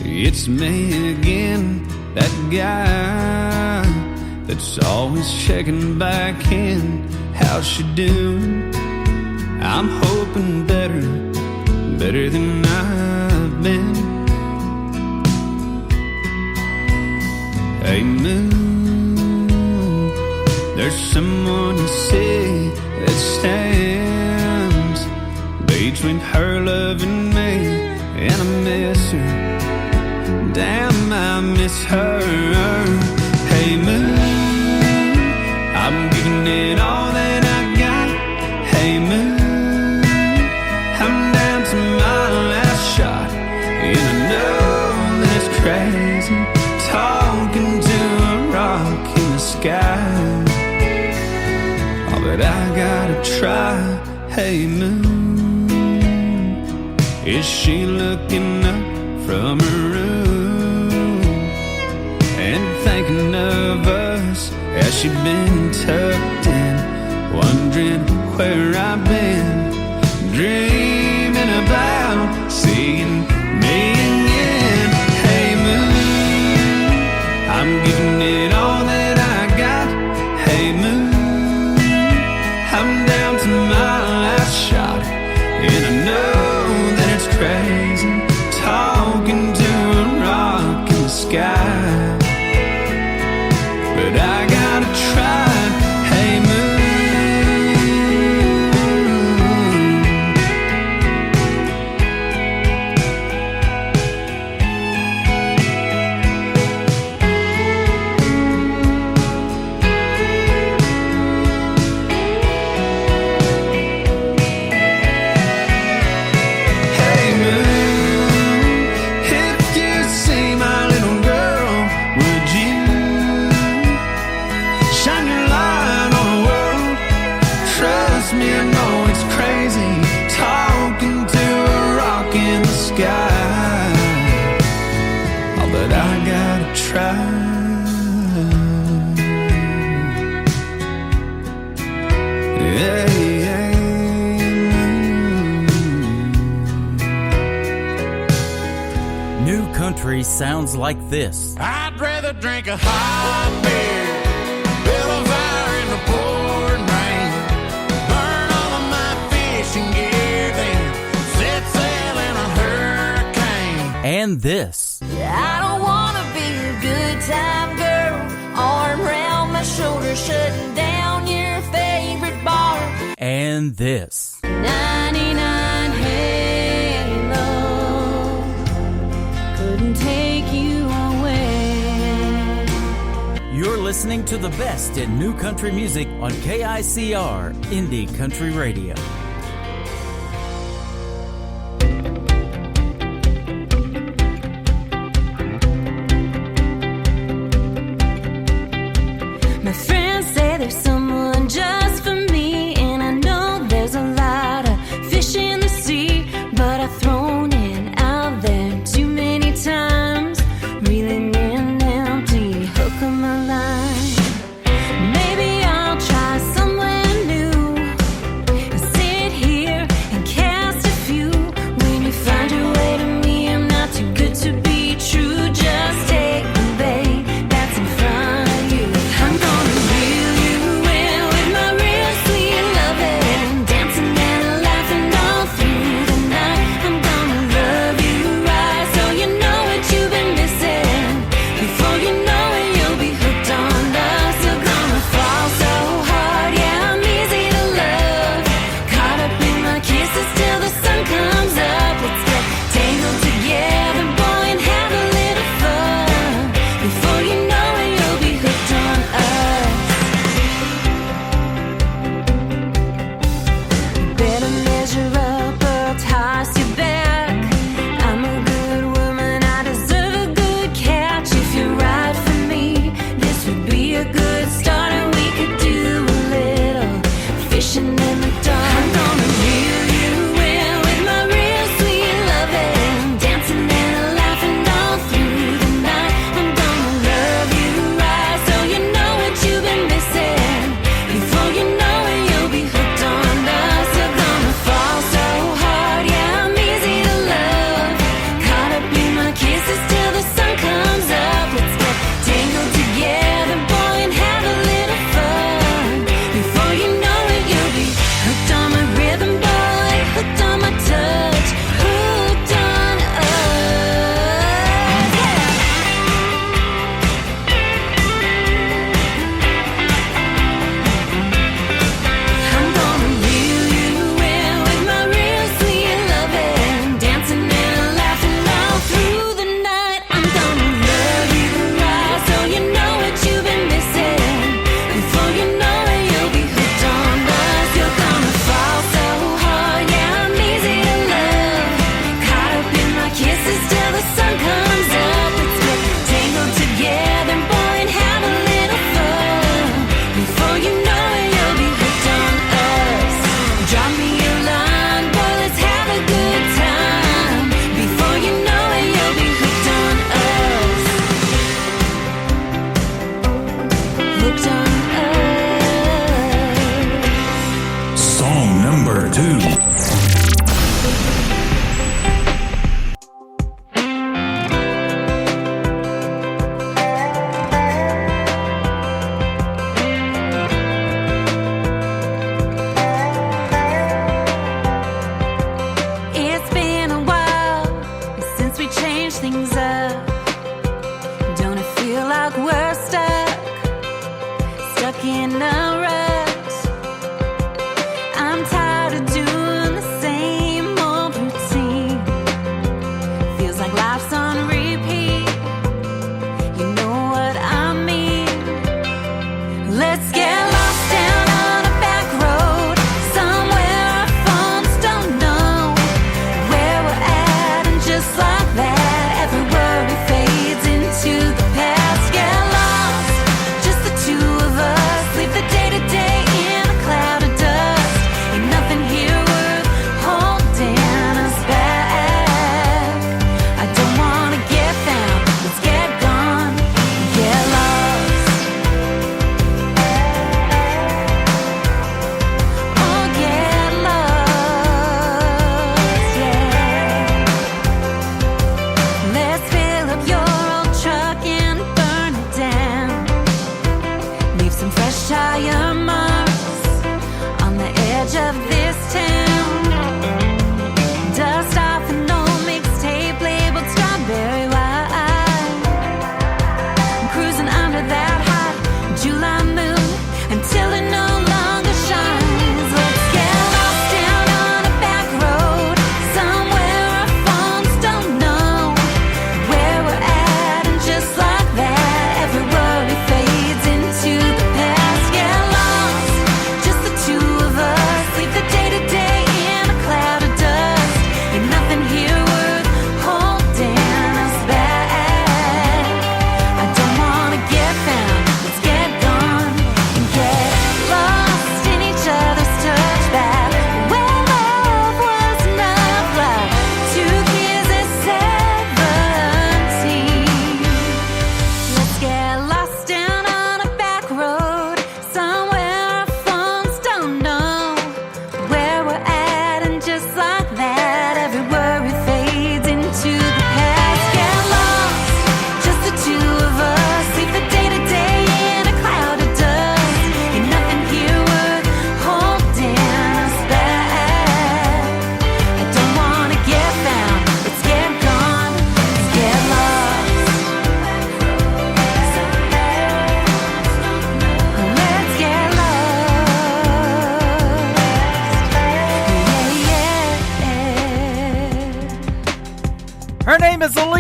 it's me again, that guy that's always checking back in. How's she doing? I'm hoping better than I've been. Hey moon, there's someone you see that stands between her love and me, and I miss her. Damn, I miss her. Hey moon, I'm giving it all that I got. Hey moon, I'm down to my last shot, and I know that it's crazy talking to a rock in the sky. Oh, but I gotta try. Hey moon, is she looking up from her room and thinking of us? Has she been tucked in, wondering where I've been, dreaming about seeing me again? Hey moon, I'm giving it all that I got. Hey moon, I'm down to my last shot, and I know that it's crazy talking to a rock in the sky, but I gotta try. Hey moon, hey moon, if you see my little girl, would you shine your light on the world? Trust me, I know it's crazy talking to a rock in the sky. Oh, but I gotta try. Yeah, yeah. New Country sounds like this. I'd rather drink a hot beer, build a fire in the pouring rain, burn all of my fishing gear, then set sail in a hurricane. And this. I don't wanna be a good time girl, arm around my shoulder, shutting down your favorite bar. And this. 99 Halo couldn't take you away. You're listening to the best in new country music on KICR Indie Country Radio. My friends say there's someone just for me, and I know there's a lot of fish in the sea, but I've thrown it out there too many times, reeling in empty, hook on my line. Maybe I'll try somewhere new and sit here and cast a few. When you find your way to me, I'm not too good to be true. Just take the bait that's in front of you. I'm gonna reel you in with my real sweet loving, dancing and laughing all through the night. I'm gonna love you right, so you know what you've been missing. Before you know it, you'll be hooked on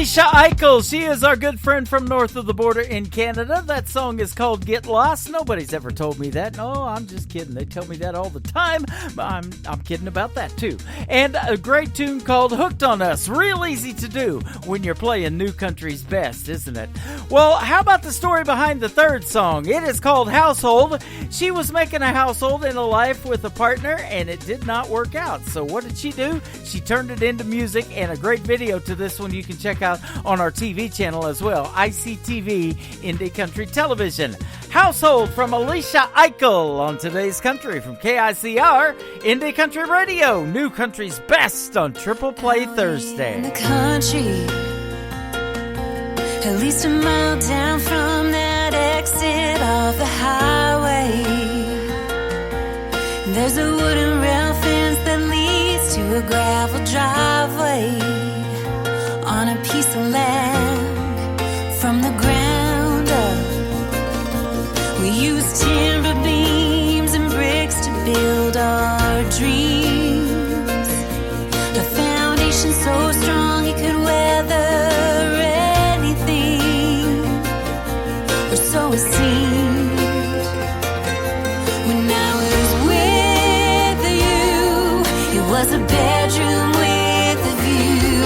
Alicia Eichel, she is our good friend from north of the border in Canada. That song is called Get Lost. Nobody's ever told me that. No, I'm just kidding. They tell me that all the time. I'm kidding about that too. And a great tune called Hooked on Us. Real easy to do when you're playing New Country's Best, isn't it? Well, how about the story behind the third song? It is called Household. She was making a household in a life with a partner, and it did not work out. So what did she do? She turned it into music, and a great video to this one you can check out on our TV channel as well, ICTV Indie Country Television. Household from Alicia Eichel on Today's Country from KICR Indie Country Radio. New Country's Best on Triple Play Thursday. In the country, at least a mile down from that exit off the highway, there's a wooden rail fence that leads to a gravel driveway on a piece of land from the ground up. We use timber beams and bricks to build our dreams, a foundation so strong it could weather anything, or so it seemed. When I was with you, it was a bedroom with a view,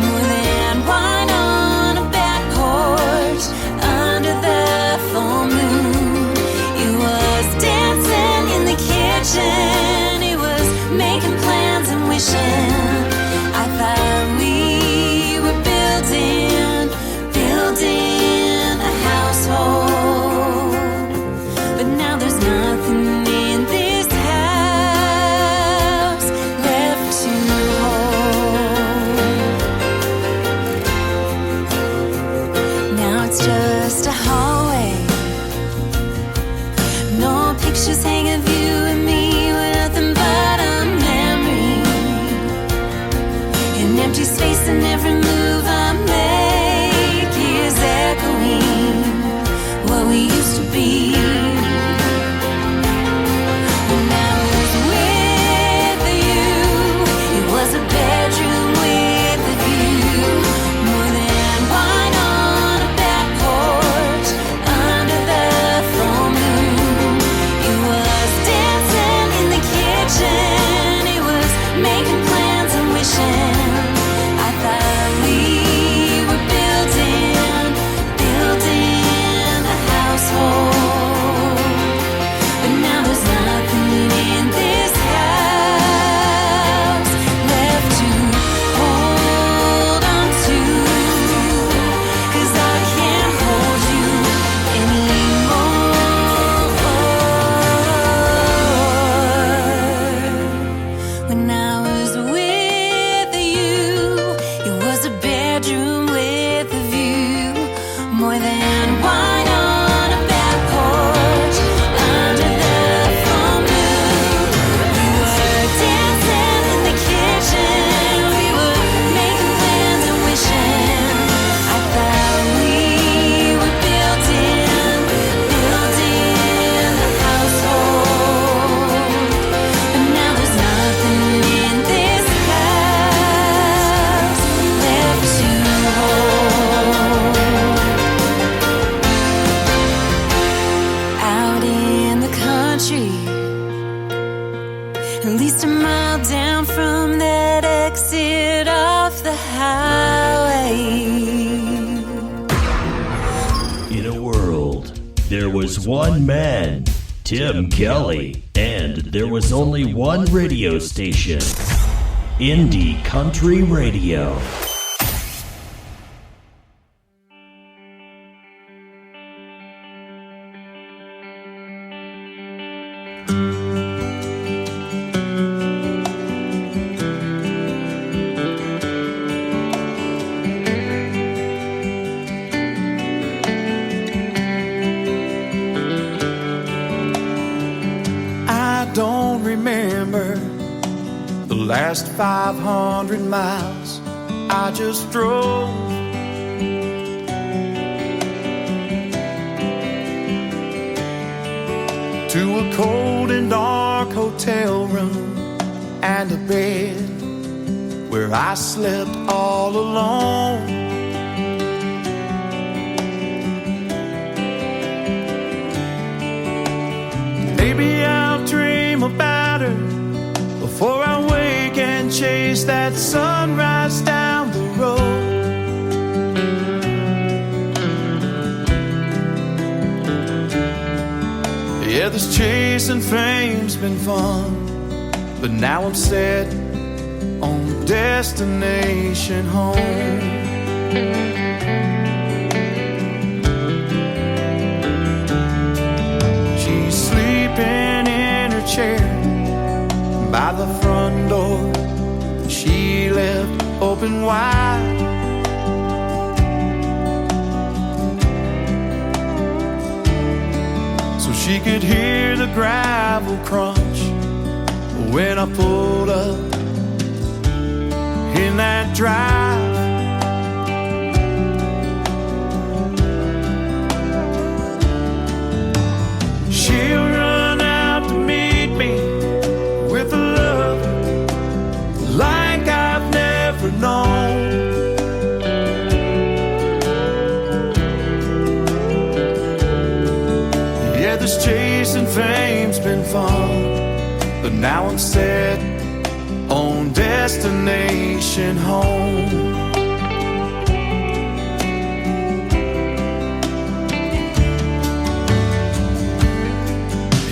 more than wine on a back porch under the full moon. It was dancing in the kitchen, it was making plans and wishing. I thought we were building a household, but now there's nothing in this house left to hold. Now it's just a hallway, no pictures hang of you and me, with nothing but a memory, an empty space, and every move I make is echoing what we used to be. When I was with you, it was a bedroom with a view, more than wine on a back porch under the full moon. It was dancing in the kitchen, it was making plans and wishing. I thought we were building a household, but now there's nothing in this house left to hold on to, 'cause I can't hold you anymore. When I was with you, it was a bedroom with a view, more than wine on a back porch under the full moon. We were dancing in the kitchen, we were making plans and wishing. I thought we were building a household, but now there's nothing in this house left to hold. Out in the country, at least a mile down from that exit off the highway. In a world, there was one man, Tim Kelly, and there was only one radio station, Indie Country Radio. I don't remember the last 500 miles I just drove. To a cold and dark hotel room and a bed where I slept all alone. chase that sunrise down the road. Yeah, this chasing fame's been fun, but now I'm set on destination home. She's sleeping in her chair by the front door she left open wide. So she could hear the gravel crunch when I pulled up in that drive. She'll run out to meet me with a love like I've never known. Yeah, this chasing fame's been fun, but now I'm set on destination home.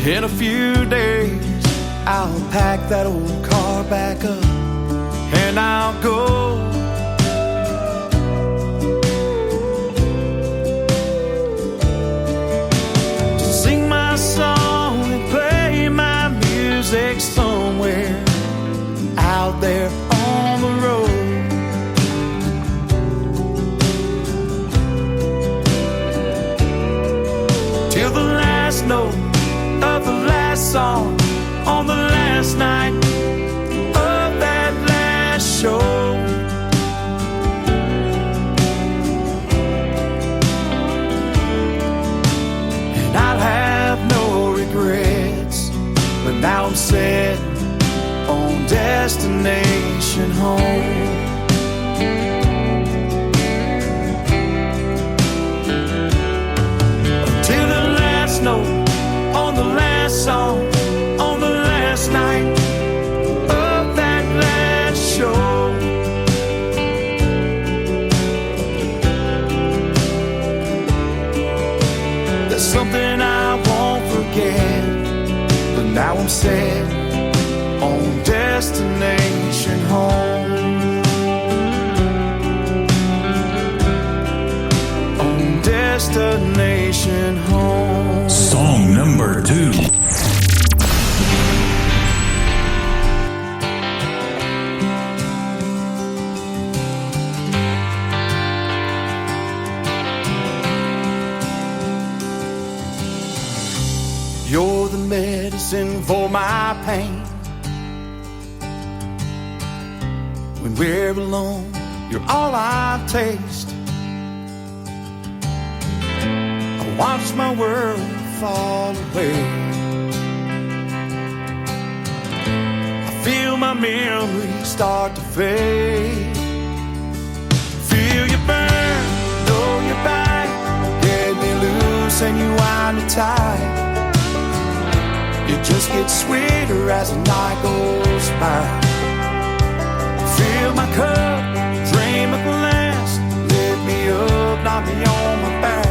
In a few days, I'll pack that old car back up and I'll go. To sing my song and play my music somewhere out there on the road. Till the last note of the last song on the last night of that last show. And I'll have no regrets, but now I'm set on destination home. Until the last note on the last song on the last night of that last show. There's something I won't forget, but now I'm set on destination home. On destination home. Song number 2. You're the medicine for my pain. When we're alone, you're all I taste. I watch my world fall away. I feel my memories start to fade. Feel you burn, though you're back. Get me loose and you wind me tight. It just gets sweeter as the night goes by. Fill my cup, drain my glass. Lift me up, knock me on my back.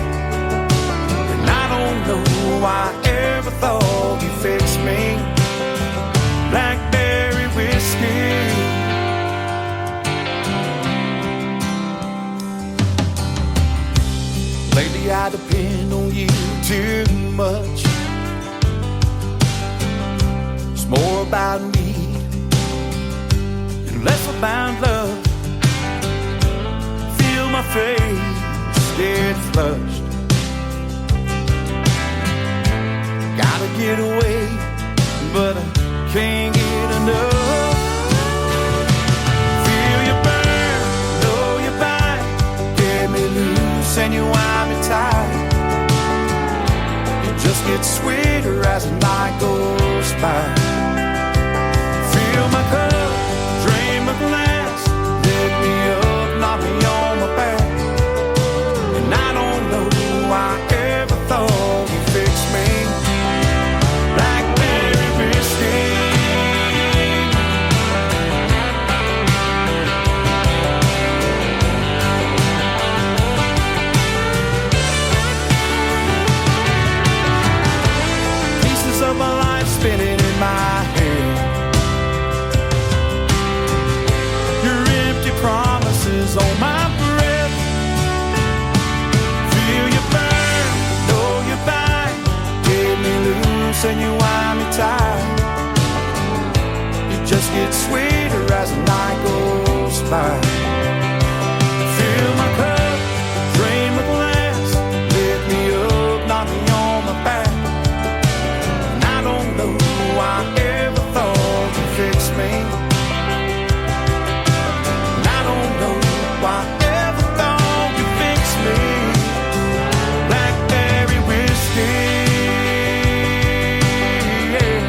And I don't know why I ever thought you fixed me. Blackberry whiskey. Lately I depend on you too much. More about me and less about love. Feel my face get flushed. Gotta get away, but I can't get enough. Feel you burn, know you bite. Get me loose and you wind me tight. It just gets sweeter as the night goes by. Fill my cup, drain my glass. Lift me up, knock me on my back. And I don't know why I ever thought you fixed me. Blackberry whiskey. close and you wind me tight. It just gets sweeter as the night goes by. Fill my cup, drain my glass, lift me up, knock me on my back. And I don't know why I ever thought you'd fix me. And I don't know why I ever thought you'd fix me. Blackberry whiskey, yeah.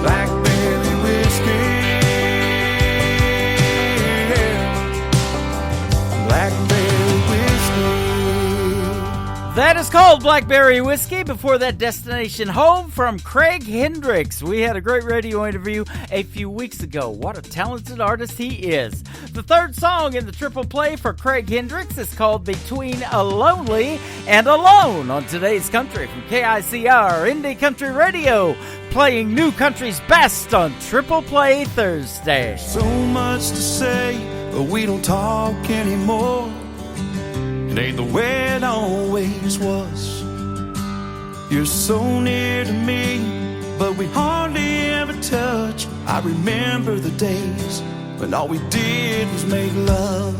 Blackberry whiskey, yeah. Blackberry whiskey. That is called Blackberry Whiskey. Before that, Destination Home from Craig Hendricks. We had a great radio interview a few weeks ago. What a talented artist he is. The third song in the triple play for Craig Hendricks is called Between a Lonely and Alone on today's Country from KICR Indie Country Radio, playing new country's best on Triple Play Thursday. So much to say, but we don't talk anymore. It ain't the way it always was. You're so near to me, but we hardly ever touch. I remember the days when all we did was make love.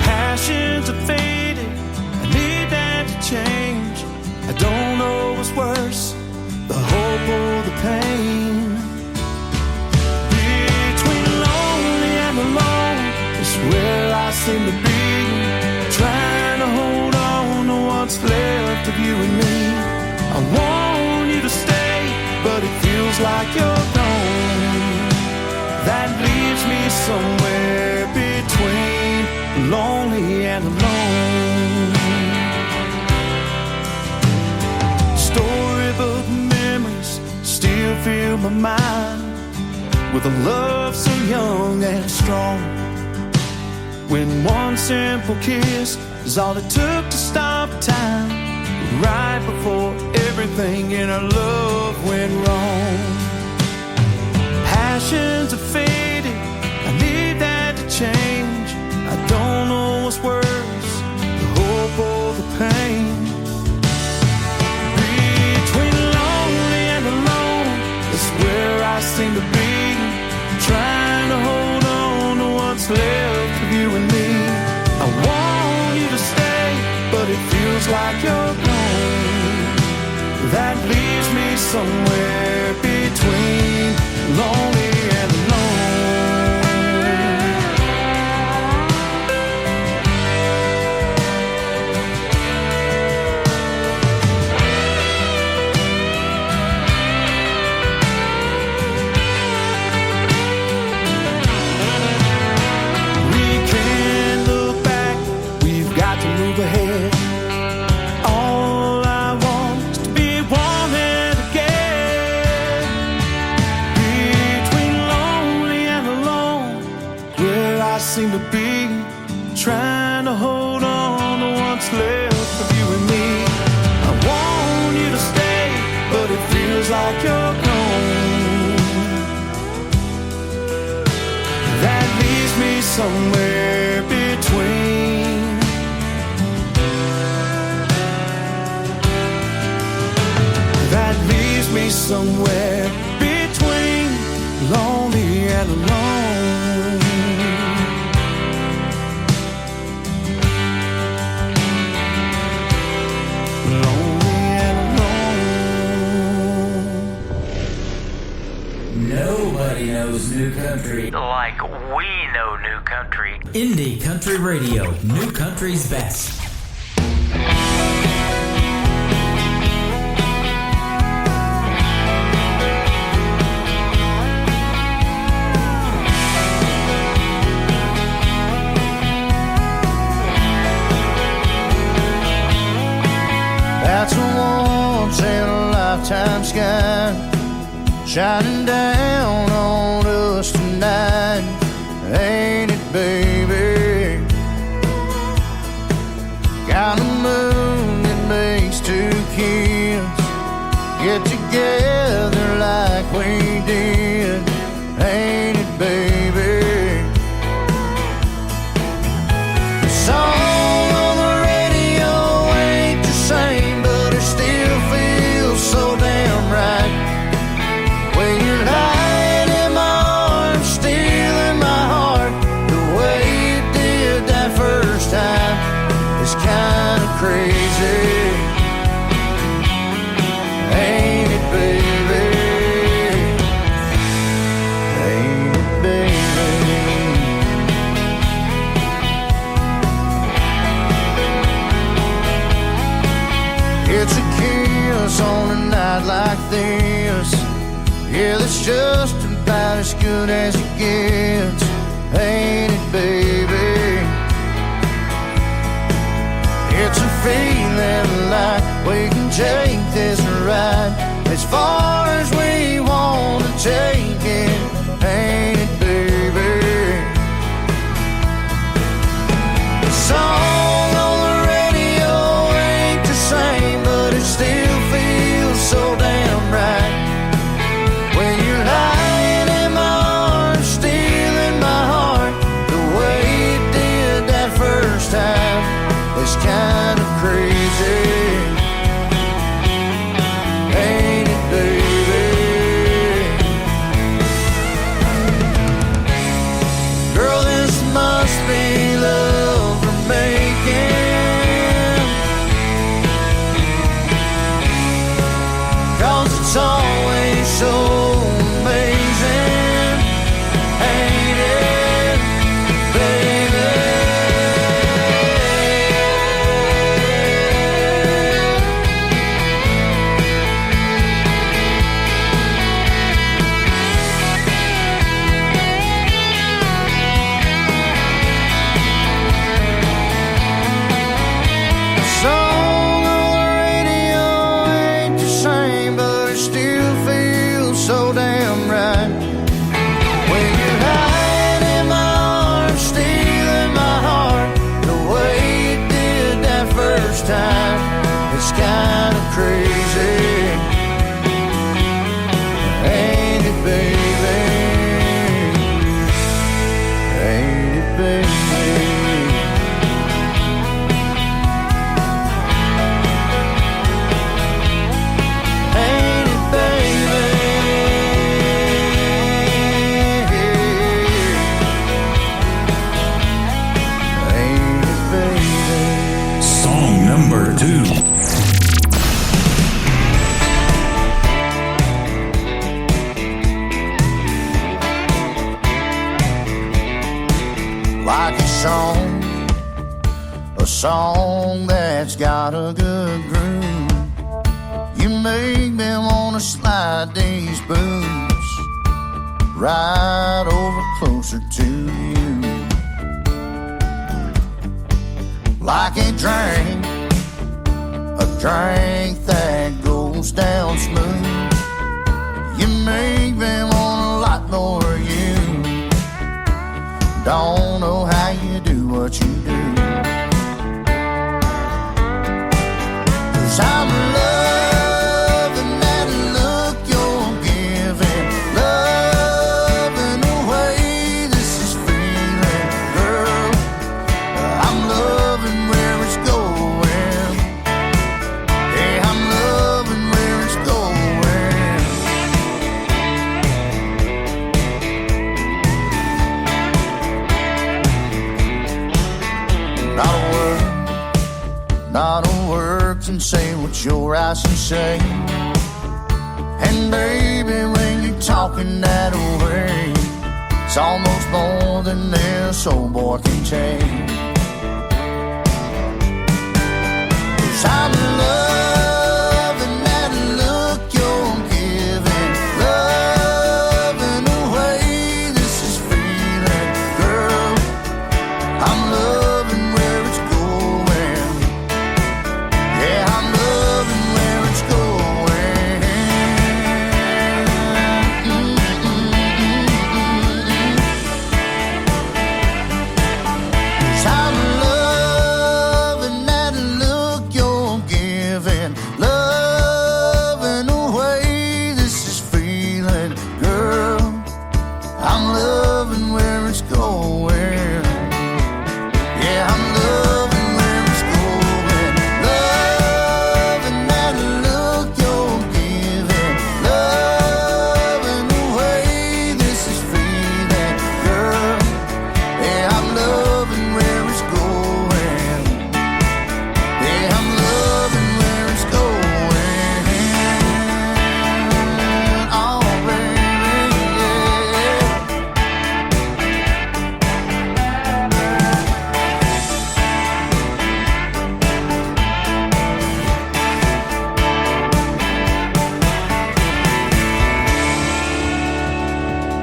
Passions have faded, I need that to change. I don't know what's worse, the hope or the pain. Between lonely and alone is where I seem to be, trying to hold on to what's left of you and me. I want you to stay, but it feels like you're gone. That leaves me somewhere between lonely and alone. Storybook memories still fill my mind with a love so young and strong. When one simple kiss is all it took to stop time, right before everything in our love went wrong. Passions have faded, I need that to change. I don't know what's worse, the hope or the pain. Between lonely and alone is where I seem to be, trying to hold on to what's left of you and me. I want you to stay, but it feels like you're gone. That leaves me somewhere between lonely and ahead. All I want is to be wanted again. Between lonely and alone, where I seem to be, trying to hold on to what's left of you and me. I want you to stay, but it feels like you're gone. That leaves me somewhere between. That leaves me somewhere between lonely and alone. Lonely and alone. Nobody knows new country like we know new country. Indie Country Radio, new country's best. That's a once in a lifetime sky shining down on us tonight, ain't it, baby? Got a moon that makes two kids get together like we did, ain't it, baby? The song on the radio ain't the same, but it still feels like this. Yeah, that's just about as good as it gets, ain't it, baby? It's a feeling like we can take this ride as far as we want to take it, ain't it, baby? The song on the radio ain't the same, but it still feels so damn right. When you're lying in my arms, stealing my heart, the way you did that first time is kind of crazy, ain't it, baby? Girl, this must be love we're making, 'cause it's always so amazing, ain't it, baby? The song on the radio ain't the same, but it still feels so damn right. When you're lying in my arms, stealing my heart, the way you did that first time, it's kind of crazy, ain't it, baby? Ain't it, baby? Ain't it, baby? Ain't it, baby? Song number 2. Like a song that's got a good groove. You make me wanna slide these boots right over closer to you. Like a drink that goes down smooth. You make me want a lot more of you. Don't know how you do what you do, 'cause I'm loving that look you're giving, loving the way this is feeling, girl. I'm loving where it's going. Yeah, I'm loving where it's going. Not a word can say what your eyes can say. And baby, when you're talking that way, it's almost more than this old boy can take. 'Cause I'm loving that look you're giving, loving the way this is feeling, girl. I'm loving where it's going. Yeah, I'm loving where it's going. 'Cause I'm loving that look you're giving,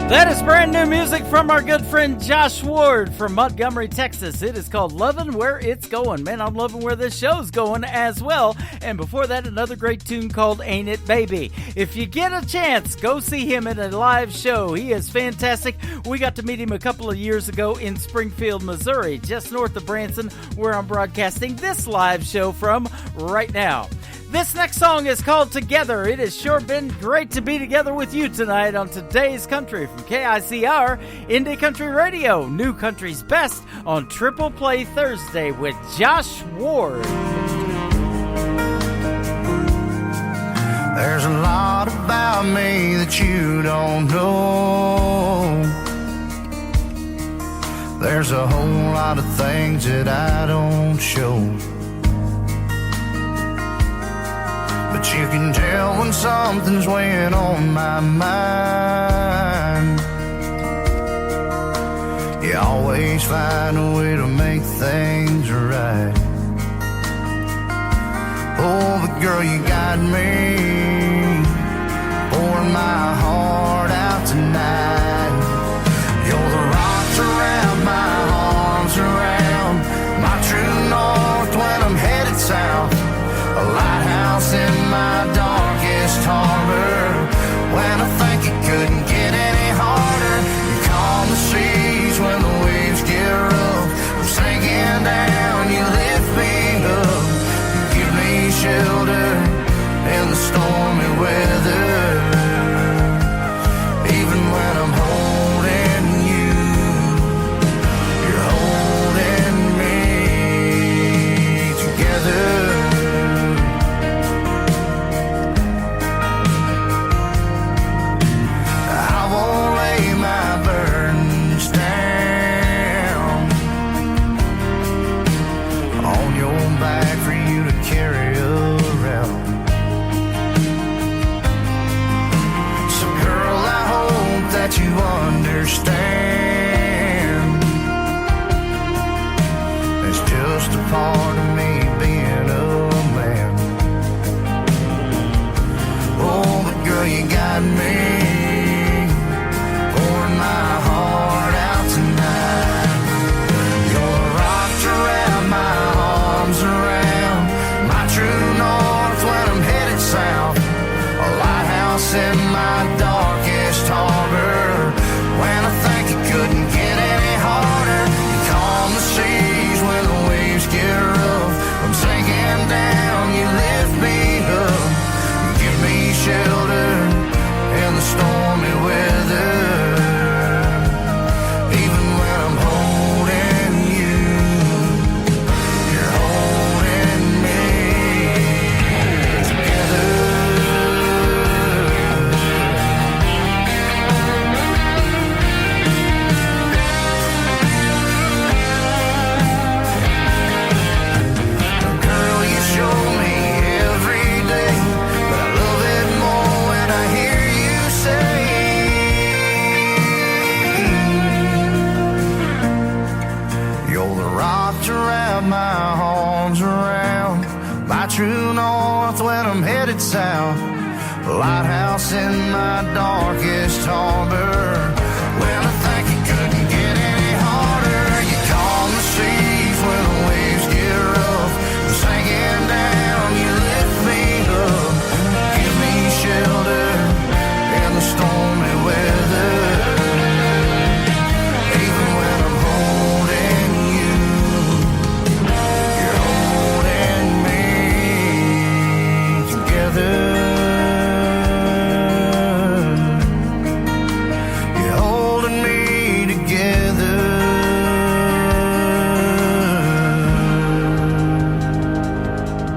That is brand new music from our good friend Josh Ward from Montgomery, Texas. It is called Lovin' Where It's Going. Man, I'm loving where this show's going as well. And before that, another great tune called Ain't It Baby. If you get a chance, go see him at a live show. He is fantastic. We got to meet him a couple of years ago in Springfield, Missouri, just north of Branson, where I'm broadcasting this live show from right now. This next song is called Together. It has sure been great to be together with you tonight on Today's Country from KICR, Indie Country Radio, New Country's Best on Triple Play Thursday with Josh Ward. There's a lot about me that you don't know. There's a whole lot of things that I don't show. But you can tell when something's weighing on my mind. You always find a way to make things right. Oh, but girl, you got me pouring my heart out tonight. You're the rocks around my arms around my true north when I'm headed south. A lighthouse in my darkest harbor. When I think it couldn't get any harder, you calm the seas when the waves get rough. I'm sinking down, you lift me up. You give me shelter in the stormy weather. Even when I'm holding you, you're holding me together. You understand it's just a part of me being a man. Oh, but girl, you got me pouring my heart out tonight. You're wrapped around my arms around my true north when I'm headed south. A lighthouse in my darkest harbor. When I think it couldn't get any harder, you calm the seas when the waves get rough. I'm sinking down, you lift me up. You give me shelter in the stormy weather. Even when I'm holding you, you're holding me together. Around my arms around my true north when I'm headed south. A lighthouse in my darkest harbor. When I think it couldn't get any harder, you calm the seas when the waves get rough. I'm sinking down, you lift me up. Give me shelter in the stormy weather. Even when I'm holding you, you're holding me together. You're holding me together.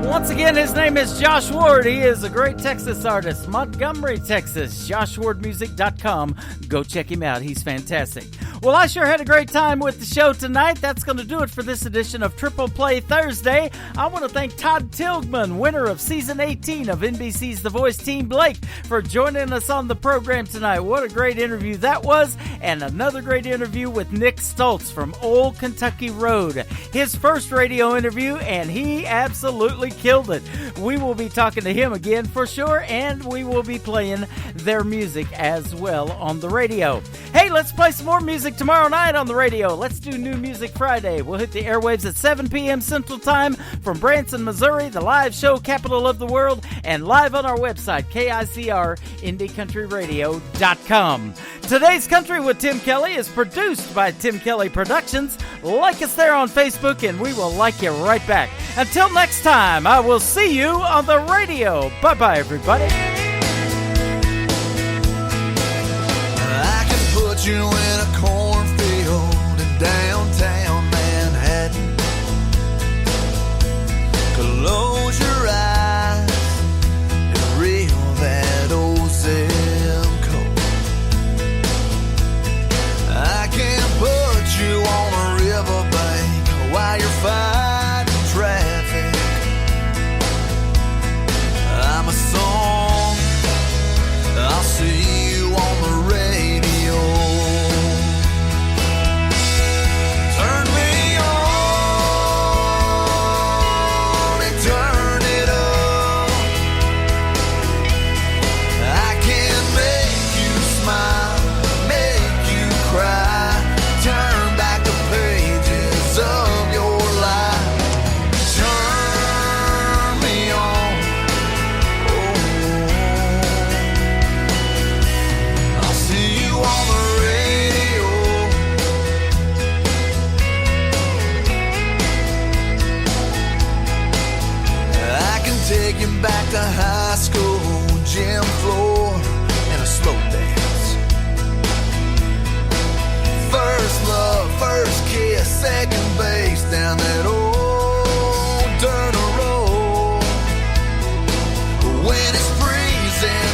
Once again, his name is Josh Ward. He is a great Texas artist, Montgomery, Texas. JoshWardMusic.com. Go check him out. He's fantastic. Well, I sure had a great time with the show tonight. That's going to do it for this edition of Triple Play Thursday. I want to thank Todd Tilghman, winner of Season 18 of NBC's The Voice, Team Blake, for joining us on the program tonight. What a great interview that was, and another great interview with Nick Stoltz from Old Kentucky Road. His first radio interview, and he absolutely killed it. We will be talking to him again for sure, and we will be playing their music as well on the radio. Hey, let's play some more music tomorrow night on the radio. Let's do New Music Friday. We'll hit the airwaves at 7 p.m. Central Time from Branson, Missouri, the live show capital of the world, and live on our website, KICR, IndieCountryRadio.com. Today's Country with Tim Kelly is produced by Tim Kelly Productions. Like us there on Facebook, and we will like you right back. Until next time, I will see you on the radio. Bye-bye, everybody. I can put you in a cornfield in downtown Manhattan. Close your eyes and reel that old zip code. I can put you on a riverbank while you're fighting traffic. I'm a song, I'll see you on the radio. Turn me on and turn it up. I can make you smile, make you cry, turn back the pages of your life. Turn me on, oh, I'll see you on the radio. I can take you back to high school, gym floor, and a slow dance. First love, first kiss, second base down that old dirt road. When it's freezing